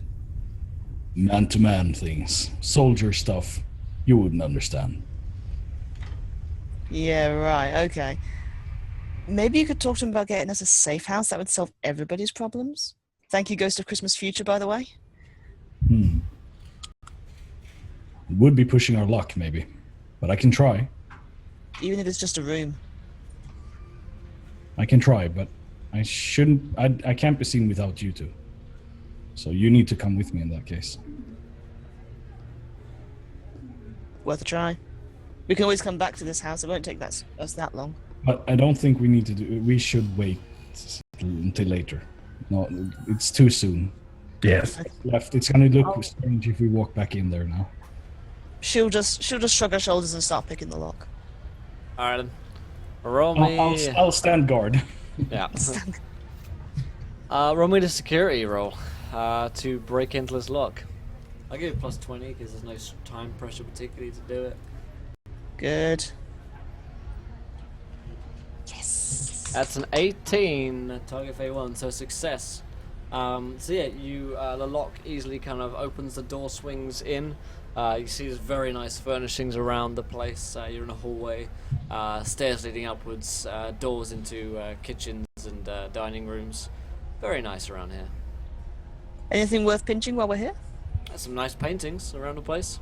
Man-to-man things, soldier stuff. You wouldn't understand. Yeah, right. Okay. Maybe you could talk to him about getting us a safe house. That would solve everybody's problems. Thank you, Ghost of Christmas Future, by the way. Would be pushing our luck, maybe, but I can try. Even if it's just a room. I can try, but I shouldn't. I can't be seen without you two. So you need to come with me in that case. Worth a try. We can always come back to this house. It won't take us that long. But I don't think we need to do. We should wait until later. No, it's too soon. Yes. Left. It's gonna look strange if we walk back in there now. She'll just shrug her shoulders and start picking the lock. All right, then. Roll me. I'll stand guard. Yeah. Roll me the security roll to break into this lock. I'll give you plus 20 because there's no time pressure particularly to do it. Good. Yes. That's an 18, target A1, so success. So yeah, the lock easily kind of opens, the door swings in. You see there's very nice furnishings around the place. You're in a hallway, stairs leading upwards, doors into kitchens and dining rooms. Very nice around here. Anything worth pinching while we're here? There's some nice paintings around the place.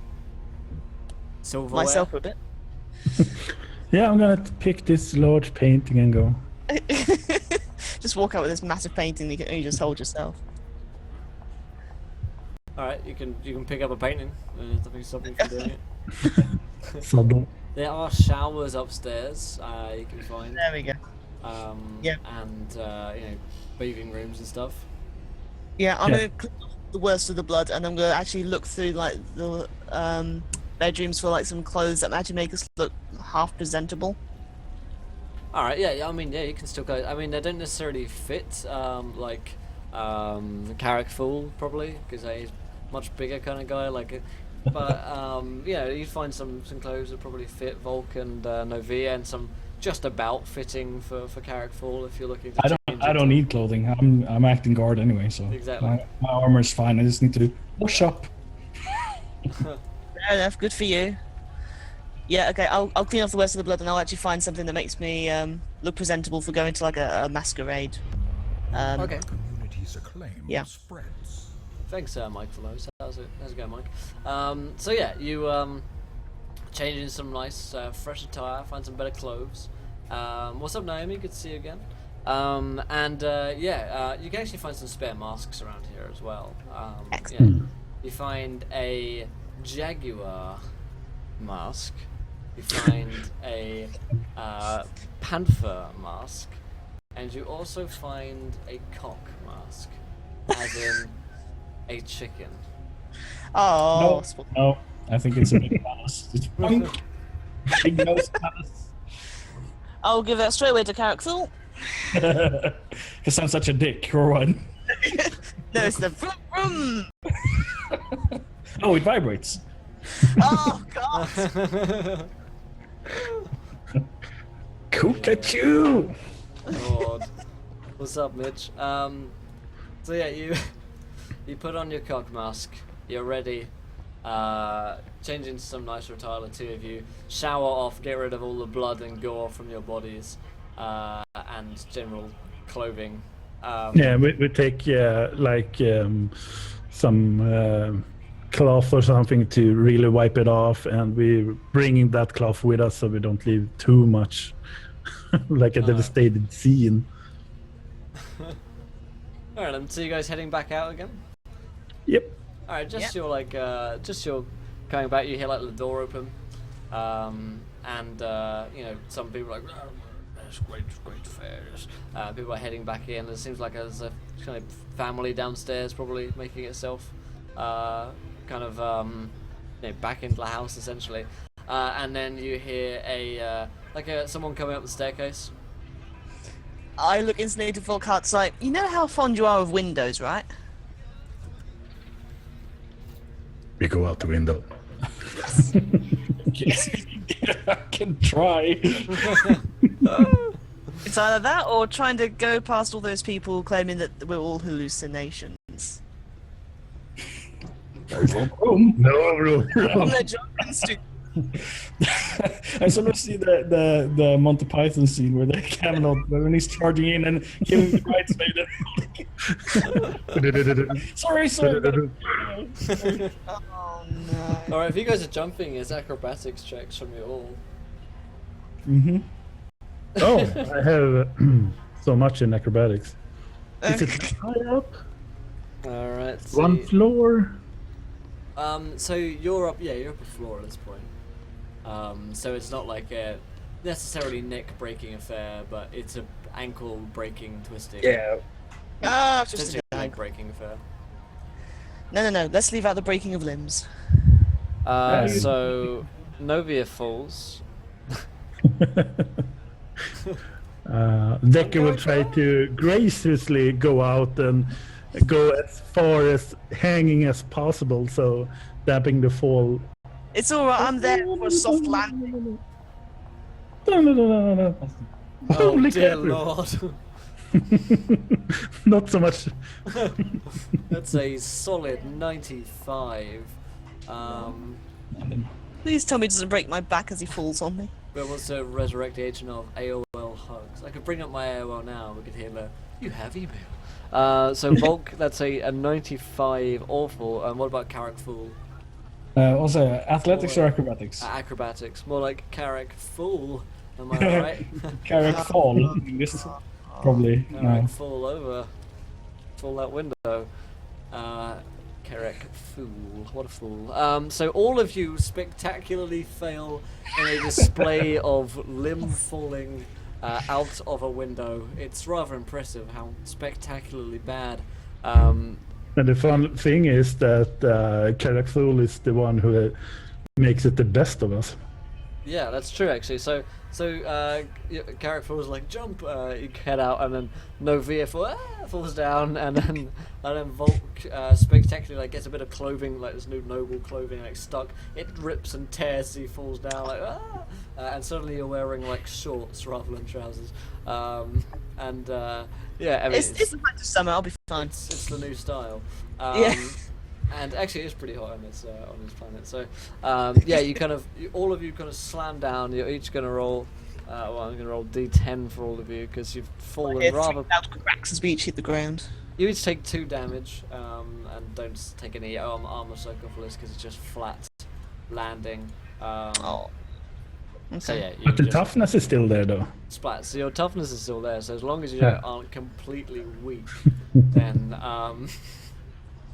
Silverware. Myself a bit. Yeah, I'm gonna pick this large painting and go. Just walk out with this massive painting that you just hold yourself. All right, you can pick up a painting. There's something for doing it. Subtle. There are showers upstairs. You can find. There we go. Yeah. And bathing rooms and stuff. Yeah, I'm Yeah. gonna clean off the worst of the blood, and I'm gonna actually look through like the bedrooms for like some clothes that actually make us look half presentable. All right, yeah. I mean, yeah, you can still go. I mean, they don't necessarily fit like Carrick Fool probably because he's a much bigger kind of guy. But yeah, you find some clothes that probably fit Volk and Novia, and some just about fitting for Carrick Fool if you're looking to. I don't need clothing. I'm acting guard anyway, so Exactly. my armor's fine. I just need to wash up. Fair enough. Good for you. Yeah. Okay. I'll clean off the worst of the blood, and I'll actually find something that makes me look presentable for going to like a masquerade. Okay. Community's acclaim Yeah. spreads. Thanks, Mike, for those. How's it going, Mike? So yeah, you change in some nice, fresh attire, find some better clothes. What's up, Naomi? Good to see you again. You can actually find some spare masks around here as well. Excellent. You find a jaguar mask. You find a panther mask, and you also find a cock mask, as in a chicken. Oh. No, I think it's a big palace. It's big nose palace. I'll give that straight away to Carrick Fool. Because I'm such a dick, or what? No, it's the vroom vroom. Oh, it vibrates. Oh God. Cook-a-choo! Lord. What's up, Mitch? So yeah, you put on your cock mask. You're ready. Change into some nicer attire, the two of you. Shower off, get rid of all the blood and gore from your bodies, and general clothing. Yeah, we take some cloth or something to really wipe it off, and we're bringing that cloth with us so we don't leave too much like a devastated scene. Alright, then, so you guys heading back out again? Yep. Alright, you're coming back, you hear like the door open, and some people are like, "Oh, that's great fairs." People are heading back in. It seems like there's a kind of family downstairs, probably making itself back into the house essentially. And then you hear someone coming up the staircase. I look instantly to Volkart's like, you know how fond you are of windows, right? We go out the window. I can try. It's either that or trying to go past all those people claiming that we're all hallucinations. No room. They're jumping stupid. I sort of see the Monty Python scene where the Camelot, when he's charging in and giving the bridesmaid. Sorry. Oh no. Alright, if you guys are jumping, it's acrobatics checks from you all. Mm-hmm. Oh, I have so much in acrobatics. Is it high up? Alright. So One floor? so you're up a floor at this point. So it's not like a necessarily neck-breaking affair, but it's a ankle-breaking, twisting. Yeah. Just Essentially a a gag. neck-breaking affair. No. Let's leave out the breaking of limbs. So Novia falls. Decker will try to graciously go out and go as far as hanging as possible, so damping the fall. It's all right. I'm there for a soft landing. No. Oh Holy dear crap. lord. Not so much. That's a solid 95. Please tell me it doesn't break my back as he falls on me. But what's to resurrect the agent of AOL hugs? I could bring up my AOL now. We could hear the you have email. So Volk, that's a 95 awful. And what about Carrick Fool? Also, athletics or acrobatics? Acrobatics, more like Carrick Fool. Am I right? Carrick fall. This probably. Carrick No. fall over, fall out window. Carrick Fool, what a fool. So all of you spectacularly fail in a display of limb falling out of a window. It's rather impressive how spectacularly bad. And the fun thing is that Karakthul is the one who makes it the best of us. Yeah, that's true actually. So Carrick falls like jump, you head out, and then Novia falls down, and then Volk spectacularly gets a bit of clothing, like this new noble clothing, stuck. It rips and tears. He falls down and suddenly you're wearing shorts rather than trousers. Yeah, I mean It's the height of summer. I'll be fine. it's the new style. Yeah. And actually, it's pretty hot on this planet. So, yeah, all of you kind of slam down. You're each going to roll. Well, I'm going to roll D10 for all of you because you've fallen rather. Loud cracks as we each hit the ground. You each take 2 damage, and don't take any armor sarcophagus because it's just flat landing. Oh. Okay. So yeah, you But the just toughness is still there, though. splat. So your toughness is still there. So as long as you aren't completely weak, then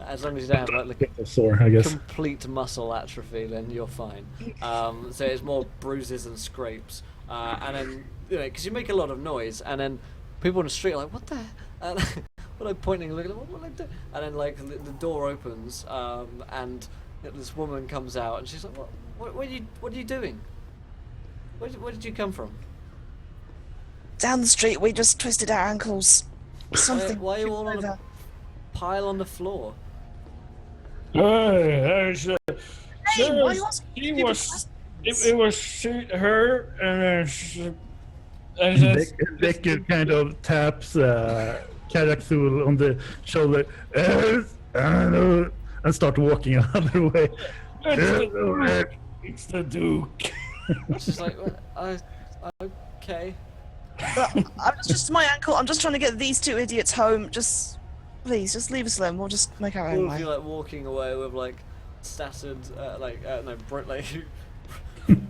as long as you don't have Sore, I guess. complete muscle atrophy, then you're fine. So it's more bruises and scrapes, and then because you make a lot of noise, and then people on the street are like, "What the?" And what I'm pointing, looking, what I do? And then the door opens, and this woman comes out, and she's like, "What are you doing? Where did you come from? Down the street, we just twisted our ankles. Something. Why are you all on a pile on the floor?" Hey, why are you asking He stupid was. questions? It was her, and then Decker kind of taps Karakthul on the shoulder and start walking another way. it's the Duke. She's like, "Okay." I'm just my ankle. I'm just trying to get these 2 idiots home. Please, just leave us alone. We'll just make our own All of way. you walking away with tattered,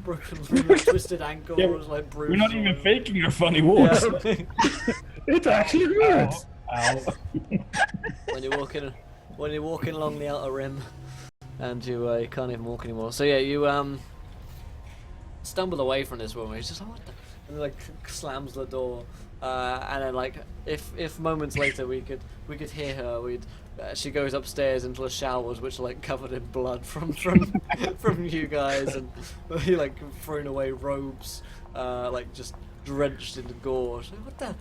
broken, twisted ankles, Yeah, bruised. We're not even faking our funny walks. Yeah. It actually works. Ow. when you're walking along the outer rim, and you can't even walk anymore. So yeah, you stumble away from this woman. She's just like, what the? And then slams the door. And then if moments later we could hear her, she goes upstairs into the showers, which are covered in blood from you guys, and you thrown away robes, just drenched in gore. So what the?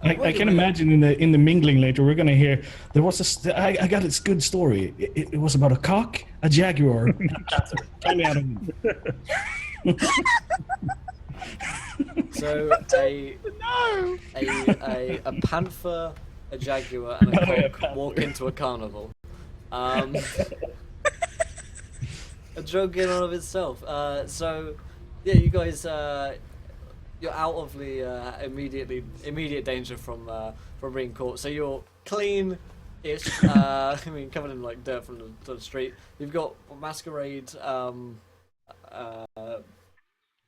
I can imagine in the mingling later we're gonna hear there was I got this good story. It was about a cock, a jaguar, and a panther. Tell me out of it. So a panther, a jaguar, and a cock walk into a carnival. A joke in and of itself. So yeah, you guys, you're out of the immediate danger from being caught. So you're clean-ish. I mean, covered in dirt from the street. You've got masquerade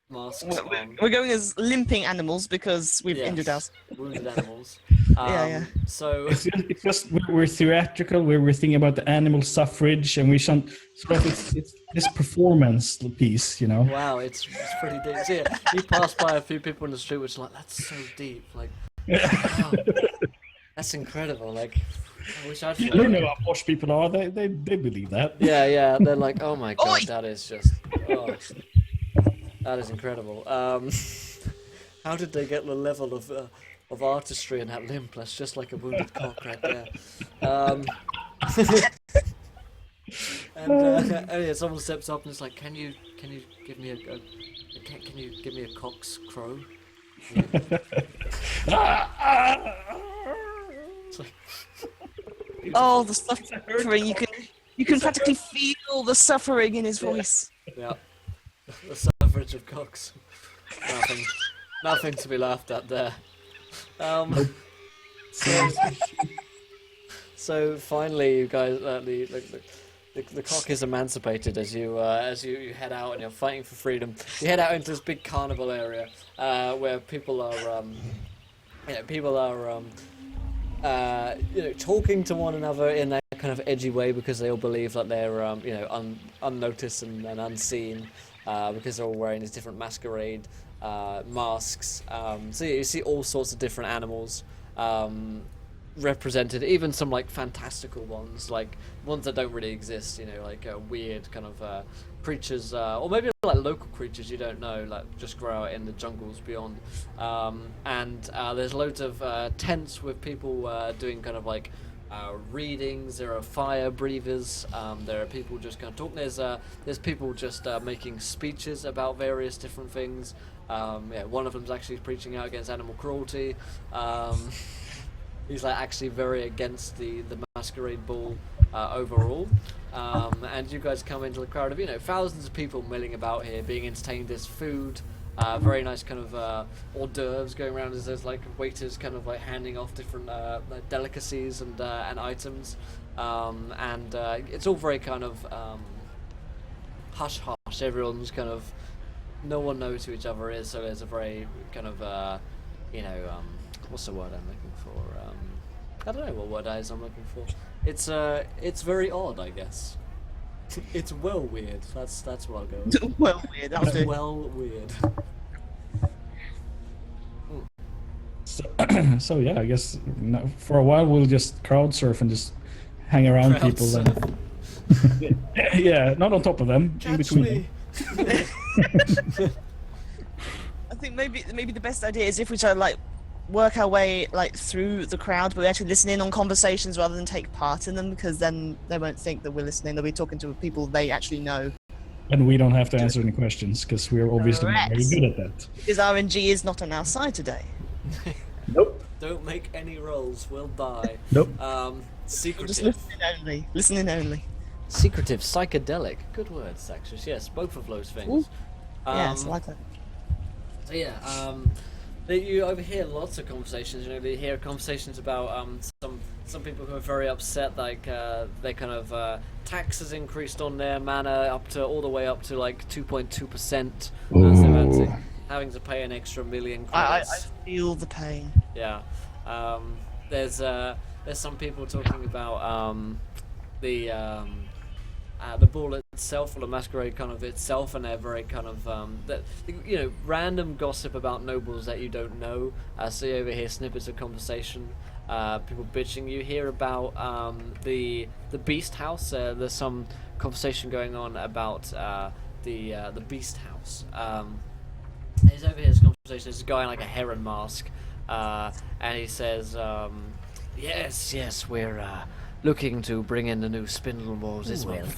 masks on. We're going as limping animals because we've Yes, injured us. wounded animals. Yeah. So It's just we're theatrical. We're thinking about the animal suffrage, and we sort of it's this performance piece, you know. wow, it's pretty deep. So yeah, you pass by a few people in the street, which are like, that's so deep. Like, wow, that's incredible. Like, I wish I'd. You don't know how posh people are. They believe that. Yeah, they're like, oh my god, Oi! that is just, that is incredible. How did they get the level of artistry in that limp? That's just like a wounded cock right there. And yeah, someone steps up and is like, can you give me a cock's crow? It's like, Oh, the suffering! You can practically feel the suffering in his voice. yeah, the suffrage of cocks. Nothing to be laughed at there. So finally, you guys, the cock is emancipated as you head out and you're fighting for freedom. You head out into this big carnival area where people are talking to one another in that kind of edgy way because they all believe that they're unnoticed and unseen because they're all wearing these different masquerade masks. So yeah, you see all sorts of different animals represented, even some like fantastical ones, like ones that don't really exist, like weird kind of creatures, or maybe like local creatures you don't know, like just grow out in the jungles beyond. And there's loads of tents with people doing kind of like readings. There are fire breathers. There are people just kind of talking. There's people just making speeches about various different things. One of them's actually preaching out against animal cruelty. He's like actually very against the masquerade ball overall. And you guys come into the crowd of thousands of people milling about here, being entertained. There's food, very nice kind of hors d'oeuvres going around as there's like waiters kind of like handing off different delicacies and items, and it's all very kind of hush hush. Everyone's kind of, no one knows who each other is, so there's a very kind of what's the word I'm looking for? I don't know what word it is I'm looking for. It's very odd, I guess. It's well weird. That's what I'll go with. Well, weird. That was it. Well weird. So yeah, I guess for a while we'll just crowd surf and just hang around Crowd people. surf. Yeah, not on top of them, in Catch between me. them. I think maybe the best idea is if we try to like work our way like through the crowd, but we actually listen in on conversations rather than take part in them, because then they won't think that we're listening. They'll be talking to people they actually know. And we don't have to answer any questions because we're obviously not very Correct. good at that. Because RNG is not on our side today. Nope. Don't make any rolls. We'll die. Nope. Just Secretive. listening only. Listening only. Secretive, psychedelic. Good words, actually. Yes, both of those things. Yes, I like that. So yeah, you overhear lots of conversations. You hear conversations about some people who are very upset, like they kind of taxes increased on their mana all the way up to like 2.2%. So having to pay an extra million I credits. feel the pain. Yeah. There's some people talking about the ball itself, or the masquerade kind of itself, and they're very kind of random gossip about nobles that you don't know. So you overhear snippets of conversation, people bitching. You hear about the Beast House. There's some conversation going on about the Beast House. He's overhears this conversation. There's a guy in like a heron mask, and he says, yes, we're looking to bring in the new Spindle Wars this month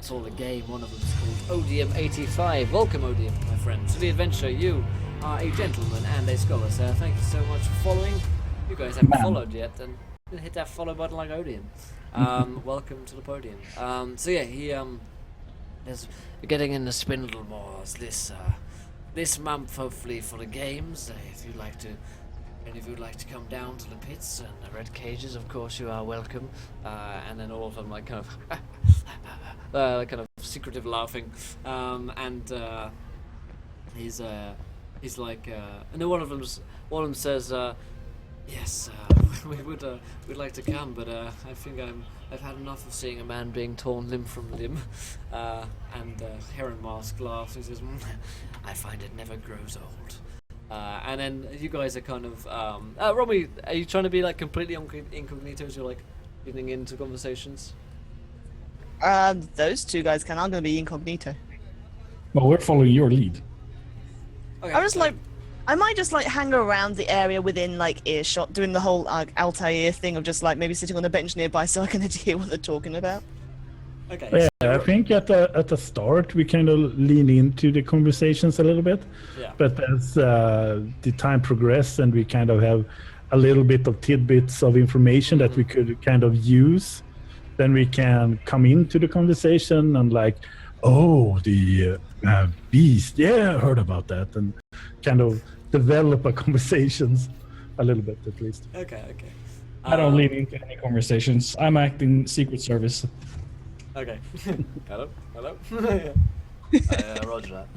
for the game. One of them is called Odium 85. Welcome, Odium, my friend, to the adventure. You are a gentleman and a scholar, sir. Thank you so much for following. You guys haven't followed yet, then hit that follow button like Odium. Welcome to the podium. So yeah, he is getting in the Spindle Wars this month, hopefully, for the games. If you'd like to. And if you'd like to come down to the pits and the red cages, of course you are welcome. And then all of them like kind of secretive laughing. he's like, and then one of them says, yes, we'd like to come, but I think I've had enough of seeing a man being torn limb from limb. And Heron Mask laughs and says, I find it never grows old. And then you guys are kind of, Robbie, are you trying to be like completely incognito as you're like getting into conversations? Those two guys can. I'm gonna be incognito. Well, we're following your lead. Okay, I was like, I might just like hang around the area within like earshot, doing the whole Altair thing of just like maybe sitting on a bench nearby so I can hear what they're talking about. okay. Yeah, I think at the start we kind of lean into the conversations a little bit, Yeah. but as the time progresses and we kind of have a little bit of tidbits of information that we could kind of use, then we can come into the conversation and like, oh, the beast, yeah, I heard about that, and kind of develop a conversations a little bit at least. Okay. I don't lean into any conversations. I'm acting Secret Service. Okay. Hello. Roger that.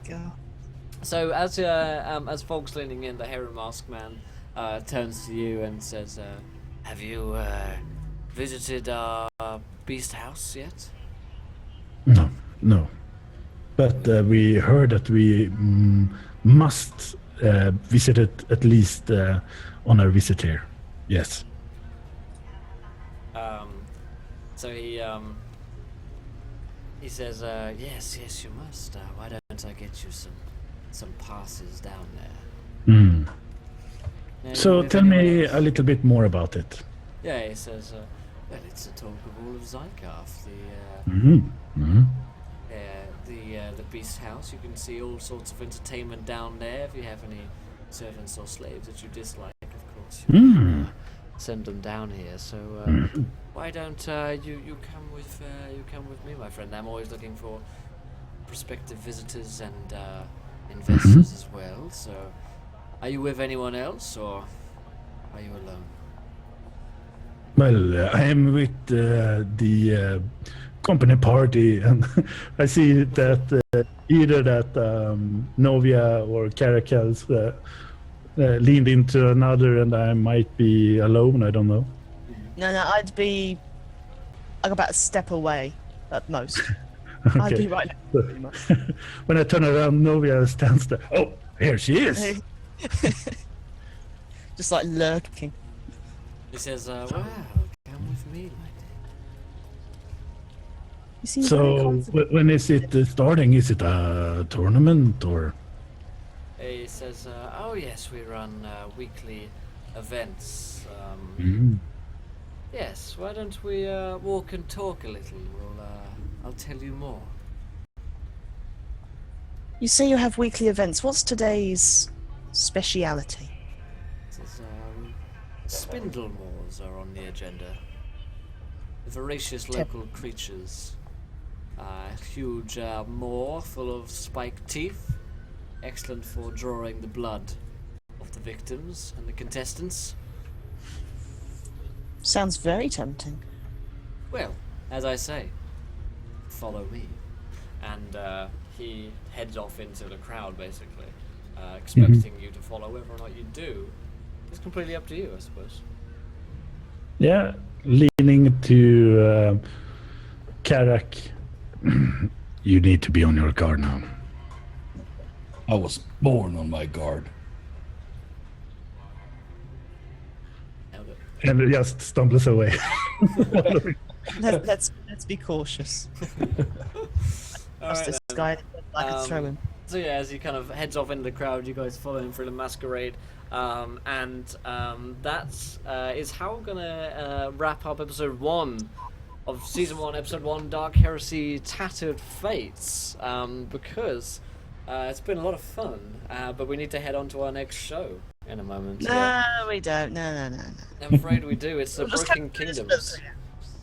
God. So as Fog's leaning in, the Heron Mask man turns to you and says, "Have you visited our beast house yet?" No. But we heard that we must visit it at least on our visit here. Yes. So he says, yes, you must. Why don't I get you some passes down there? Yeah, So if tell anyone me else- a little bit more about it. Yeah, he says, well, it's a talk of all of Zygarth, the beast house. You can see all sorts of entertainment down there. If you have any servants or slaves that you dislike, of course, you can, send them down here. So why don't you come with me, my friend? I'm always looking for prospective visitors and investors as well. So are you with anyone else, or are you alone? Well, I am with the company party, and I see that either that Novia or Caracals leaned into another, and I might be alone. I don't know. No, I'd be like about a step away at most. I'd Okay. be right next to you, pretty much. When I turn around, Novia stands there. Oh, here she is. Just like lurking. He says, wow, come with me, my You seem very So confident. when is it starting? Is it a tournament or? dear. He says, oh yes, we run weekly events. Yes, why don't we walk and talk a little? I'll tell you more. You say you have weekly events. What's today's speciality? Says, spindle maws are on the agenda. Voracious local creatures. Huge maw full of spiked teeth. Excellent for drawing the blood of the victims and the contestants. Sounds very tempting. Well, as I say, follow me. And he heads off into the crowd, basically, expecting you to follow. Whether or not you do is completely up to you, I suppose. Yeah, leaning to Karak. You need to be on your guard now. I was born on my guard. Nailed it. And just stumbles away. Let's be cautious. Alright This then. guy, I could throw him. So yeah, as he kind of heads off into the crowd, you guys follow him through the masquerade, and that is how we're gonna wrap up episode 1 of season 1, episode 1, Dark Heresy, Tattered Fates, because it's been a lot of fun, but we need to head on to our next show in a moment. No, we don't. No. I'm afraid we do. It's the We'll just Broken have to finish Kingdoms. this.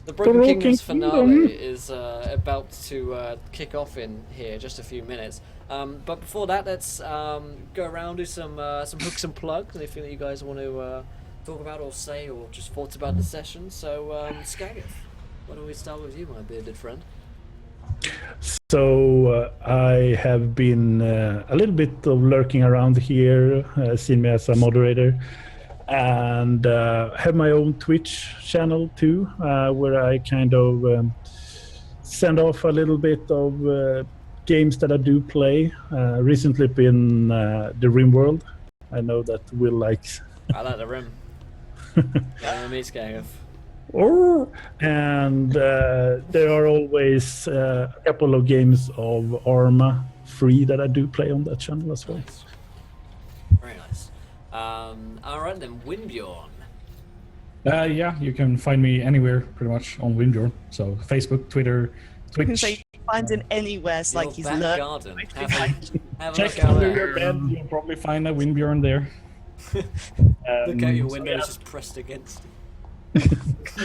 The Broken Broken Kingdoms finale Kingdom. is about to kick off in here, just a few minutes. But before that, let's go around, do some hooks and plugs, anything that you guys want to talk about or say, or just thoughts about the session. So, Skagith, why don't we start with you, my bearded friend? So I have been a little bit of lurking around here, seen me as a moderator, and have my own Twitch channel too, where I kind of send off a little bit of games that I do play. Recently been the RimWorld. I know that Will likes. I like the rim. Yeah, me scared. And there are always a couple of games of Arma free that I do play on that channel as well. Nice. Very nice. Alright then, Windbjorn. Yeah, you can find me anywhere pretty much on Windbjorn. So Facebook, Twitter, Twitch. So you can find him anywhere. It's like he's back lurking. garden. Have a Check look out under there. your bed, you'll probably find a Windbjorn there. Look out your window, yeah. it's just pressed against.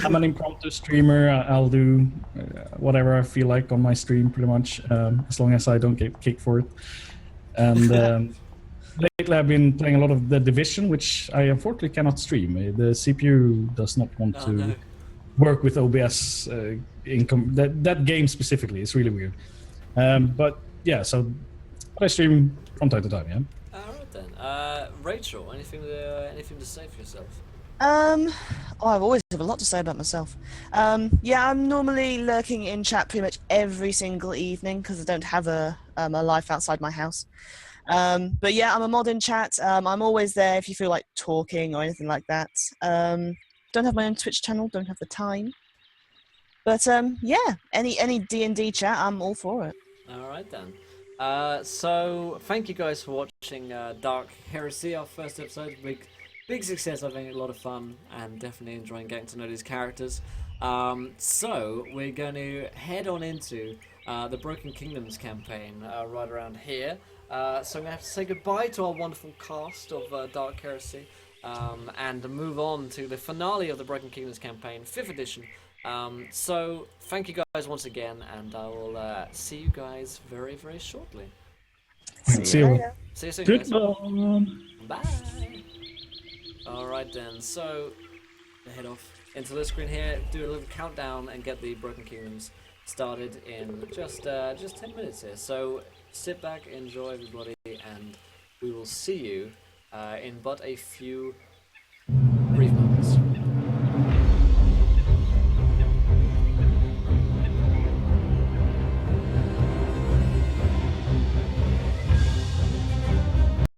I'm an impromptu streamer. I'll do whatever I feel like on my stream, pretty much, as long as I don't get kicked for it. And lately, I've been playing a lot of The Division, which I unfortunately cannot stream. The CPU does not want to work with OBS. That game specifically is really weird. But yeah, so I stream from time to time. Yeah. Alright then. Rachel, anything to say for yourself? Oh, I've always have a lot to say about myself. Yeah, I'm normally lurking in chat pretty much every single evening because I don't have a life outside my house. But yeah, I'm a mod in chat. I'm always there if you feel like talking or anything like that. Don't have my own Twitch channel, don't have the time. But yeah, any D&D chat, I'm all for it. Alright then. So thank you guys for watching Dark Heresy, our first episode. Big success, I think, a lot of fun, and definitely enjoying getting to know these characters. So we're going to head on into the Broken Kingdoms campaign right around here. So I'm going to have to say goodbye to our wonderful cast of Dark Heresy and move on to the finale of the Broken Kingdoms campaign, 5th edition. So thank you guys once again, and I will see you guys very, very shortly. See you. See you soon, guys. Goodbye. Bye. Alright then, so head off into the screen here, do a little countdown and get the Broken Kingdoms started in just 10 minutes here. So sit back, enjoy everybody, and we will see you in but a few